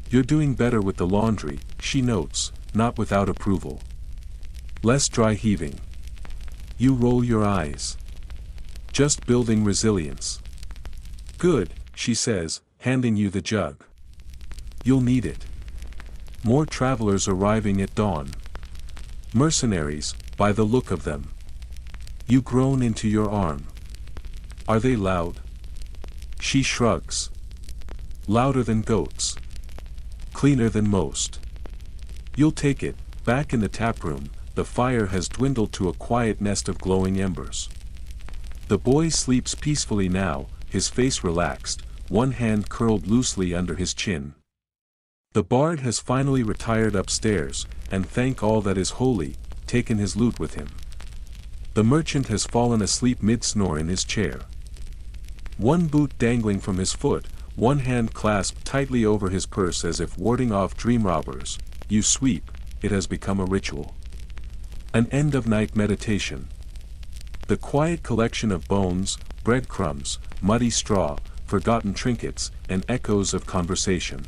You're doing better with the laundry, she notes, not without approval. Less dry heaving. You roll your eyes. Just building resilience. Good, she says, handing you the jug. You'll need it. More travelers arriving at dawn. Mercenaries, by the look of them. You groan into your arm. Are they loud? She shrugs. Louder than goats. Cleaner than most. You'll take it. Back in the taproom, the fire has dwindled to a quiet nest of glowing embers. The boy sleeps peacefully now, his face relaxed, one hand curled loosely under his chin. The bard has finally retired upstairs, and thank all that is holy, taken his lute with him. The merchant has fallen asleep mid-snore in his chair. One boot dangling from his foot, one hand clasped tightly over his purse as if warding off dream robbers. You sweep, it has become a ritual. An end-of-night meditation. The quiet collection of bones, breadcrumbs, muddy straw, forgotten trinkets, and echoes of conversation.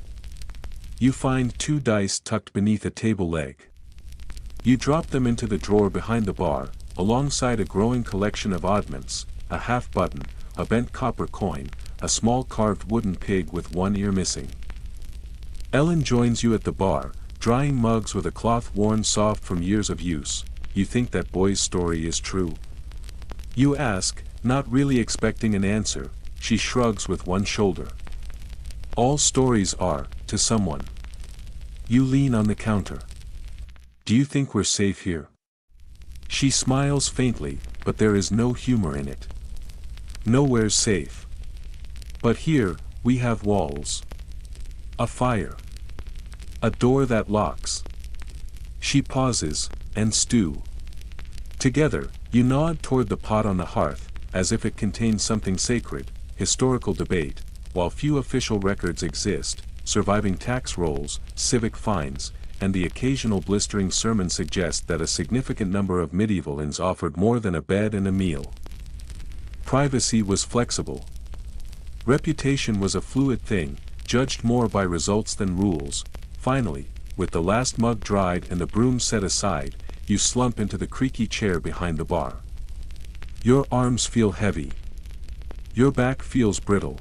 You find 2 dice tucked beneath a table leg. You drop them into the drawer behind the bar, alongside a growing collection of oddments, a half-button, a bent copper coin, a small carved wooden pig with one ear missing. Ellen joins you at the bar, drying mugs with a cloth worn soft from years of use. You think that boy's story is true? You ask, not really expecting an answer. She shrugs with one shoulder. All stories are, to someone. You lean on the counter. Do you think we're safe here? She smiles faintly, but there is no humor in it. Nowhere's safe. But here, we have walls. A fire. A door that locks. She pauses, and stew. Together, you nod toward the pot on the hearth, as if it contains something sacred. Historical debate, while few official records exist, surviving tax rolls, civic fines, and the occasional blistering sermon suggest that a significant number of medieval inns offered more than a bed and a meal. Privacy was flexible. Reputation was a fluid thing, judged more by results than rules. Finally, with the last mug dried and the broom set aside, you slump into the creaky chair behind the bar. Your arms feel heavy. Your back feels brittle.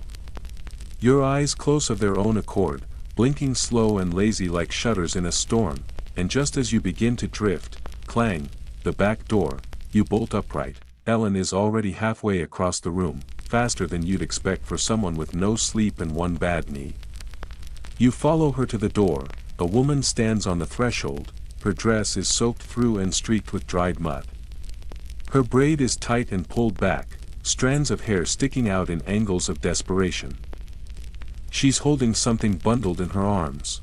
Your eyes close of their own accord, blinking slow and lazy like shutters in a storm, and just as you begin to drift, clang, the back door, you bolt upright. Ellen is already halfway across the room, faster than you'd expect for someone with no sleep and one bad knee. You follow her to the door. A woman stands on the threshold. Her dress is soaked through and streaked with dried mud. Her braid is tight and pulled back, strands of hair sticking out in angles of desperation. She's holding something bundled in her arms.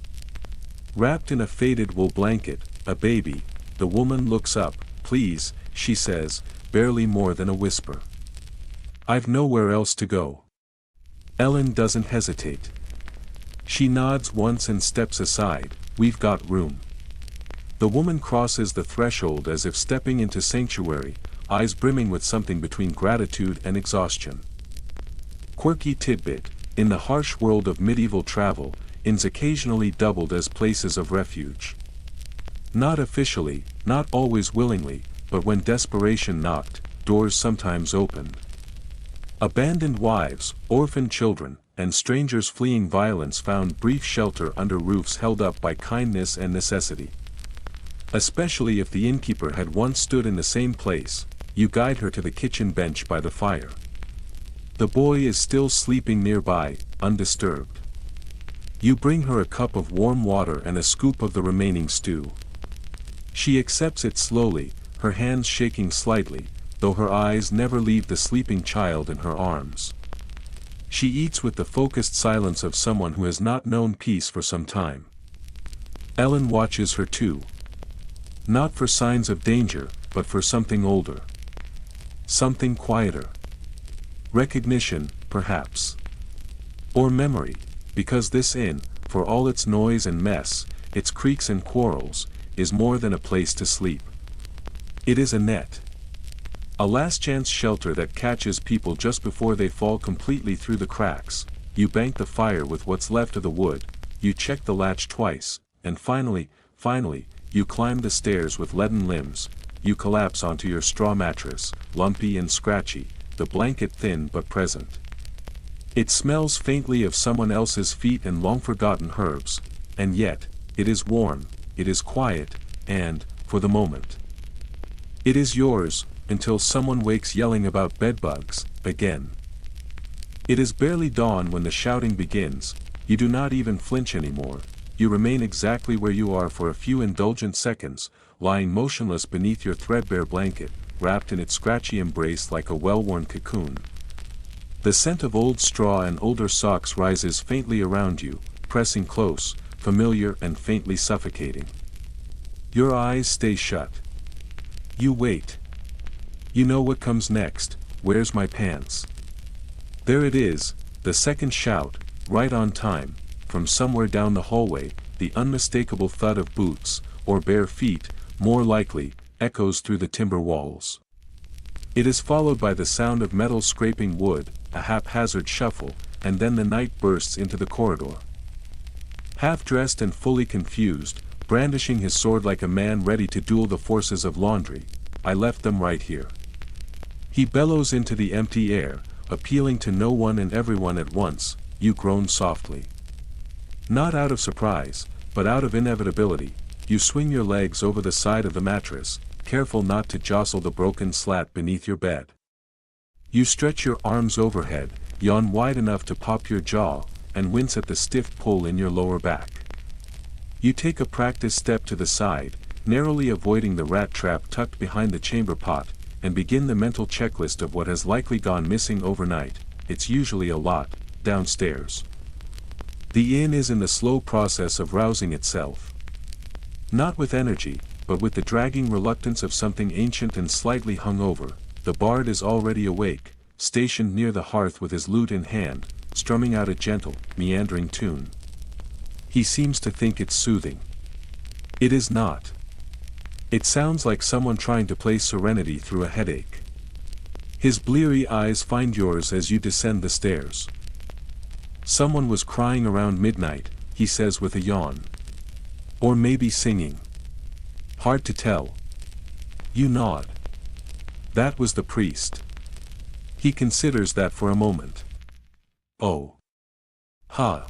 Wrapped in a faded wool blanket, a baby. The woman looks up. Please, she says, barely more than a whisper. I've nowhere else to go. Ellen doesn't hesitate. She nods once and steps aside. We've got room. The woman crosses the threshold as if stepping into sanctuary, eyes brimming with something between gratitude and exhaustion. Quirky tidbit, in the harsh world of medieval travel, inns occasionally doubled as places of refuge. Not officially, not always willingly, but when desperation knocked, doors sometimes opened. Abandoned wives, orphaned children, and strangers fleeing violence found brief shelter under roofs held up by kindness and necessity. Especially if the innkeeper had once stood in the same place, you guide her to the kitchen bench by the fire. The boy is still sleeping nearby, undisturbed. You bring her a cup of warm water and a scoop of the remaining stew. She accepts it slowly, her hands shaking slightly, though her eyes never leave the sleeping child in her arms. She eats with the focused silence of someone who has not known peace for some time. Ellen watches her too. Not for signs of danger, but for something older. Something quieter. Recognition, perhaps. Or memory, because this inn, for all its noise and mess, its creaks and quarrels, is more than a place to sleep. It is a net. A last-chance shelter that catches people just before they fall completely through the cracks. You bank the fire with what's left of the wood, you check the latch twice, and finally, you climb the stairs with leaden limbs. You collapse onto your straw mattress, lumpy and scratchy, the blanket thin but present. It smells faintly of someone else's feet and long-forgotten herbs, and yet, it is warm, it is quiet, and, for the moment, it is yours, until someone wakes yelling about bedbugs, again. It is barely dawn when the shouting begins. You do not even flinch anymore. You remain exactly where you are for a few indulgent seconds, lying motionless beneath your threadbare blanket, wrapped in its scratchy embrace like a well-worn cocoon. The scent of old straw and older socks rises faintly around you, pressing close, familiar and faintly suffocating. Your eyes stay shut. You wait. You know what comes next. Where's my pants? There it is, the second shout, right on time, from somewhere down the hallway. The unmistakable thud of boots, or bare feet, more likely, echoes through the timber walls. It is followed by the sound of metal scraping wood, a haphazard shuffle, and then the knight bursts into the corridor. Half-dressed and fully confused, brandishing his sword like a man ready to duel the forces of laundry. I left them right here. He bellows into the empty air, appealing to no one and everyone at once. You groan softly. Not out of surprise, but out of inevitability, you swing your legs over the side of the mattress, careful not to jostle the broken slat beneath your bed. You stretch your arms overhead, yawn wide enough to pop your jaw, and wince at the stiff pull in your lower back. You take a practiced step to the side, narrowly avoiding the rat trap tucked behind the chamber pot, and begin the mental checklist of what has likely gone missing overnight. It's usually a lot, downstairs. The inn is in the slow process of rousing itself. Not with energy, but with the dragging reluctance of something ancient and slightly hungover. The bard is already awake, stationed near the hearth with his lute in hand, strumming out a gentle, meandering tune. He seems to think it's soothing. It is not. It sounds like someone trying to play Serenity through a headache. His bleary eyes find yours as you descend the stairs. Someone was crying around midnight, he says with a yawn. Or maybe singing. Hard to tell. You nod. That was the priest. He considers that for a moment. Oh. Ha.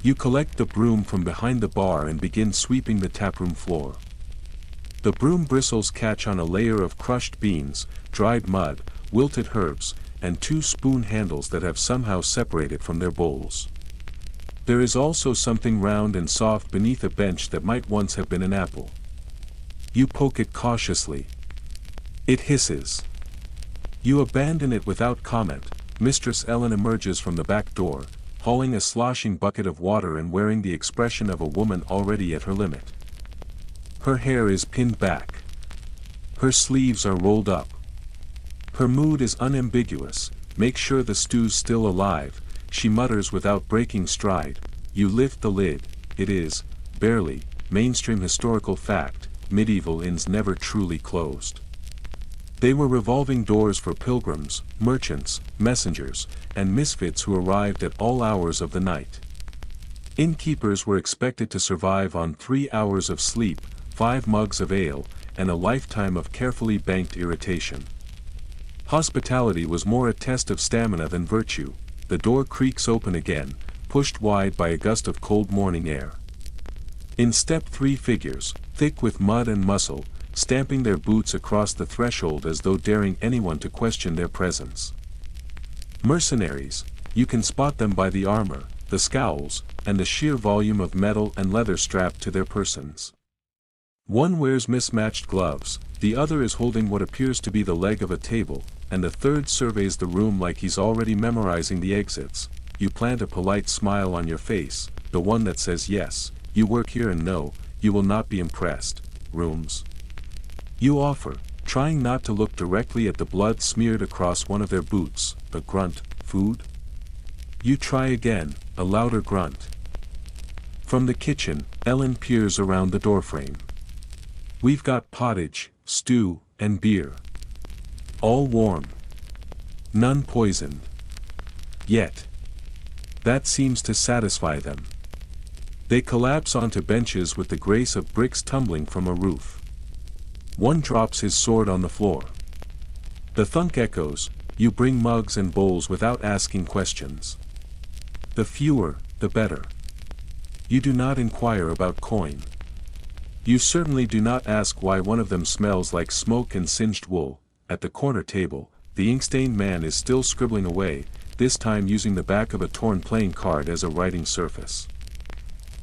You collect the broom from behind the bar and begin sweeping the taproom floor. The broom bristles catch on a layer of crushed beans, dried mud, wilted herbs, and two spoon handles that have somehow separated from their bowls. There is also something round and soft beneath a bench that might once have been an apple. You poke it cautiously. It hisses. You abandon it without comment. Mistress Ellen emerges from the back door, hauling a sloshing bucket of water and wearing the expression of a woman already at her limit. Her hair is pinned back. Her sleeves are rolled up. Her mood is unambiguous. Make sure the stew's still alive, she mutters without breaking stride. You lift the lid. It is, barely, mainstream historical fact, medieval inns never truly closed. They were revolving doors for pilgrims, merchants, messengers, and misfits who arrived at all hours of the night. Innkeepers were expected to survive on 3 hours of sleep, 5 mugs of ale, and a lifetime of carefully banked irritation. Hospitality was more a test of stamina than virtue. The door creaks open again, pushed wide by a gust of cold morning air. In step 3 figures, thick with mud and muscle, stamping their boots across the threshold as though daring anyone to question their presence. Mercenaries, you can spot them by the armor, the scowls, and the sheer volume of metal and leather strapped to their persons. One wears mismatched gloves, the other is holding what appears to be the leg of a table, and the third surveys the room like he's already memorizing the exits. You plant a polite smile on your face, the one that says yes, you work here and no, you will not be impressed. Rooms. You offer, trying not to look directly at the blood smeared across one of their boots. A grunt. Food? You try again, a louder grunt. From the kitchen, Ellen peers around the doorframe. We've got pottage, stew, and beer. All warm. None poisoned. Yet. That seems to satisfy them. They collapse onto benches with the grace of bricks tumbling from a roof. One drops his sword on the floor. The thunk echoes. You bring mugs and bowls without asking questions. The fewer, the better. You do not inquire about coin. You certainly do not ask why one of them smells like smoke and singed wool. At the corner table, the ink-stained man is still scribbling away, this time using the back of a torn playing card as a writing surface.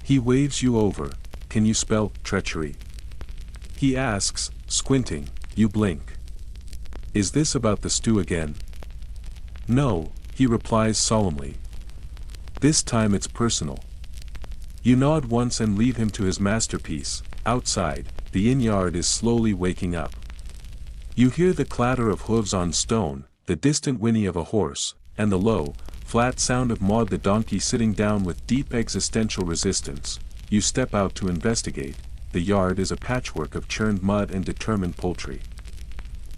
He waves you over. Can you spell treachery? He asks, squinting. You blink. Is this about the stew again? No, he replies solemnly. This time it's personal. You nod once and leave him to his masterpiece. Outside, the inn yard is slowly waking up. You hear the clatter of hooves on stone, the distant whinny of a horse, and the low, flat sound of Maud the donkey sitting down with deep existential resistance. You step out to investigate. The yard is a patchwork of churned mud and determined poultry.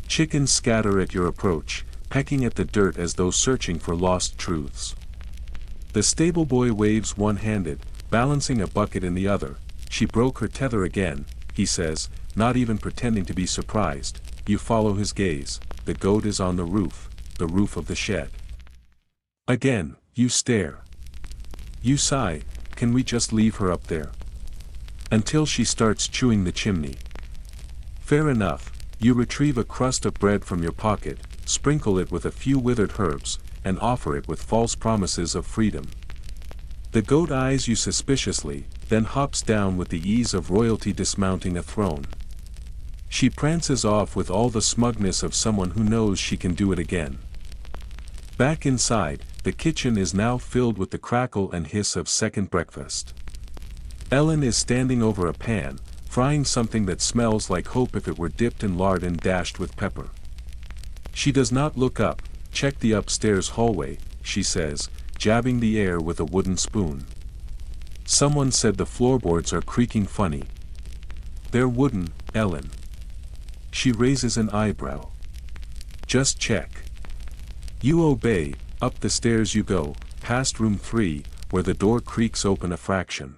Chickens scatter at your approach, pecking at the dirt as though searching for lost truths. The stable boy waves one-handed, balancing a bucket in the other. She broke her tether again, he says, not even pretending to be surprised. You follow his gaze. The goat is on the roof of the shed. Again, you stare. You sigh, can we just leave her up there? Until she starts chewing the chimney. Fair enough, you retrieve a crust of bread from your pocket, sprinkle it with a few withered herbs, and offer it with false promises of freedom. The goat eyes you suspiciously, then hops down with the ease of royalty dismounting a throne. She prances off with all the smugness of someone who knows she can do it again. Back inside, the kitchen is now filled with the crackle and hiss of second breakfast. Ellen is standing over a pan, frying something that smells like hope if it were dipped in lard and dashed with pepper. She does not look up. Check the upstairs hallway, she says, jabbing the air with a wooden spoon. Someone said the floorboards are creaking funny. They're wooden, Ellen. She raises an eyebrow. Just check. You obey. Up the stairs you go, past room 3, where the door creaks open a fraction.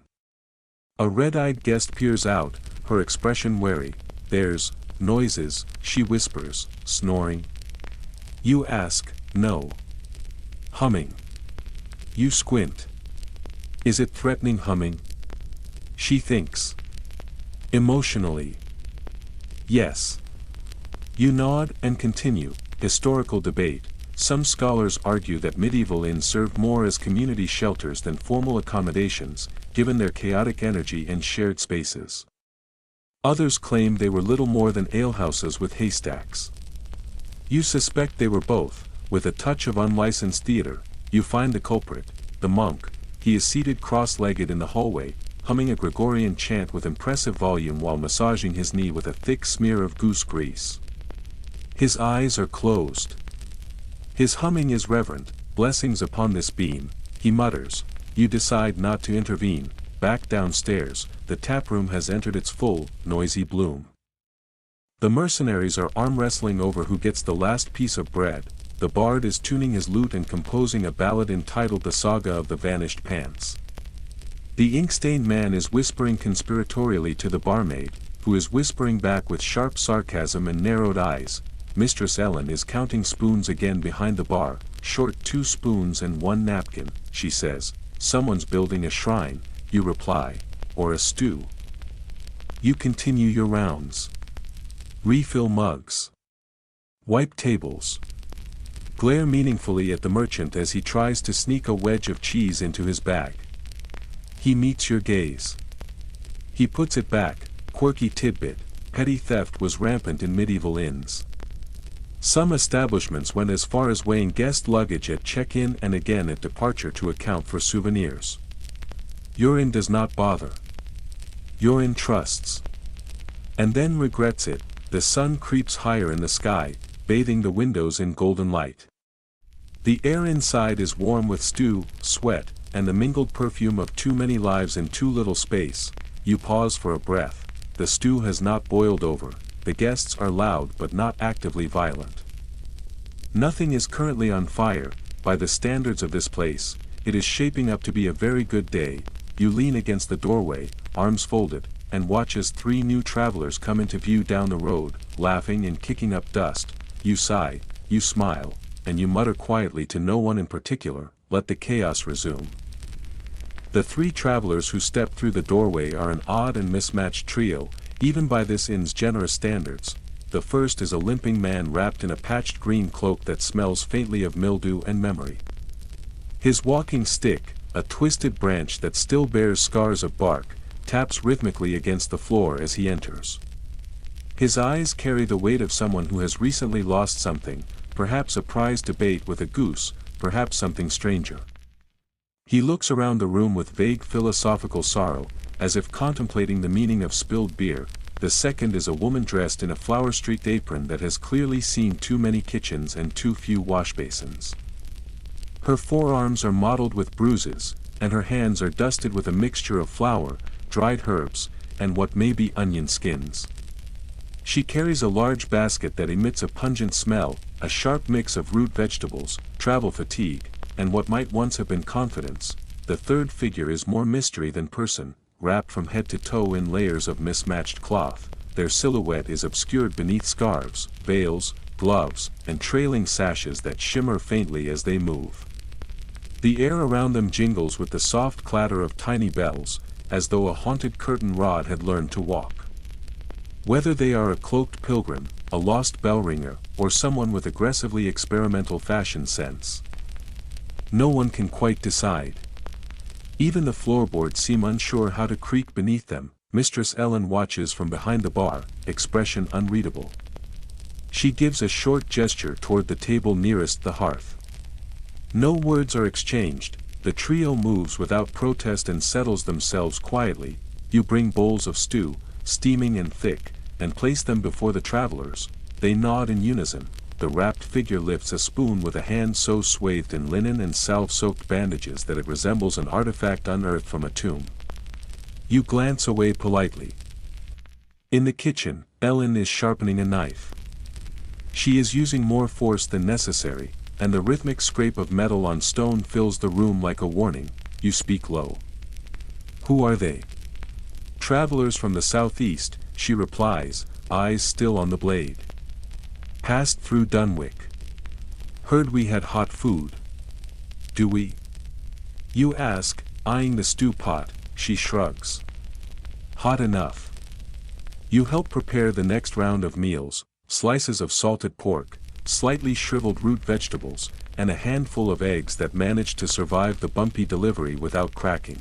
A red-eyed guest peers out, her expression wary. There's noises, she whispers, snoring. You ask, no. Humming. You squint. Is it threatening humming? She thinks. Emotionally. Yes. You nod and continue. Historical debate. Some scholars argue that medieval inns served more as community shelters than formal accommodations, given their chaotic energy and shared spaces. Others claim they were little more than alehouses with haystacks. You suspect they were both. With a touch of unlicensed theater, you find the culprit, the monk. He is seated cross-legged in the hallway, humming a Gregorian chant with impressive volume while massaging his knee with a thick smear of goose grease. His eyes are closed. His humming is reverent. Blessings upon this beam, he mutters. You decide not to intervene. Back downstairs, the taproom has entered its full, noisy bloom. The mercenaries are arm-wrestling over who gets the last piece of bread. The bard is tuning his lute and composing a ballad entitled The Saga of the Vanished Pants. The ink-stained man is whispering conspiratorially to the barmaid, who is whispering back with sharp sarcasm and narrowed eyes. Mistress Ellen is counting spoons again behind the bar. Short 2 spoons and 1 napkin, she says. Someone's building a shrine, you reply. Or a stew. You continue your rounds. Refill mugs. Wipe tables. Glare meaningfully at the merchant as he tries to sneak a wedge of cheese into his bag. He meets your gaze. He puts it back. Quirky tidbit. Petty theft was rampant in medieval inns. Some establishments went as far as weighing guest luggage at check-in and again at departure to account for souvenirs. Your inn does not bother. Your inn trusts. And then regrets it. The sun creeps higher in the sky, bathing the windows in golden light. The air inside is warm with stew, sweat, and the mingled perfume of too many lives in too little space. You pause for a breath. The stew has not boiled over. The guests are loud but not actively violent. Nothing is currently on fire. By the standards of this place, it is shaping up to be a very good day. You lean against the doorway, arms folded, and watch as 3 new travelers come into view down the road, laughing and kicking up dust. You sigh, you smile, and you mutter quietly to no one in particular, let the chaos resume. The 3 travelers who step through the doorway are an odd and mismatched trio, even by this inn's generous standards. The first is a limping man wrapped in a patched green cloak that smells faintly of mildew and memory. His walking stick, a twisted branch that still bears scars of bark, taps rhythmically against the floor as he enters. His eyes carry the weight of someone who has recently lost something, perhaps a prize debate with a goose, perhaps something stranger. He looks around the room with vague philosophical sorrow, as if contemplating the meaning of spilled beer. The second is a woman dressed in a flower-streaked apron that has clearly seen too many kitchens and too few wash basins. Her forearms are mottled with bruises, and her hands are dusted with a mixture of flour, dried herbs, and what may be onion skins. She carries a large basket that emits a pungent smell, a sharp mix of root vegetables, travel fatigue, and what might once have been confidence. The third figure is more mystery than person, wrapped from head to toe in layers of mismatched cloth. Their silhouette is obscured beneath scarves, veils, gloves, and trailing sashes that shimmer faintly as they move. The air around them jingles with the soft clatter of tiny bells, as though a haunted curtain rod had learned to walk. Whether they are a cloaked pilgrim, a lost bell ringer, or someone with aggressively experimental fashion sense, no one can quite decide. Even the floorboards seem unsure how to creak beneath them. Mistress Ellen watches from behind the bar, expression unreadable. She gives a short gesture toward the table nearest the hearth. No words are exchanged, the trio moves without protest and settles themselves quietly. You bring bowls of stew, steaming and thick, and place them before the travelers. They nod in unison. The wrapped figure lifts a spoon with a hand so swathed in linen and salve-soaked bandages that it resembles an artifact unearthed from a tomb. You glance away politely. In the kitchen, Ellen is sharpening a knife. She is using more force than necessary, and the rhythmic scrape of metal on stone fills the room like a warning. You speak low. Who are they? Travelers from the southeast, she replies, eyes still on the blade. Passed through Dunwich. Heard we had hot food. Do we? You ask, eyeing the stew pot. She shrugs. Hot enough. You help prepare the next round of meals, slices of salted pork, slightly shriveled root vegetables, and a handful of eggs that manage to survive the bumpy delivery without cracking.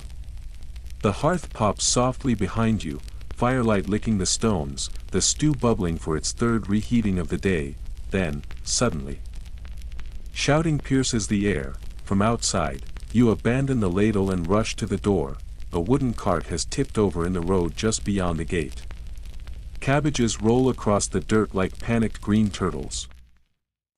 The hearth pops softly behind you, firelight licking the stones, the stew bubbling for its third reheating of the day. Then, suddenly, shouting pierces the air. From outside, you abandon the ladle and rush to the door. A wooden cart has tipped over in the road just beyond the gate. Cabbages roll across the dirt like panicked green turtles.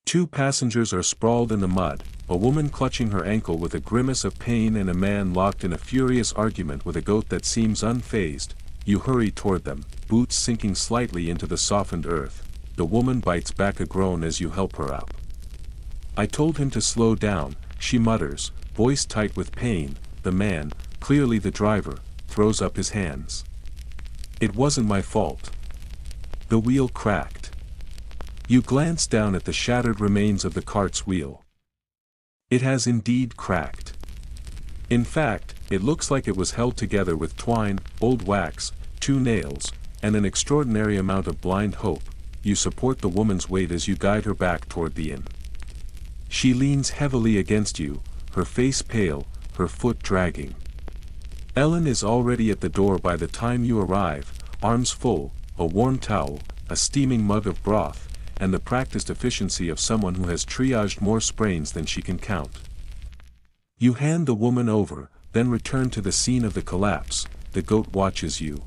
2 passengers are sprawled in the mud, a woman clutching her ankle with a grimace of pain and a man locked in a furious argument with a goat that seems unfazed. You hurry toward them, boots sinking slightly into the softened earth. The woman bites back a groan as you help her up. I told him to slow down, she mutters, voice tight with pain. The man, clearly the driver, throws up his hands. It wasn't my fault. The wheel cracked. You glance down at the shattered remains of the cart's wheel. It has indeed cracked. In fact, it looks like it was held together with twine, old wax, 2 nails, and an extraordinary amount of blind hope. You support the woman's weight as you guide her back toward the inn. She leans heavily against you, her face pale, her foot dragging. Ellen is already at the door by the time you arrive, arms full, a warm towel, a steaming mug of broth, and the practiced efficiency of someone who has triaged more sprains than she can count. You hand the woman over, then return to the scene of the collapse. The goat watches you.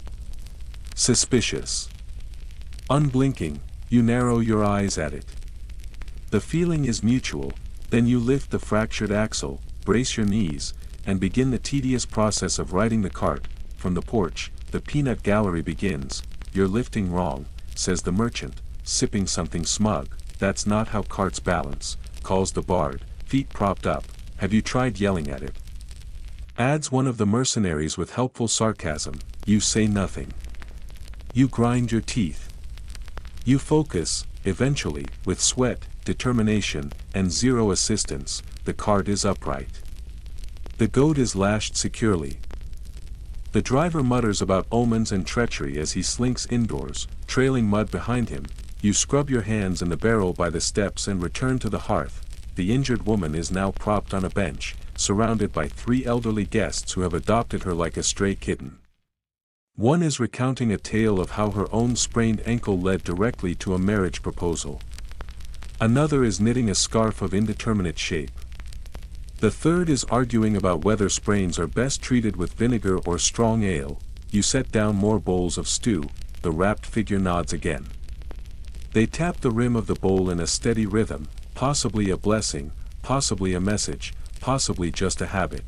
Suspicious. Unblinking, you narrow your eyes at it. The feeling is mutual. Then you lift the fractured axle, brace your knees, and begin the tedious process of righting the cart. From the porch, the peanut gallery begins. You're lifting wrong, says the merchant, sipping something smug. That's not how carts balance, calls the bard, feet propped up. Have you tried yelling at it? Adds one of the mercenaries with helpful sarcasm. You say nothing. You grind your teeth. You focus. Eventually, with sweat, determination, and zero assistance, the cart is upright. The goat is lashed securely. The driver mutters about omens and treachery as he slinks indoors, trailing mud behind him. You scrub your hands in the barrel by the steps and return to the hearth. The injured woman is now propped on a bench, surrounded by 3 elderly guests who have adopted her like a stray kitten. One is recounting a tale of how her own sprained ankle led directly to a marriage proposal. Another is knitting a scarf of indeterminate shape. The third is arguing about whether sprains are best treated with vinegar or strong ale. You set down more bowls of stew. The wrapped figure nods again. They tap the rim of the bowl in a steady rhythm, possibly a blessing, possibly a message, possibly just a habit.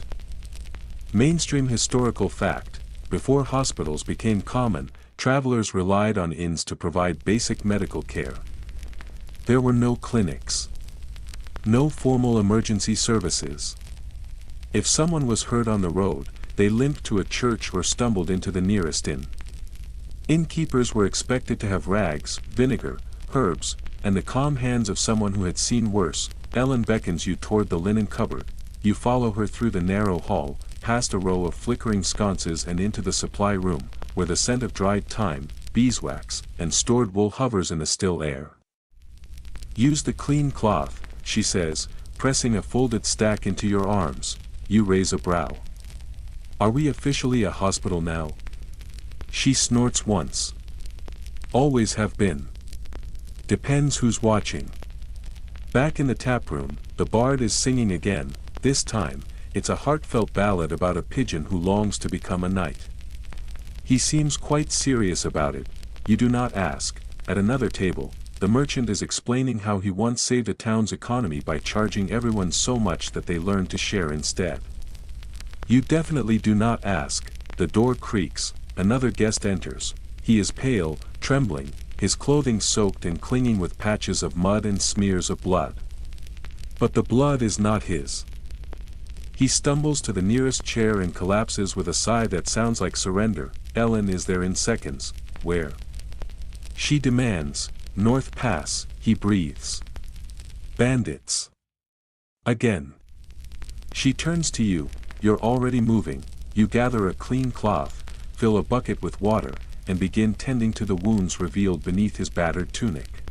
Mainstream historical fact: before hospitals became common, travelers relied on inns to provide basic medical care. There were no clinics. No formal emergency services. If someone was hurt on the road, they limped to a church or stumbled into the nearest inn. Innkeepers were expected to have rags, vinegar, herbs, and the calm hands of someone who had seen worse. Ellen beckons you toward the linen cupboard. you follow her through the narrow hall, past a row of flickering sconces and into the supply room, where the scent of dried thyme, beeswax, and stored wool hovers in the still air. Use the clean cloth, she says, pressing a folded stack into your arms. You raise a brow. Are we officially a hospital now? She snorts once. Always have been. Depends who's watching. Back in the taproom, the bard is singing again. This time, it's a heartfelt ballad about a pigeon who longs to become a knight. He seems quite serious about it. You do not ask. At another table, the merchant is explaining how he once saved a town's economy by charging everyone so much that they learned to share instead. You definitely do not ask. The door creaks, another guest enters. He is pale, trembling, his clothing soaked and clinging with patches of mud and smears of blood. But the blood is not his. He stumbles to the nearest chair and collapses with a sigh that sounds like surrender. Ellen is there in seconds. Where? She demands. North Pass, he breathes. Bandits. Again. She turns to you. You're already moving. You gather a clean cloth, fill a bucket with water, and begin tending to the wounds revealed beneath his battered tunic.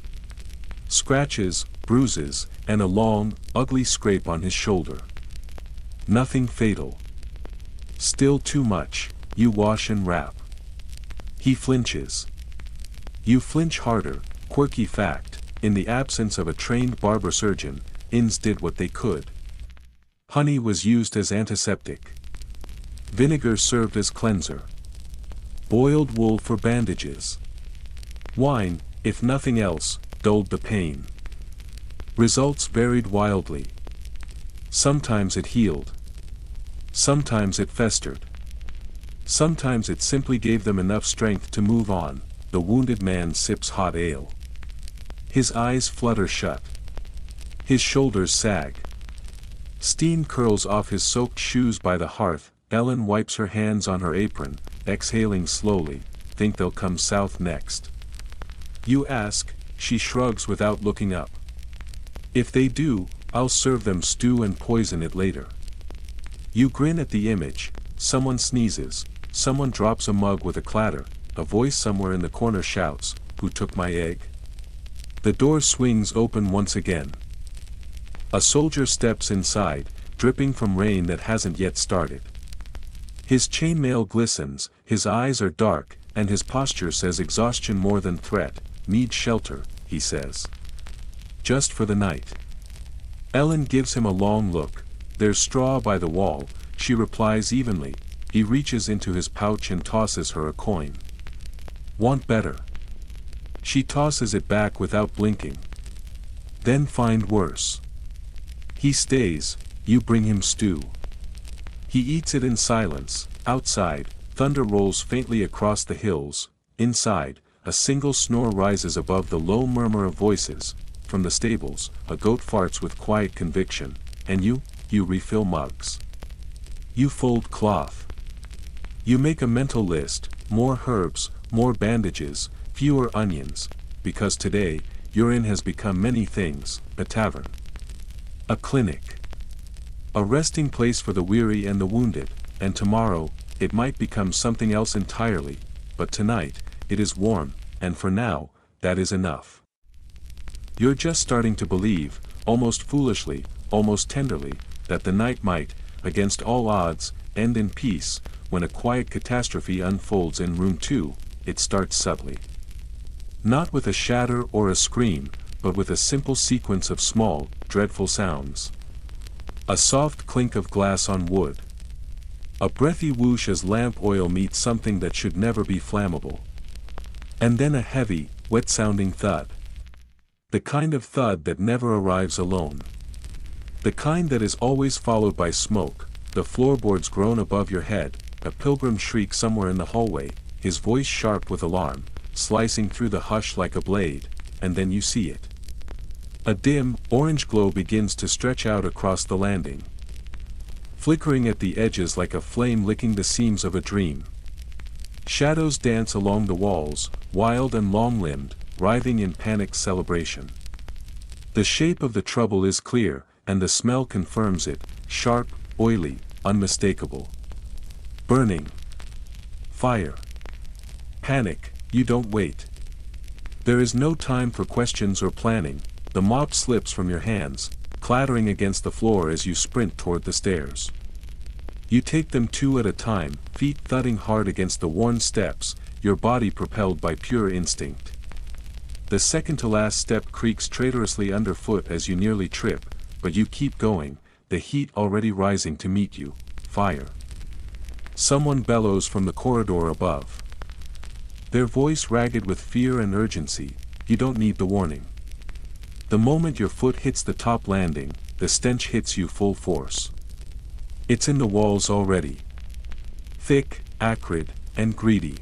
Scratches, bruises, and a long, ugly scrape on his shoulder. Nothing fatal. Still too much. You wash and wrap. He flinches. You flinch harder. Quirky fact, in the absence of a trained barber surgeon, inns did what they could. Honey was used as antiseptic. Vinegar served as cleanser. Boiled wool for bandages. Wine, if nothing else, dulled the pain. Results varied wildly. Sometimes it healed. Sometimes it festered. Sometimes it simply gave them enough strength to move on. The wounded man sips hot ale. His eyes flutter shut. His shoulders sag. Steam curls off his soaked shoes by the hearth. Ellen wipes her hands on her apron, exhaling slowly. Think they'll come south next? You ask. She shrugs without looking up. If they do, I'll serve them stew and poison it later. You grin at the image. Someone sneezes. Someone drops a mug with a clatter. A voice somewhere in the corner shouts, "Who took my egg?" The door swings open once again. A soldier steps inside, dripping from rain that hasn't yet started. His chainmail glistens, his eyes are dark, and his posture says exhaustion more than threat. Need shelter, he says. Just for the night. Ellen gives him a long look. There's straw by the wall, she replies evenly. He reaches into his pouch and tosses her a coin. Want better? She tosses it back without blinking. Then find worse. He stays. You bring him stew. He eats it in silence. Outside, thunder rolls faintly across the hills. Inside, a single snore rises above the low murmur of voices. From the stables, a goat farts with quiet conviction. And you refill mugs. You fold cloth. You make a mental list. More herbs, more bandages, fewer onions. Because today, your inn has become many things. A tavern. A clinic. A resting place for the weary and the wounded. And tomorrow, it might become something else entirely. But tonight, it is warm, and for now, that is enough. You're just starting to believe, almost foolishly, almost tenderly, that the night might, against all odds, end in peace. When a quiet catastrophe unfolds in room 2, it starts subtly. Not with a shatter or a scream, but with a simple sequence of small, dreadful sounds. A soft clink of glass on wood. A breathy whoosh as lamp oil meets something that should never be flammable. And then a heavy, wet-sounding thud. The kind of thud that never arrives alone. The kind that is always followed by smoke. The floorboards groan above your head. A pilgrim shriek somewhere in the hallway, his voice sharp with alarm, slicing through the hush like a blade, and then you see it. A dim, orange glow begins to stretch out across the landing. Flickering at the edges like a flame licking the seams of a dream. Shadows dance along the walls, wild and long-limbed, writhing in panicked celebration. The shape of the trouble is clear. and the smell confirms it, sharp, oily, unmistakable. Burning. Fire. Panic, you don't wait. There is no time for questions or planning, the mop slips from your hands, clattering against the floor as you sprint toward the stairs. You take them two at a time, feet thudding hard against the worn steps, your body propelled by pure instinct. The second-to-last step creaks traitorously underfoot as you nearly trip, but you keep going, the heat already rising to meet you. Fire. Someone bellows from the corridor above. Their voice ragged with fear and urgency, you don't need the warning. The moment your foot hits the top landing, the stench hits you full force. It's in the walls already. Thick, acrid, and greedy.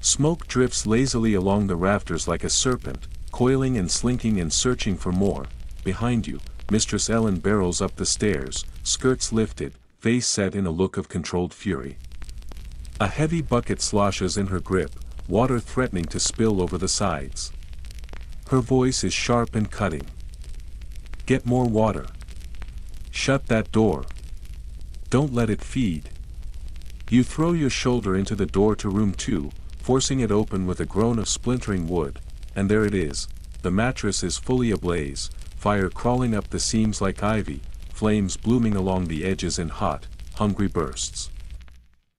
Smoke drifts lazily along the rafters like a serpent, coiling and slinking and searching for more. Behind you, Mistress Ellen barrels up the stairs, skirts lifted, face set in a look of controlled fury. A heavy bucket sloshes in her grip, water threatening to spill over the sides. Her voice is sharp and cutting. Get more water. Shut that door. Don't let it feed. You throw your shoulder into the door to room 2, forcing it open with a groan of splintering wood, and there it is. The mattress is fully ablaze, fire crawling up the seams like ivy, flames blooming along the edges in hot, hungry bursts.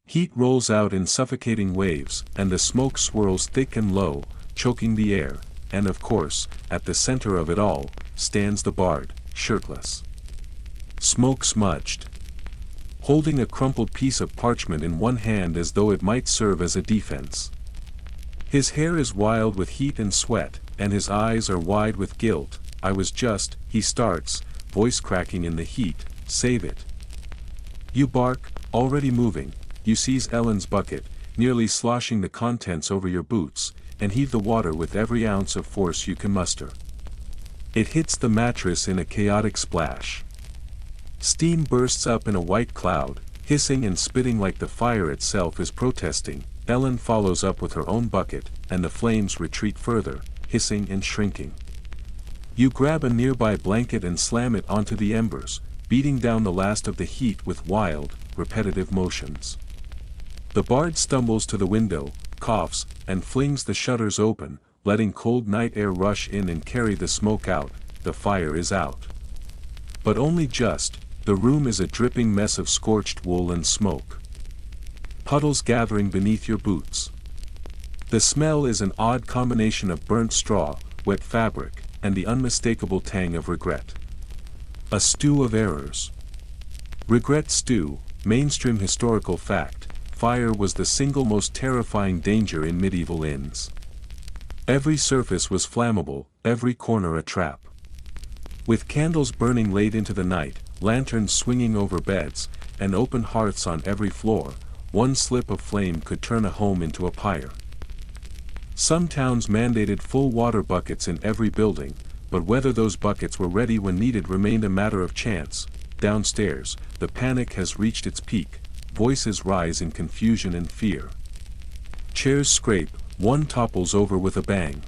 Heat rolls out in suffocating waves, and the smoke swirls thick and low, choking the air, and of course, at the center of it all, stands the bard, shirtless. Smoke smudged. Holding a crumpled piece of parchment in one hand as though it might serve as a defense. His hair is wild with heat and sweat, and his eyes are wide with guilt. He starts, voice cracking in the heat, save it. You bark, already moving, you seize Ellen's bucket, nearly sloshing the contents over your boots, and heave the water with every ounce of force you can muster. It hits the mattress in a chaotic splash. Steam bursts up in a white cloud, hissing and spitting like the fire itself is protesting. Ellen follows up with her own bucket, and the flames retreat further, hissing and shrinking. You grab a nearby blanket and slam it onto the embers, beating down the last of the heat with wild, repetitive motions. The bard stumbles to the window, coughs, and flings the shutters open, letting cold night air rush in and carry the smoke out. The fire is out. But only just. The room is a dripping mess of scorched wool and smoke. Puddles gathering beneath your boots. The smell is an odd combination of burnt straw, wet fabric, and the unmistakable tang of regret. A stew of errors. Regret stew, mainstream historical fact, fire was the single most terrifying danger in medieval inns. Every surface was flammable, every corner a trap. With candles burning late into the night, lanterns swinging over beds, and open hearths on every floor, one slip of flame could turn a home into a pyre. Some towns mandated full water buckets in every building, but whether those buckets were ready when needed remained a matter of chance. Downstairs, the panic has reached its peak, voices rise in confusion and fear. Chairs scrape, one topples over with a bang.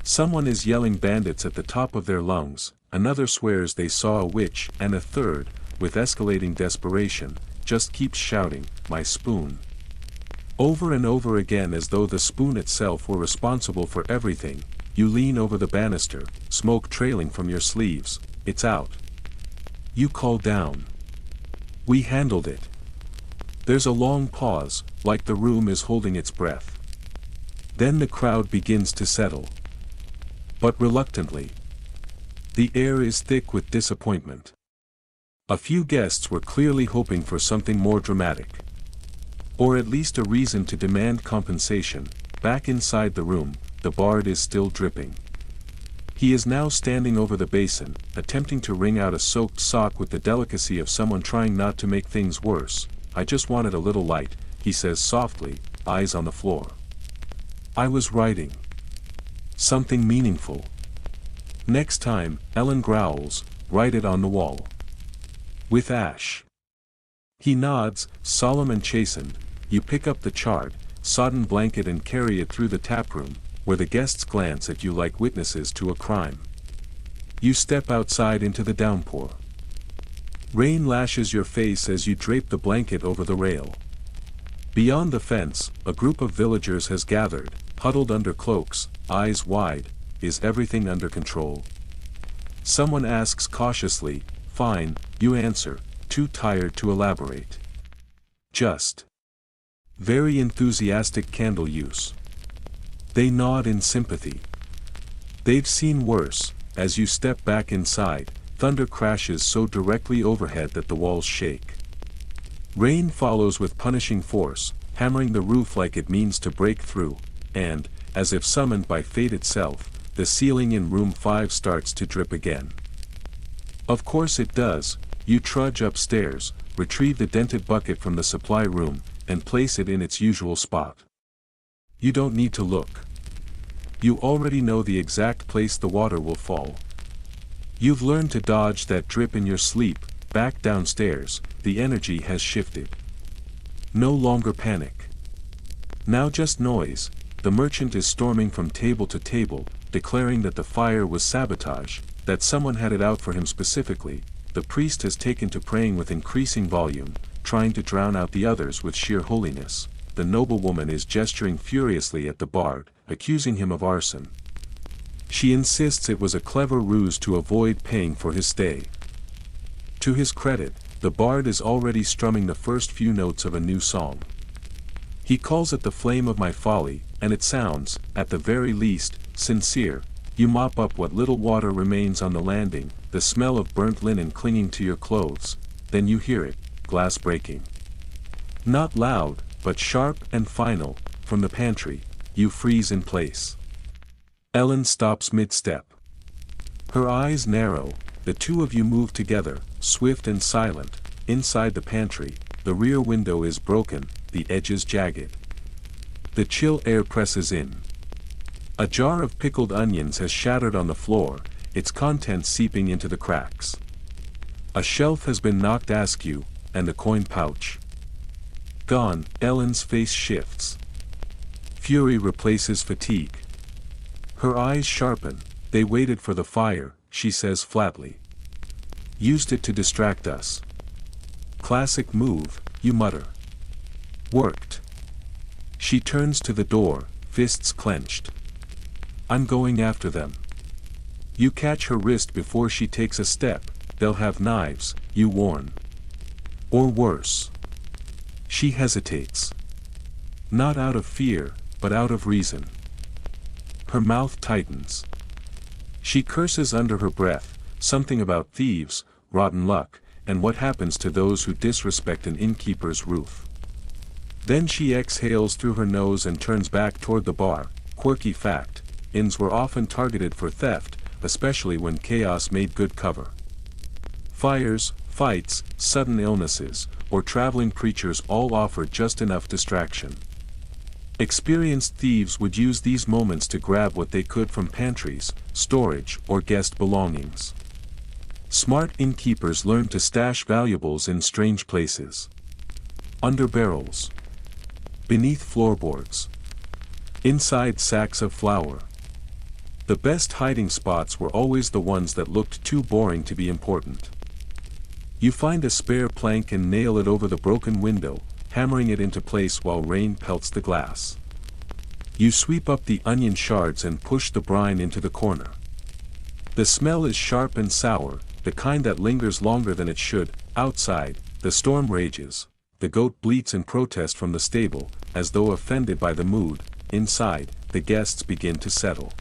Someone is yelling bandits at the top of their lungs, another swears they saw a witch, and a third, with escalating desperation, just keeps shouting, "My spoon." Over and over again as though the spoon itself were responsible for everything. You lean over the banister, smoke trailing from your sleeves. It's out. You call down. We handled it. There's a long pause, like the room is holding its breath. Then the crowd begins to settle. But reluctantly. The air is thick with disappointment. A few guests were clearly hoping for something more dramatic. Or at least a reason to demand compensation. Back inside the room, the bard is still dripping. He is now standing over the basin, attempting to wring out a soaked sock with the delicacy of someone trying not to make things worse. "I just wanted a little light," he says softly, eyes on the floor. "I was writing something meaningful." "Next time," Ellen growls, "write it on the wall. With ash." He nods, solemn and chastened. You pick up the charred, sodden blanket and carry it through the taproom, where the guests glance at you like witnesses to a crime. You step outside into the downpour. Rain lashes your face as you drape the blanket over the rail. Beyond the fence, a group of villagers has gathered, huddled under cloaks, eyes wide. Is everything under control? Someone asks cautiously. Fine, you answer, too tired to elaborate. Just. Very enthusiastic candle use. They nod in sympathy. They've seen worse. As you step back inside, thunder crashes so directly overhead that the walls shake. Rain follows with punishing force, hammering the roof like it means to break through, and, as if summoned by fate itself, the ceiling in room 5 starts to drip again. Of course it does. You trudge upstairs, retrieve the dented bucket from the supply room, and place it in its usual spot. You don't need to look. You already know the exact place the water will fall. You've learned to dodge that drip in your sleep. Back downstairs, the energy has shifted. No longer panic. Now just noise. The merchant is storming from table to table, declaring that the fire was sabotage, that someone had it out for him specifically. The priest has taken to praying with increasing volume, trying to drown out the others with sheer holiness. The noblewoman is gesturing furiously at the bard, accusing him of arson. She insists it was a clever ruse to avoid paying for his stay. To his credit, the bard is already strumming the first few notes of a new song. He calls it the flame of my folly, and it sounds, at the very least, sincere. You mop up what little water remains on the landing, the smell of burnt linen clinging to your clothes. Then you hear it, glass breaking. Not loud, but sharp and final. From the pantry, you freeze in place. Ellen stops mid-step. Her eyes narrow. The two of you move together, swift and silent. Inside the pantry, the rear window is broken, the edges jagged. The chill air presses in. A jar of pickled onions has shattered on the floor, its contents seeping into the cracks. A shelf has been knocked askew, and the coin pouch. Gone. Ellen's face shifts. Fury replaces fatigue. Her eyes sharpen. They waited for the fire, she says flatly. Used it to distract us. Classic move, you mutter. Worked. She turns to the door, fists clenched. I'm going after them. You catch her wrist before she takes a step. They'll have knives, you warn. Or worse. She hesitates. Not out of fear, but out of reason. Her mouth tightens. She curses under her breath, something about thieves, rotten luck, and what happens to those who disrespect an innkeeper's roof. Then she exhales through her nose and turns back toward the bar. Quirky fact, inns were often targeted for theft, especially when chaos made good cover. Fires, fights, sudden illnesses, or traveling preachers all offered just enough distraction. Experienced thieves would use these moments to grab what they could from pantries, storage, or guest belongings. Smart innkeepers learned to stash valuables in strange places. Under barrels. Beneath floorboards. Inside sacks of flour. The best hiding spots were always the ones that looked too boring to be important. You find a spare plank and nail it over the broken window, hammering it into place while rain pelts the glass. You sweep up the onion shards and push the brine into the corner. The smell is sharp and sour, the kind that lingers longer than it should. Outside, the storm rages. The goat bleats in protest from the stable, as though offended by the mood. Inside, the guests begin to settle.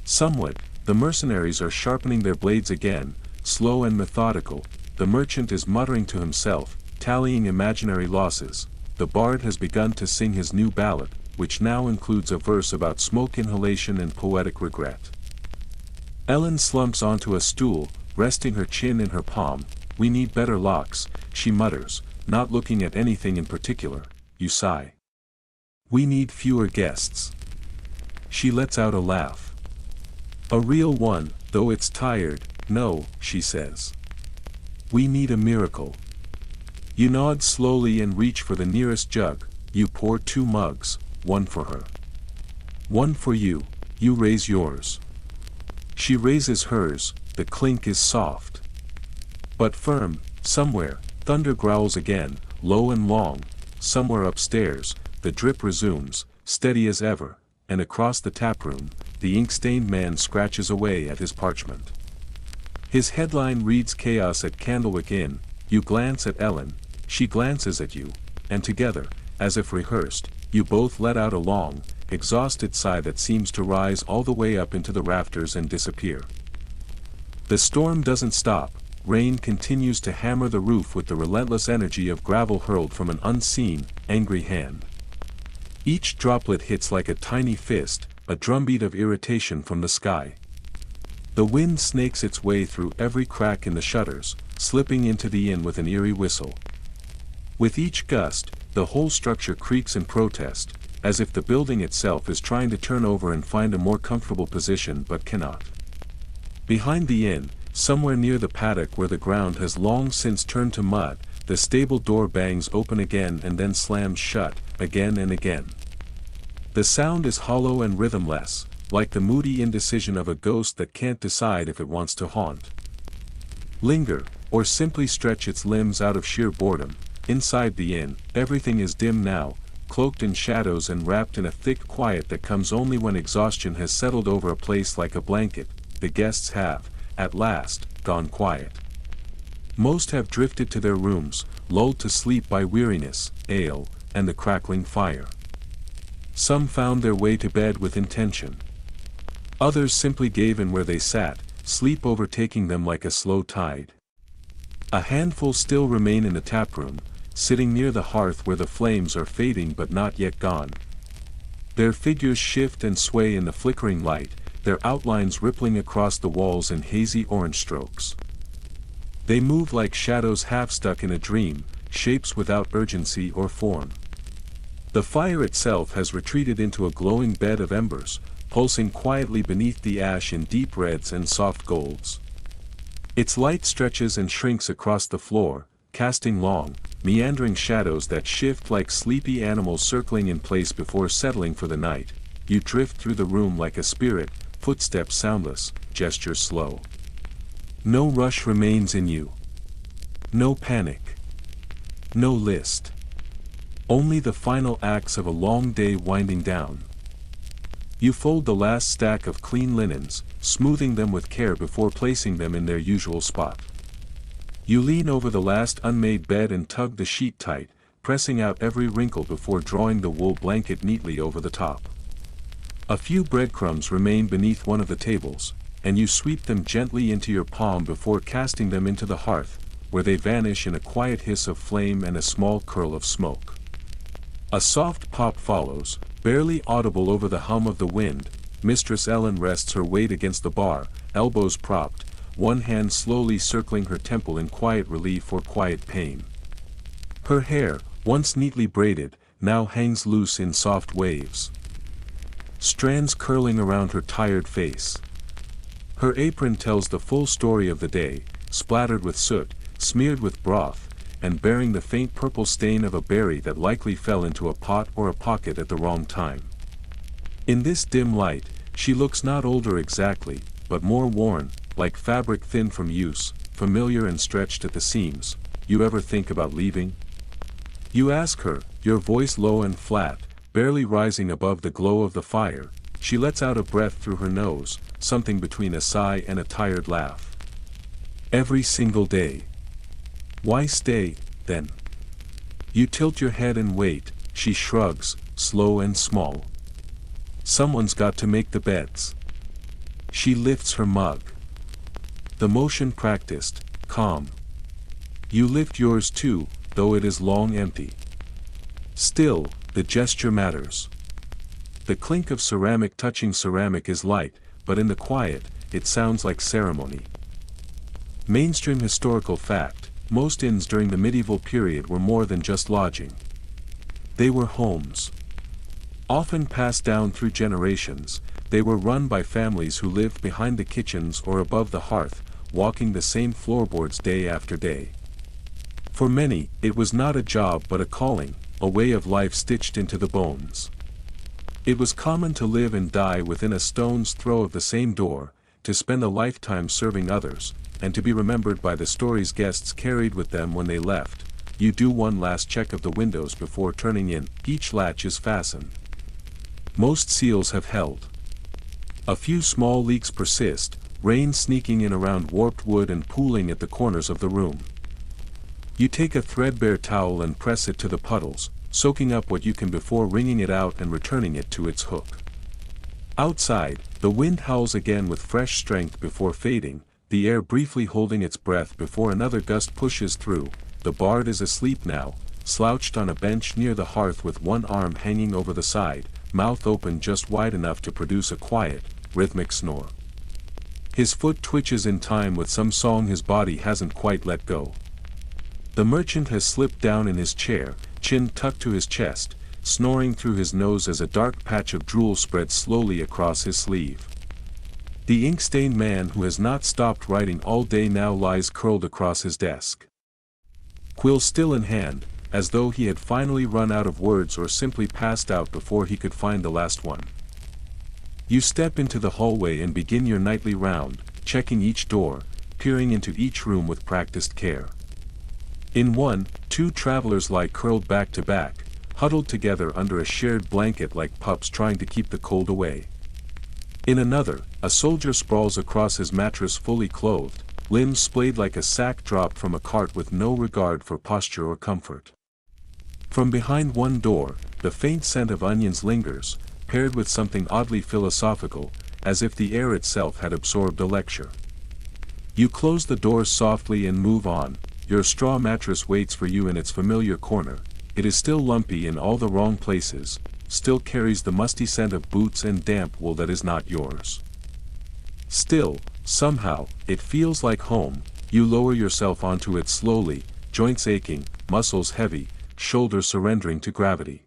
Somewhat, the mercenaries are sharpening their blades again, slow and methodical. The merchant is muttering to himself, tallying imaginary losses. The bard has begun to sing his new ballad, which now includes a verse about smoke inhalation and poetic regret. Ellen slumps onto a stool, resting her chin in her palm. We need better locks, she mutters, not looking at anything in particular. You sigh. We need fewer guests. She lets out a laugh. A real one, though it's tired. No, she says. We need a miracle. You nod slowly and reach for the nearest jug. You pour 2 mugs, one for her. One for you. You raise yours. She raises hers, the clink is soft but firm. Somewhere, thunder growls again, low and long. Somewhere upstairs, the drip resumes, steady as ever, and across the taproom, the ink-stained man scratches away at his parchment. His headline reads Chaos at Candlewick Inn. You glance at Ellen, she glances at you, and together, as if rehearsed, you both let out a long, exhausted sigh that seems to rise all the way up into the rafters and disappear. The storm doesn't stop. Rain continues to hammer the roof with the relentless energy of gravel hurled from an unseen, angry hand. Each droplet hits like a tiny fist, a drumbeat of irritation from the sky. The wind snakes its way through every crack in the shutters, slipping into the inn with an eerie whistle. With each gust, the whole structure creaks in protest, as if the building itself is trying to turn over and find a more comfortable position but cannot. Behind the inn, somewhere near the paddock where the ground has long since turned to mud, the stable door bangs open again and then slams shut, again and again. The sound is hollow and rhythmless, like the moody indecision of a ghost that can't decide if it wants to haunt, linger, or simply stretch its limbs out of sheer boredom. Inside the inn, everything is dim now, cloaked in shadows and wrapped in a thick quiet that comes only when exhaustion has settled over a place like a blanket. The guests have, at last, gone quiet. Most have drifted to their rooms, lulled to sleep by weariness, ale, and the crackling fire. Some found their way to bed with intention. Others simply gave in where they sat, sleep overtaking them like a slow tide. A handful still remain in the taproom, sitting near the hearth where the flames are fading but not yet gone. Their figures shift and sway in the flickering light, their outlines rippling across the walls in hazy orange strokes. They move like shadows half stuck in a dream, shapes without urgency or form. The fire itself has retreated into a glowing bed of embers, pulsing quietly beneath the ash in deep reds and soft golds. Its light stretches and shrinks across the floor, casting long, meandering shadows that shift like sleepy animals circling in place before settling for the night. You drift through the room like a spirit, footsteps soundless, gestures slow. No rush remains in you. No panic. No list. Only the final acts of a long day winding down. You fold the last stack of clean linens, smoothing them with care before placing them in their usual spot. You lean over the last unmade bed and tug the sheet tight, pressing out every wrinkle before drawing the wool blanket neatly over the top. A few breadcrumbs remain beneath one of the tables, and you sweep them gently into your palm before casting them into the hearth, where they vanish in a quiet hiss of flame and a small curl of smoke. A soft pop follows, barely audible over the hum of the wind. Mistress Ellen rests her weight against the bar, elbows propped, one hand slowly circling her temple in quiet relief or quiet pain. Her hair, once neatly braided, now hangs loose in soft waves, strands curling around her tired face. Her apron tells the full story of the day, splattered with soot, smeared with broth, and bearing the faint purple stain of a berry that likely fell into a pot or a pocket at the wrong time. In this dim light, she looks not older exactly, but more worn, like fabric thin from use, familiar and stretched at the seams. You ever think about leaving? You ask her, your voice low and flat, barely rising above the glow of the fire. She lets out a breath through her nose, something between a sigh and a tired laugh. Every single day. Why stay, then? You tilt your head and wait. She shrugs, slow and small. Someone's got to make the beds. She lifts her mug. The motion practiced, calm. You lift yours too, though it is long empty. Still, the gesture matters. The clink of ceramic touching ceramic is light, but in the quiet, it sounds like ceremony. Mainstream historical fact, most inns during the medieval period were more than just lodging. They were homes. Often passed down through generations, they were run by families who lived behind the kitchens or above the hearth, walking the same floorboards day after day. For many, it was not a job but a calling, a way of life stitched into the bones. It was common to live and die within a stone's throw of the same door, to spend a lifetime serving others, and to be remembered by the stories guests carried with them when they left, you do one last check of the windows before turning in. Each latch is fastened. Most seals have held. A few small leaks persist, rain sneaking in around warped wood and pooling at the corners of the room. You take a threadbare towel and press it to the puddles, soaking up what you can before wringing it out and returning it to its hook. Outside, the wind howls again with fresh strength before fading, the air briefly holding its breath before another gust pushes through. The bard is asleep now, slouched on a bench near the hearth with one arm hanging over the side, mouth open just wide enough to produce a quiet, rhythmic snore. His foot twitches in time with some song his body hasn't quite let go. The merchant has slipped down in his chair, chin tucked to his chest, snoring through his nose as a dark patch of drool spreads slowly across his sleeve. The ink-stained man who has not stopped writing all day now lies curled across his desk. Quill still in hand, as though he had finally run out of words or simply passed out before he could find the last one. You step into the hallway and begin your nightly round, checking each door, peering into each room with practiced care. In one, two travelers lie curled back to back, huddled together under a shared blanket like pups trying to keep the cold away. In another, a soldier sprawls across his mattress fully clothed, limbs splayed like a sack dropped from a cart with no regard for posture or comfort. From behind one door, the faint scent of onions lingers, paired with something oddly philosophical, as if the air itself had absorbed a lecture. You close the doors softly and move on. Your straw mattress waits for you in its familiar corner. It is still lumpy in all the wrong places, still carries the musty scent of boots and damp wool that is not yours. Still, somehow, it feels like home. You lower yourself onto it slowly, joints aching, muscles heavy, shoulders surrendering to gravity.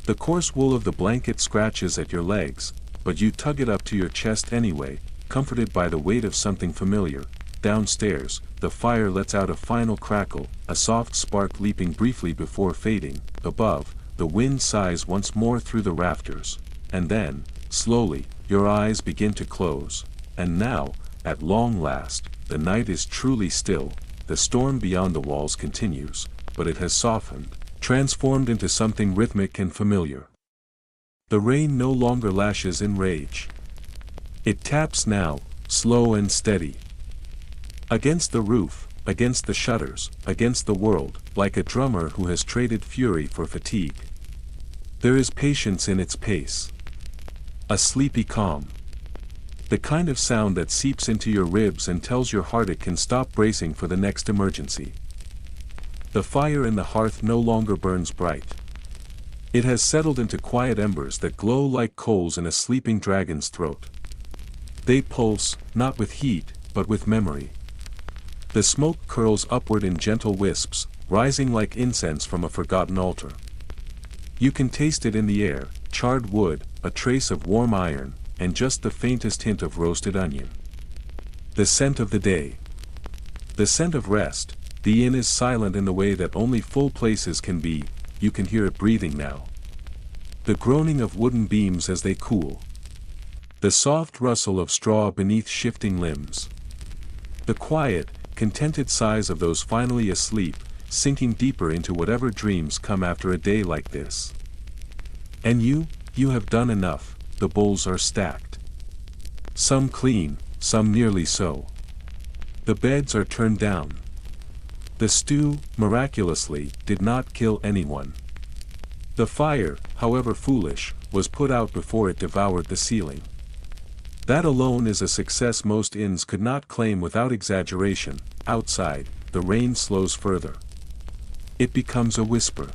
The coarse wool of the blanket scratches at your legs, but you tug it up to your chest anyway, comforted by the weight of something familiar. Downstairs, the fire lets out a final crackle, a soft spark leaping briefly before fading. Above, the wind sighs once more through the rafters. And then, slowly, your eyes begin to close. And now, at long last, the night is truly still. The storm beyond the walls continues, but it has softened, transformed into something rhythmic and familiar. The rain no longer lashes in rage. It taps now, slow and steady. Against the roof, against the shutters, against the world, like a drummer who has traded fury for fatigue. There is patience in its pace. A sleepy calm. The kind of sound that seeps into your ribs and tells your heart it can stop bracing for the next emergency. The fire in the hearth no longer burns bright. It has settled into quiet embers that glow like coals in a sleeping dragon's throat. They pulse, not with heat, but with memory. The smoke curls upward in gentle wisps, rising like incense from a forgotten altar. You can taste it in the air, charred wood, a trace of warm iron, and just the faintest hint of roasted onion. The scent of the day. The scent of rest. The inn is silent in the way that only full places can be. You can hear it breathing now. The groaning of wooden beams as they cool. The soft rustle of straw beneath shifting limbs. The quiet, contented sighs of those finally asleep, sinking deeper into whatever dreams come after a day like this. And you have done enough. The bowls are stacked. Some clean, some nearly so. The beds are turned down. The stew, miraculously, did not kill anyone. The fire, however foolish, was put out before it devoured the ceiling. That alone is a success most inns could not claim without exaggeration. Outside, the rain slows further. It becomes a whisper.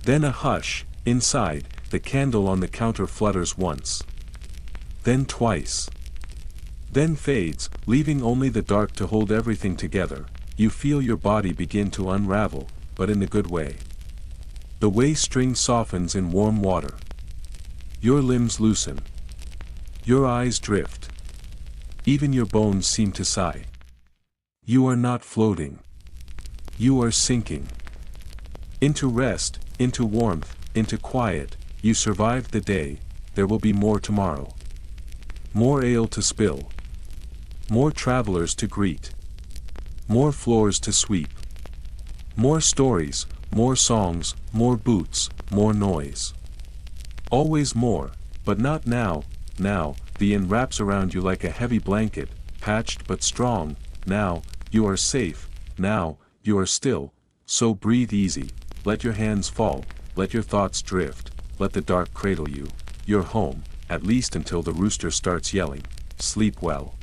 Then a hush. Inside, the candle on the counter flutters once. Then twice. Then fades, leaving only the dark to hold everything together. You feel your body begin to unravel, but in the good way. The way string softens in warm water. Your limbs loosen. Your eyes drift. Even your bones seem to sigh. You are not floating. You are sinking. Into rest, into warmth, into quiet. You survived the day. There will be more tomorrow. More ale to spill. More travelers to greet. More floors to sweep. More stories, more songs, more boots, more noise. Always more, but not now. Now, the inn wraps around you like a heavy blanket, patched but strong. Now, you are safe. Now, you are still. So breathe easy, let your hands fall, let your thoughts drift, let the dark cradle you. You're home, at least until the rooster starts yelling. Sleep well.